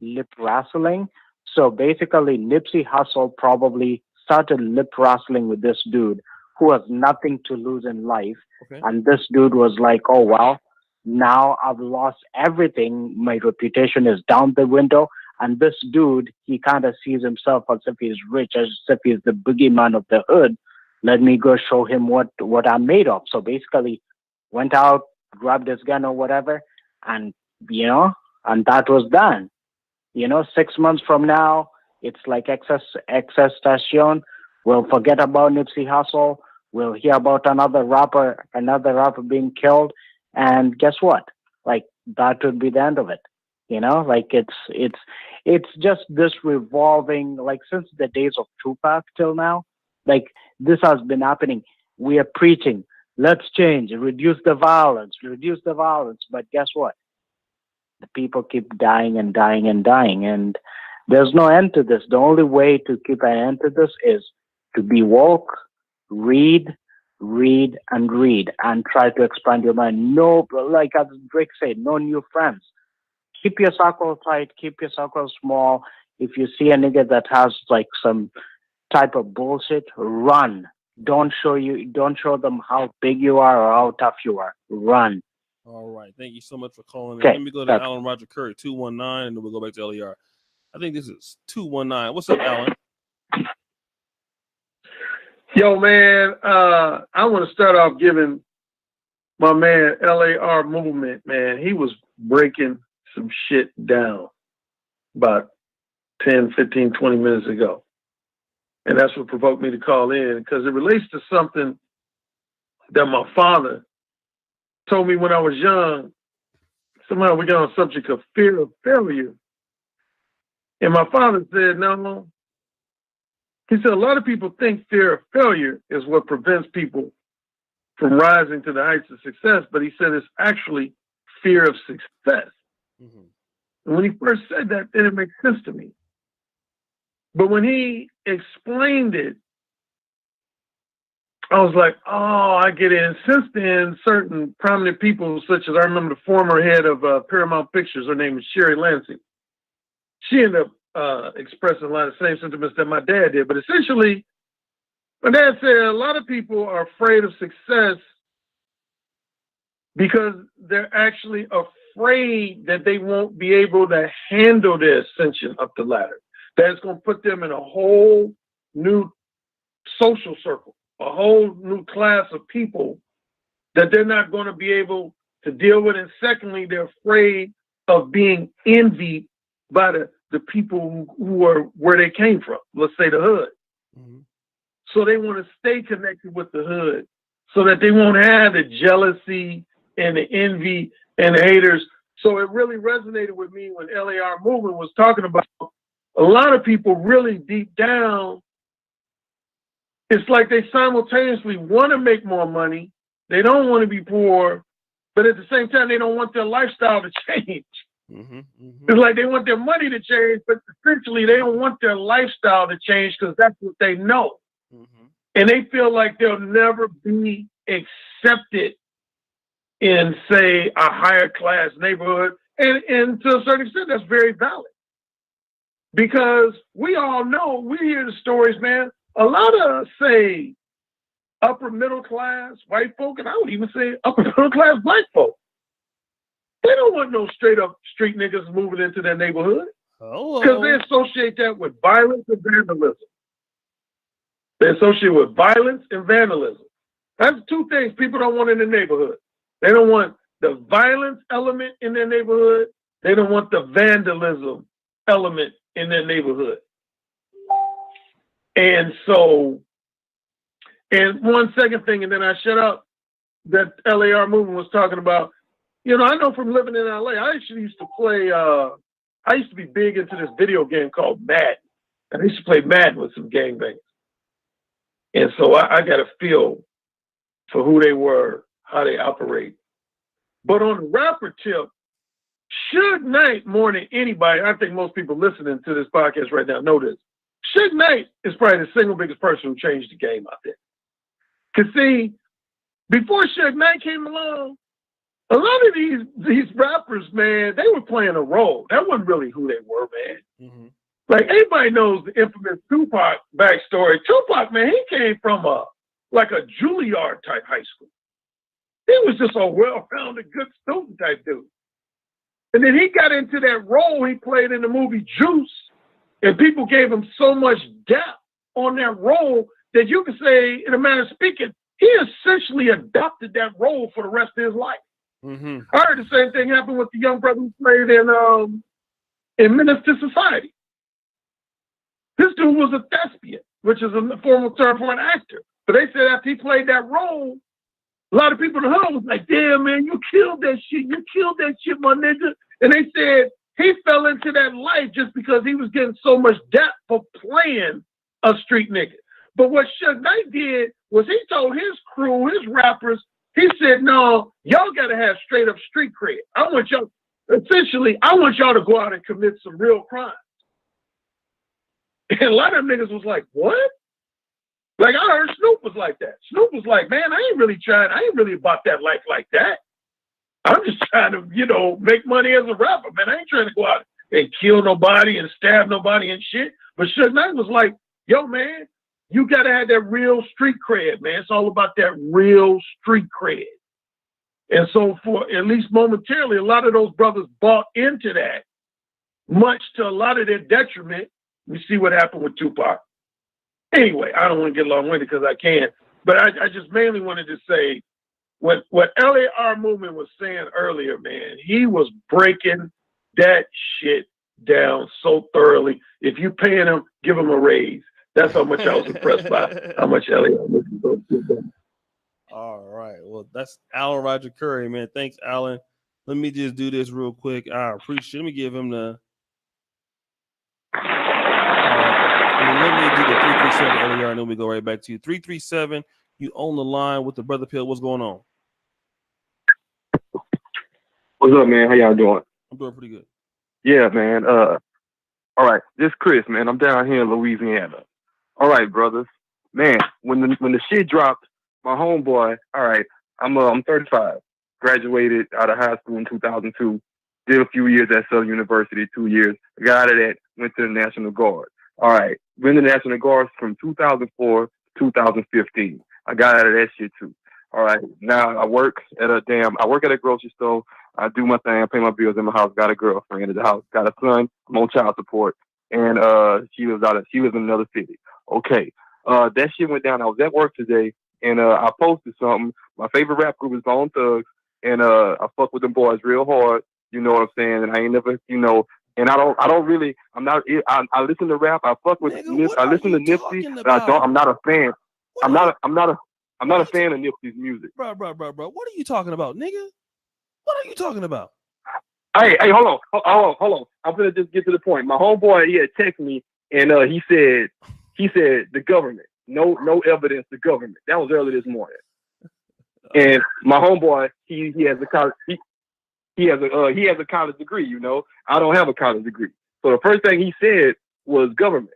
lip wrestling. So basically Nipsey Hussle probably started lip wrestling with this dude who has nothing to lose in life. And this dude was like, oh, well, now I've lost everything. My reputation is down the window. And this dude, he kind of sees himself as if he's rich, as if he's the boogeyman of the hood. Let me go show him what I'm made of. So basically went out, grabbed his gun or whatever, and, you know, and that was done. You know, 6 months from now, it's like excestation. We'll forget about Nipsey Hussle. We'll hear about another rapper being killed. And guess what? Like, that would be the end of it. You know, like it's just this revolving, like since the days of Tupac till now, like this has been happening. We are preaching, let's change, reduce the violence. But guess what? The people keep dying and dying and dying. And there's no end to this. The only way to keep an end to this is to be woke, read, and try to expand your mind. No, like as Drake said, no new friends. Keep your circle tight, keep your circle small. If you see a nigga that has like some type of bullshit, run. Don't show them how big you are or how tough you are. Run. All right. Thank you so much for calling. Okay. Let me go to Alan Roger Curry, 219, and then we'll go back to LER. I think this is 219. What's up, Alan? Yo, man, I want to start off giving my man LAR Movement, man. He was breaking some shit down about 10, 15, 20 minutes ago. And that's what provoked me to call in, because it relates to something that my father told me when I was young. Somehow we got on the subject of fear of failure. And my father said, no. He said, a lot of people think fear of failure is what prevents people from rising to the heights of success. But he said it's actually fear of success. And when he first said that, then it makes sense to me. But when he explained it, I was like, oh, I get it. And since then, certain prominent people, such as I remember the former head of Paramount Pictures, her name is Sherry Lansing. She ended up expressing a lot of the same sentiments that my dad did. But essentially, my dad said a lot of people are afraid of success because they're actually afraid that they won't be able to handle their ascension up the ladder. That's going to put them in a whole new social circle, a whole new class of people that they're not going to be able to deal with. And secondly, they're afraid of being envied by the people who are where they came from, let's say the hood. So they want to stay connected with the hood so that they won't have the jealousy and the envy and the haters. So it really resonated with me when LAR Movement was talking about a lot of people really deep down, it's like they simultaneously want to make more money. They don't want to be poor, but at the same time, they don't want their lifestyle to change. It's like they want their money to change, but essentially they don't want their lifestyle to change because that's what they know. And they feel like they'll never be accepted in, say, a higher class neighborhood. And to a certain extent, that's very valid. Because we all know, we hear the stories, man. A lot of, say, upper middle class white folk, and I would even say upper middle class black folk, they don't want no straight up street niggas moving into their neighborhood. Because they associate that with violence and vandalism. They associate with violence and vandalism. That's two things people don't want in the neighborhood. They don't want the violence element in their neighborhood. They don't want the vandalism element in their neighborhood. And so, and one second thing, and then I shut up, that LAR Movement was talking about, you know, I know from living in LA, I actually used to play, I used to be big into this video game called Madden. And I used to play Madden with some gangbangers. And so I got a feel for who they were, how they operate. But on the rapper tip, Suge Knight, more than anybody, I think most people listening to this podcast right now know this. Suge Knight is probably the single biggest person who changed the game out there. Because see, before Suge Knight came along, a lot of these rappers, man, they were playing a role. That wasn't really who they were, man. Mm-hmm. Like, everybody knows the infamous Tupac backstory. Tupac, man, he came from a Juilliard type high school. He was just a well-rounded, good student type dude. And then he got into that role he played in the movie Juice, and people gave him so much depth on that role that you could say, in a manner of speaking, he essentially adopted that role for the rest of his life. Mm-hmm. I heard the same thing happen with the young brother who played in Menace to Society. This dude was a thespian, which is a formal term for an actor. But they said after he played that role, a lot of people in the hood was like, damn, man, you killed that shit. You killed that shit, my nigga. And they said he fell into that life just because he was getting so much depth for playing a street nigga. But what Suge Knight did was he told his crew, his rappers, he said, no, y'all got to have straight up street cred. I want y'all to go out and commit some real crimes. And a lot of them niggas was like, what? Like, I heard Snoop was like that. Snoop was like, man, I ain't really about that life like that. I'm just trying to, make money as a rapper, man. I ain't trying to go out and kill nobody and stab nobody and shit. But Suge Knight was like, yo, man, you got to have that real street cred, man. It's all about that real street cred. And so for at least momentarily, a lot of those brothers bought into that, much to a lot of their detriment. We see what happened with Tupac. Anyway, I don't want to get long-winded because I can't, but I just mainly wanted to say what Elliot R. Movement was saying earlier, man, he was breaking that shit down so thoroughly. If you paying him, give him a raise. That's how much I was impressed by how much Elliot R. Movement was. All right. Well, that's Alan Roger Curry, man. Thanks, Alan. Let me just do this real quick. I appreciate it. Let me give him the... let me do the 337 LER, and then we go right back to you. 337, you own the line with the Brother Pill. What's going on? What's up, man? How y'all doing? I'm doing pretty good. Yeah, man. All right. This is Chris, man. I'm down here in Louisiana. All right, brothers. Man, when the shit dropped, my homeboy, all right, I'm 35. Graduated out of high school in 2002. Did a few years at Southern University, 2 years. Got out of that, went to the National Guard. All right, been in the National Guard from 2004 to 2015. I got out of that shit too. All right, now I work at a grocery store. I do my thing, I pay my bills in my house. Got a girlfriend at the house. Got a son. I'm on child support, and she lives in another city. Okay, that shit went down. I was at work today, and I posted something. My favorite rap group is Bone Thugs, and I fuck with them boys real hard. You know what I'm saying? And I ain't never, and I listen to rap. I fuck with I listen to Nipsey, but I'm not a fan. I'm not a fan of Nipsey's music. Bro. What are you talking about, nigga? What are you talking about? Hey, hold on. I'm gonna just get to the point. My homeboy, he had texted me, and he said the government. No evidence, the government. That was early this morning. And my homeboy, he has a college. He has a college degree, I don't have a college degree. So the first thing he said was government.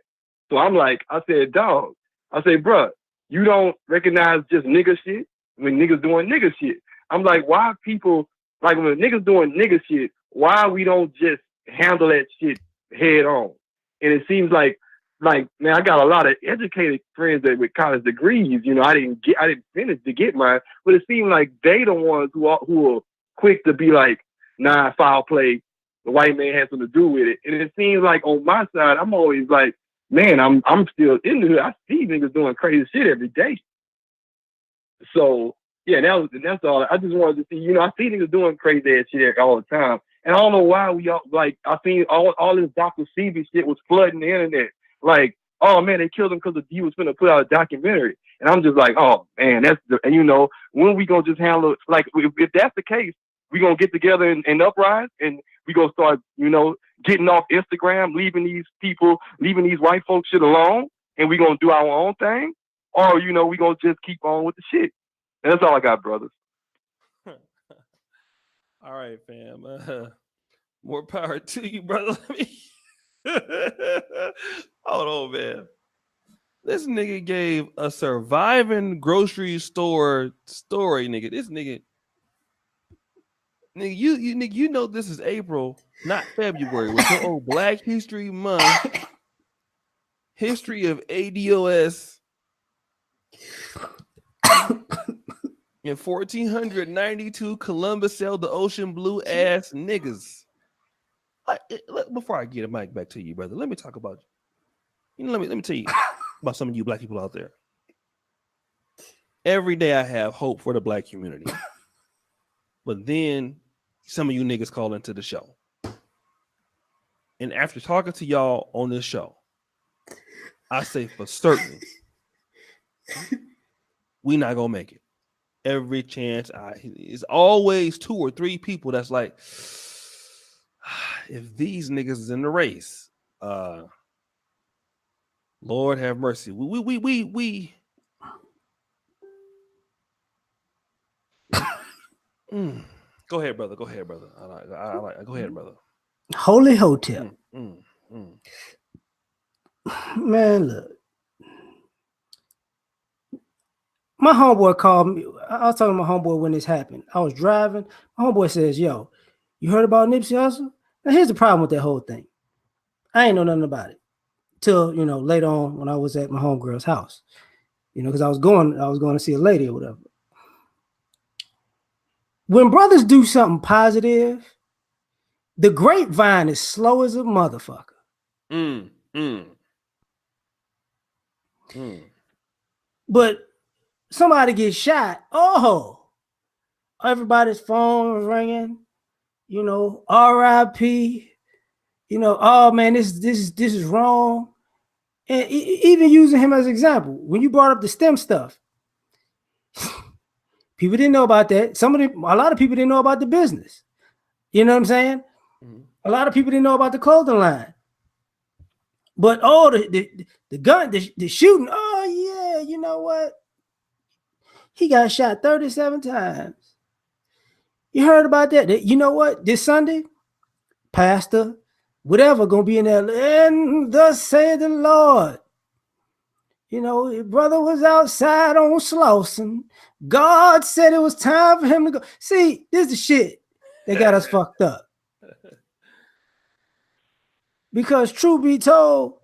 So I said, dog. I said, bruh, you don't recognize just nigga shit when niggas doing nigga shit. I'm like, why people, like when niggas doing nigga shit, why we don't just handle that shit head on? And it seems like, man, I got a lot of educated friends with college degrees. I didn't finish to get mine, but it seemed like they the ones who are quick to be like, nah, foul play, the white man has something to do with it. And it seems like on my side, I'm always like, man, I'm still in the hood. I see niggas doing crazy shit every day. So yeah, that's all. I just wanted to see, I see niggas doing crazy ass shit all the time. And I don't know why we all, like, I seen all this Dr. Sebi shit was flooding the internet. Like, oh man, they killed him because he was finna put out a documentary. And I'm just like, oh man, when we gonna just handle it? Like, if that's the case, we gonna get together and uprise, and we gonna start, getting off Instagram, leaving these white folks shit alone, and we gonna do our own thing, or we gonna just keep on with the shit. And that's all I got, brothers. All right, fam. More power to you, brother. Hold on, man. This nigga gave a surviving grocery store story, nigga. This nigga, you know this is April, not February, with your old Black History Month, history of ADOS. In 1492, Columbus sailed the ocean blue ass niggas. Before I get a mic back to you, brother, let me talk about you. Let me tell you about some of you black people out there. Every day I have hope for the black community. But then some of you niggas call into the show. And after talking to y'all on this show, I say for certain, we not gonna make it. Every chance it's always 2 or 3 people that's like, if these niggas is in the race, Lord have mercy. We Go ahead, brother. Go ahead, brother. Go ahead, brother. Holy Hotel. Man, look. My homeboy called me. I was talking to my homeboy when this happened. I was driving. My homeboy says, yo, you heard about Nipsey Hussle? Now, here's the problem with that whole thing. I ain't know nothing about it till, later on when I was at my homegirl's house, because I was going to see a lady or whatever. When brothers do something positive, the grapevine is slow as a motherfucker. But somebody gets shot. Oh, everybody's phone is ringing. R.I.P. Oh man, this is wrong. And even using him as an example, when you brought up the STEM stuff, people didn't know about that. A lot of people didn't know about the business. You know what I'm saying? A lot of people didn't know about the clothing line. But the gun, the shooting, oh yeah, you know what? He got shot 37 times. You heard about that? You know what? This Sunday, pastor, whatever, gonna be in there. And thus saith the Lord. Your brother was outside on Slauson. God said it was time for him to go. See, this is the shit that got us fucked up. Because truth be told,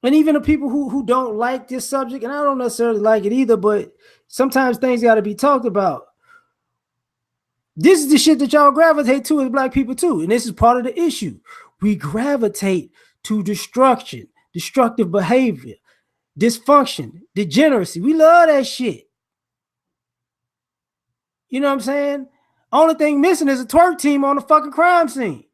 and even the people who don't like this subject, and I don't necessarily like it either, but sometimes things got to be talked about. This is the shit that y'all gravitate to as black people too. And this is part of the issue. We gravitate to destruction, destructive behavior, dysfunction, degeneracy. We love that shit. You know what I'm saying? Only thing missing is a twerk team on the fucking crime scene.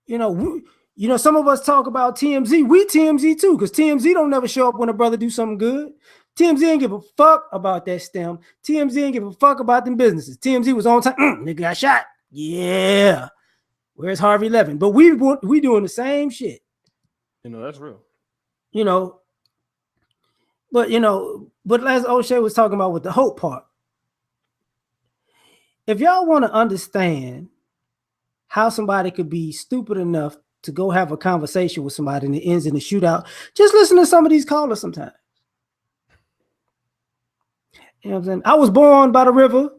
Some of us talk about TMZ. We TMZ too, because TMZ don't never show up when a brother do something good. TMZ ain't give a fuck about that STEM. TMZ ain't give a fuck about them businesses. TMZ was on time. Nigga got shot. Yeah. Where's Harvey Levin? But we doing the same shit. That's real. But as O'Shea was talking about with the hope part, if y'all want to understand how somebody could be stupid enough to go have a conversation with somebody and it ends in a shootout, just listen to some of these callers sometimes. You know what I'm saying? I was born by the river,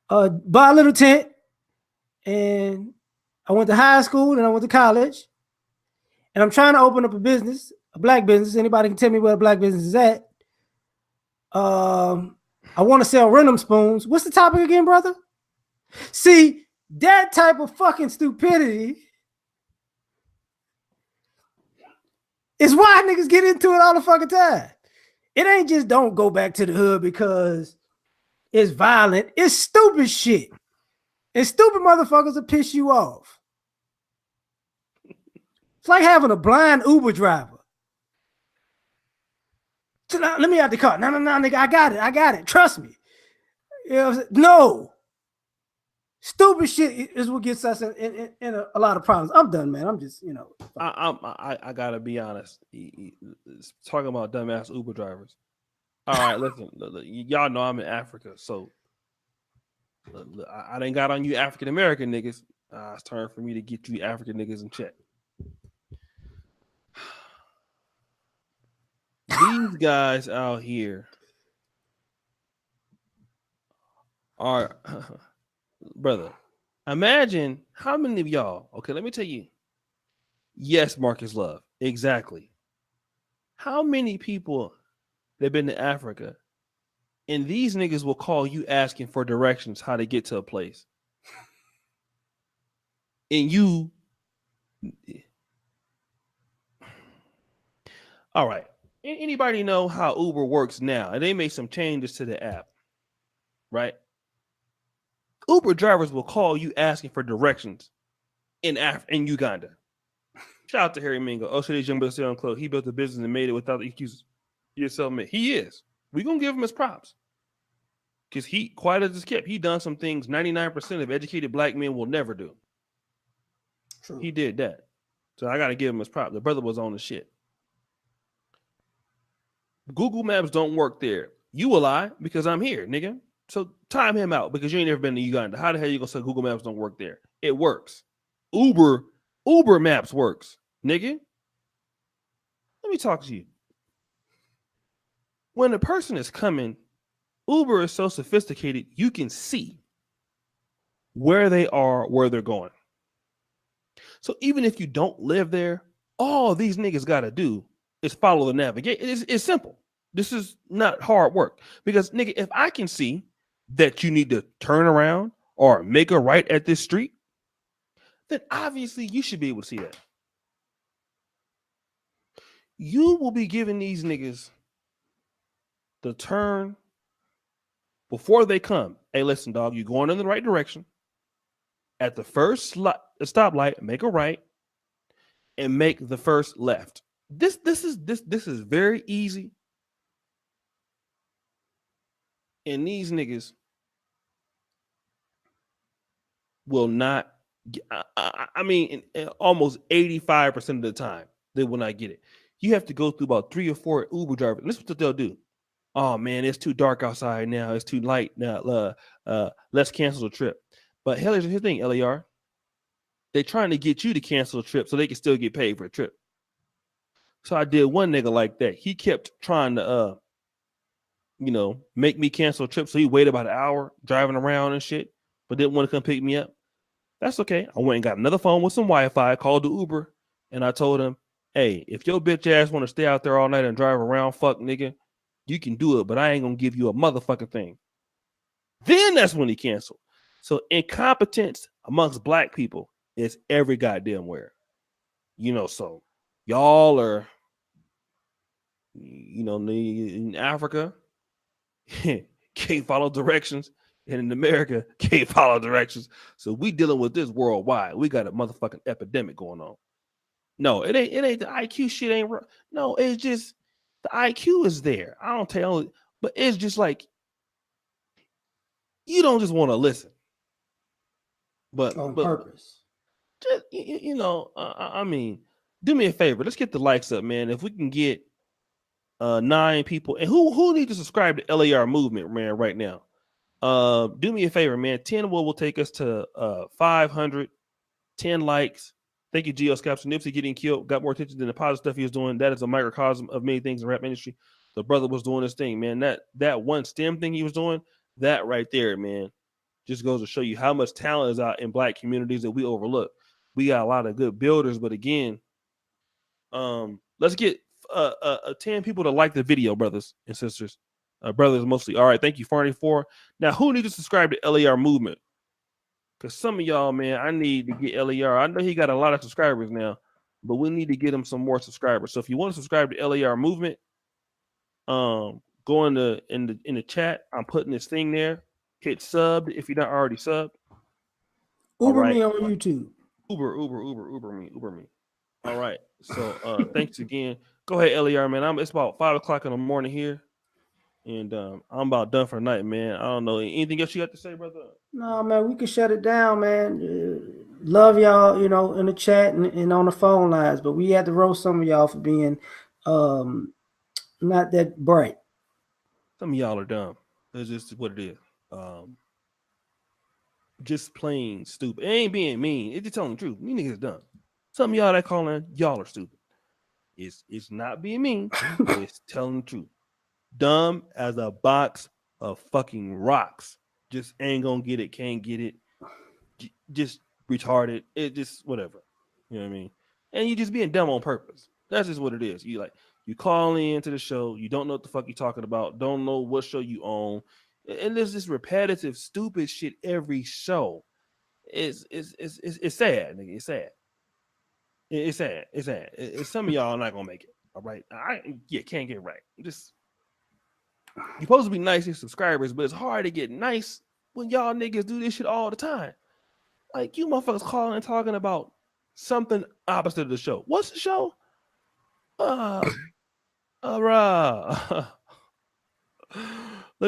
by a little tent, and I went to high school and I went to college, and I'm trying to open up a business, a black business. Anybody can tell me where a black business is at. I want to sell random spoons. What's the topic again, brother? See, that type of fucking stupidity is why niggas get into it all the fucking time. It ain't just don't go back to the hood because it's violent. It's stupid shit. And stupid motherfuckers will piss you off. It's like having a blind Uber driver. So now, let me out the car. No, nigga, I got it. Trust me. No. Stupid shit is what gets us in a lot of problems. I'm done, man. I'm just, I gotta be honest. Talking about dumbass Uber drivers. All right, listen, y'all know I'm in Africa, so I done got on you African American niggas. It's time for me to get you African niggas in check. These guys out here are, brother. Imagine how many of y'all. Okay, let me tell you. Yes, Marcus Love, exactly. How many people that been to Africa, and these niggas will call you asking for directions how to get to a place, and you. All right. Anybody know how Uber works now? And they made some changes to the app, right? Uber drivers will call you asking for directions in Uganda. Shout out to Harry Mingo. Oh, shit, he's young but still unclothed. He built a business and made it without the excuses. He is self-made. He is. We're going to give him his props. Because he, quiet as it's kept, he done some things 99% of educated black men will never do. True. He did that. So I got to give him his props. The brother was on the shit. Google Maps don't work there. You will lie because I'm here, nigga. So time him out because you ain't never been to Uganda. How the hell you gonna say Google Maps don't work there? It works. Uber Maps works, nigga. Let me talk to you. When a person is coming, Uber is so sophisticated, you can see where they are, where they're going. So even if you don't live there, all these niggas gotta do is follow the navigation. It's simple. This is not hard work. Because, nigga, if I can see that you need to turn around or make a right at this street, then obviously you should be able to see that. You will be giving these niggas the turn before they come. Hey, listen, dog, you're going in the right direction. At the first stoplight, make a right and make the first left. This is very easy. And these niggas will not I mean, almost 85% of the time, they will not get it. You have to go through about 3 or 4 Uber drivers. And this is what they'll do. Oh, man, it's too dark outside now. It's too light now. Let's cancel the trip. But here's the thing, LAR. They're trying to get you to cancel the trip so they can still get paid for the trip. So I did one nigga like that. He kept trying to, make me cancel a trip. So he waited about an hour driving around and shit, but didn't want to come pick me up. That's okay. I went and got another phone with some Wi-Fi, called the Uber, and I told him, hey, if your bitch ass want to stay out there all night and drive around, fuck nigga, you can do it, but I ain't going to give you a motherfucking thing. Then that's when he canceled. So incompetence amongst black people is every goddamn where. So y'all are, in Africa, can't follow directions. And in America, can't follow directions. So we dealing with this worldwide. We got a motherfucking epidemic going on. No, it ain't the IQ shit ain't. No, it's just the IQ is there. I don't tell, but it's just like you don't just want to listen. But on purpose. Just I mean, do me a favor. Let's get the likes up, man. If we can get 9 people, and who needs to subscribe to LAR Movement, man, right now. Do me a favor, man. 10 will take us to 500, 10 likes. Thank you, Geoscaps. Nipsey getting killed got more attention than the positive stuff he was doing. That is a microcosm of many things in the rap industry. The brother was doing his thing, man. That one STEM thing he was doing, that right there, man, just goes to show you how much talent is out in black communities that we overlook. We got a lot of good builders, but again, let's get 10 people to like the video, brothers and sisters. Brothers mostly. All right, thank you, 44. Now, who needs to subscribe to LAR Movement? Because some of y'all, man, I need to get LAR. I know he got a lot of subscribers now, but we need to get him some more subscribers. So if you want to subscribe to LAR Movement, go in the chat. I'm putting this thing there. Hit sub if you're not already subbed. Uber me on YouTube. Uber me. All right. So thanks again. Go ahead, LAR, man. It's about 5:00 in the morning here. And I'm about done for the night, man. I don't know. Anything else you got to say, brother? No, man, we can shut it down, man. Love y'all, in the chat and on the phone lines, but we had to roast some of y'all for being not that bright. Some of y'all are dumb. That's just what it is. Just plain stupid. It ain't being mean. It's just telling the truth. You niggas dumb. Some of y'all that calling y'all are stupid. It's not being mean. It's telling the truth. Dumb as a box of fucking rocks. Just ain't gonna get it. Can't get it. Just retarded. It just whatever. You know what I mean? And you just being dumb on purpose. That's just what it is. You call in to the show. You don't know what the fuck you're talking about. Don't know what show you own. And there's this repetitive, stupid shit every show. It's sad, nigga. It's sad. It's sad. It's sad. It's some of y'all are not gonna make it. All right. Can't get right. Just you're supposed to be nice to subscribers, but it's hard to get nice when y'all niggas do this shit all the time. Like you motherfuckers calling and talking about something opposite of the show. What's the show? Let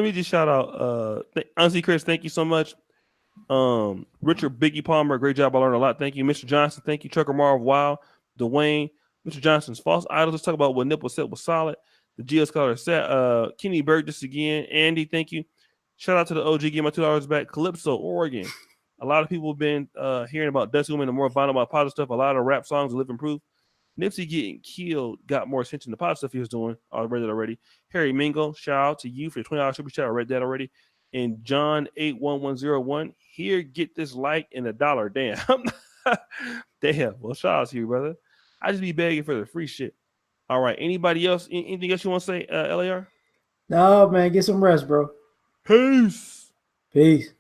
me just shout out Auntie Chris, thank you so much. Richard Biggie Palmer, great job. I learned a lot. Thank you. Mr. Johnson, thank you. Trucker Marv Wow, Dwayne, Mr. Johnson's false idols. Let's talk about what Nipple said was solid. The Geo Scholar said Kenny Burgess again. Andy, thank you. Shout out to the OG, give my $2 back. Calypso, Oregon. A lot of people have been hearing about Dusty Women and more vinyl about positive stuff. A lot of rap songs are living proof. Nipsey getting killed got more attention than the positive stuff he was doing. I read that already. Harry Mingo, shout out to you for the $20 super chat. I read that already. And John 81101, here, get this like and $1. Damn. Damn. Well, shout out to you, brother. I just be begging for the free shit. All right. Anybody else? Anything else you want to say, LAR? No, man, get some rest, bro. Peace. Peace.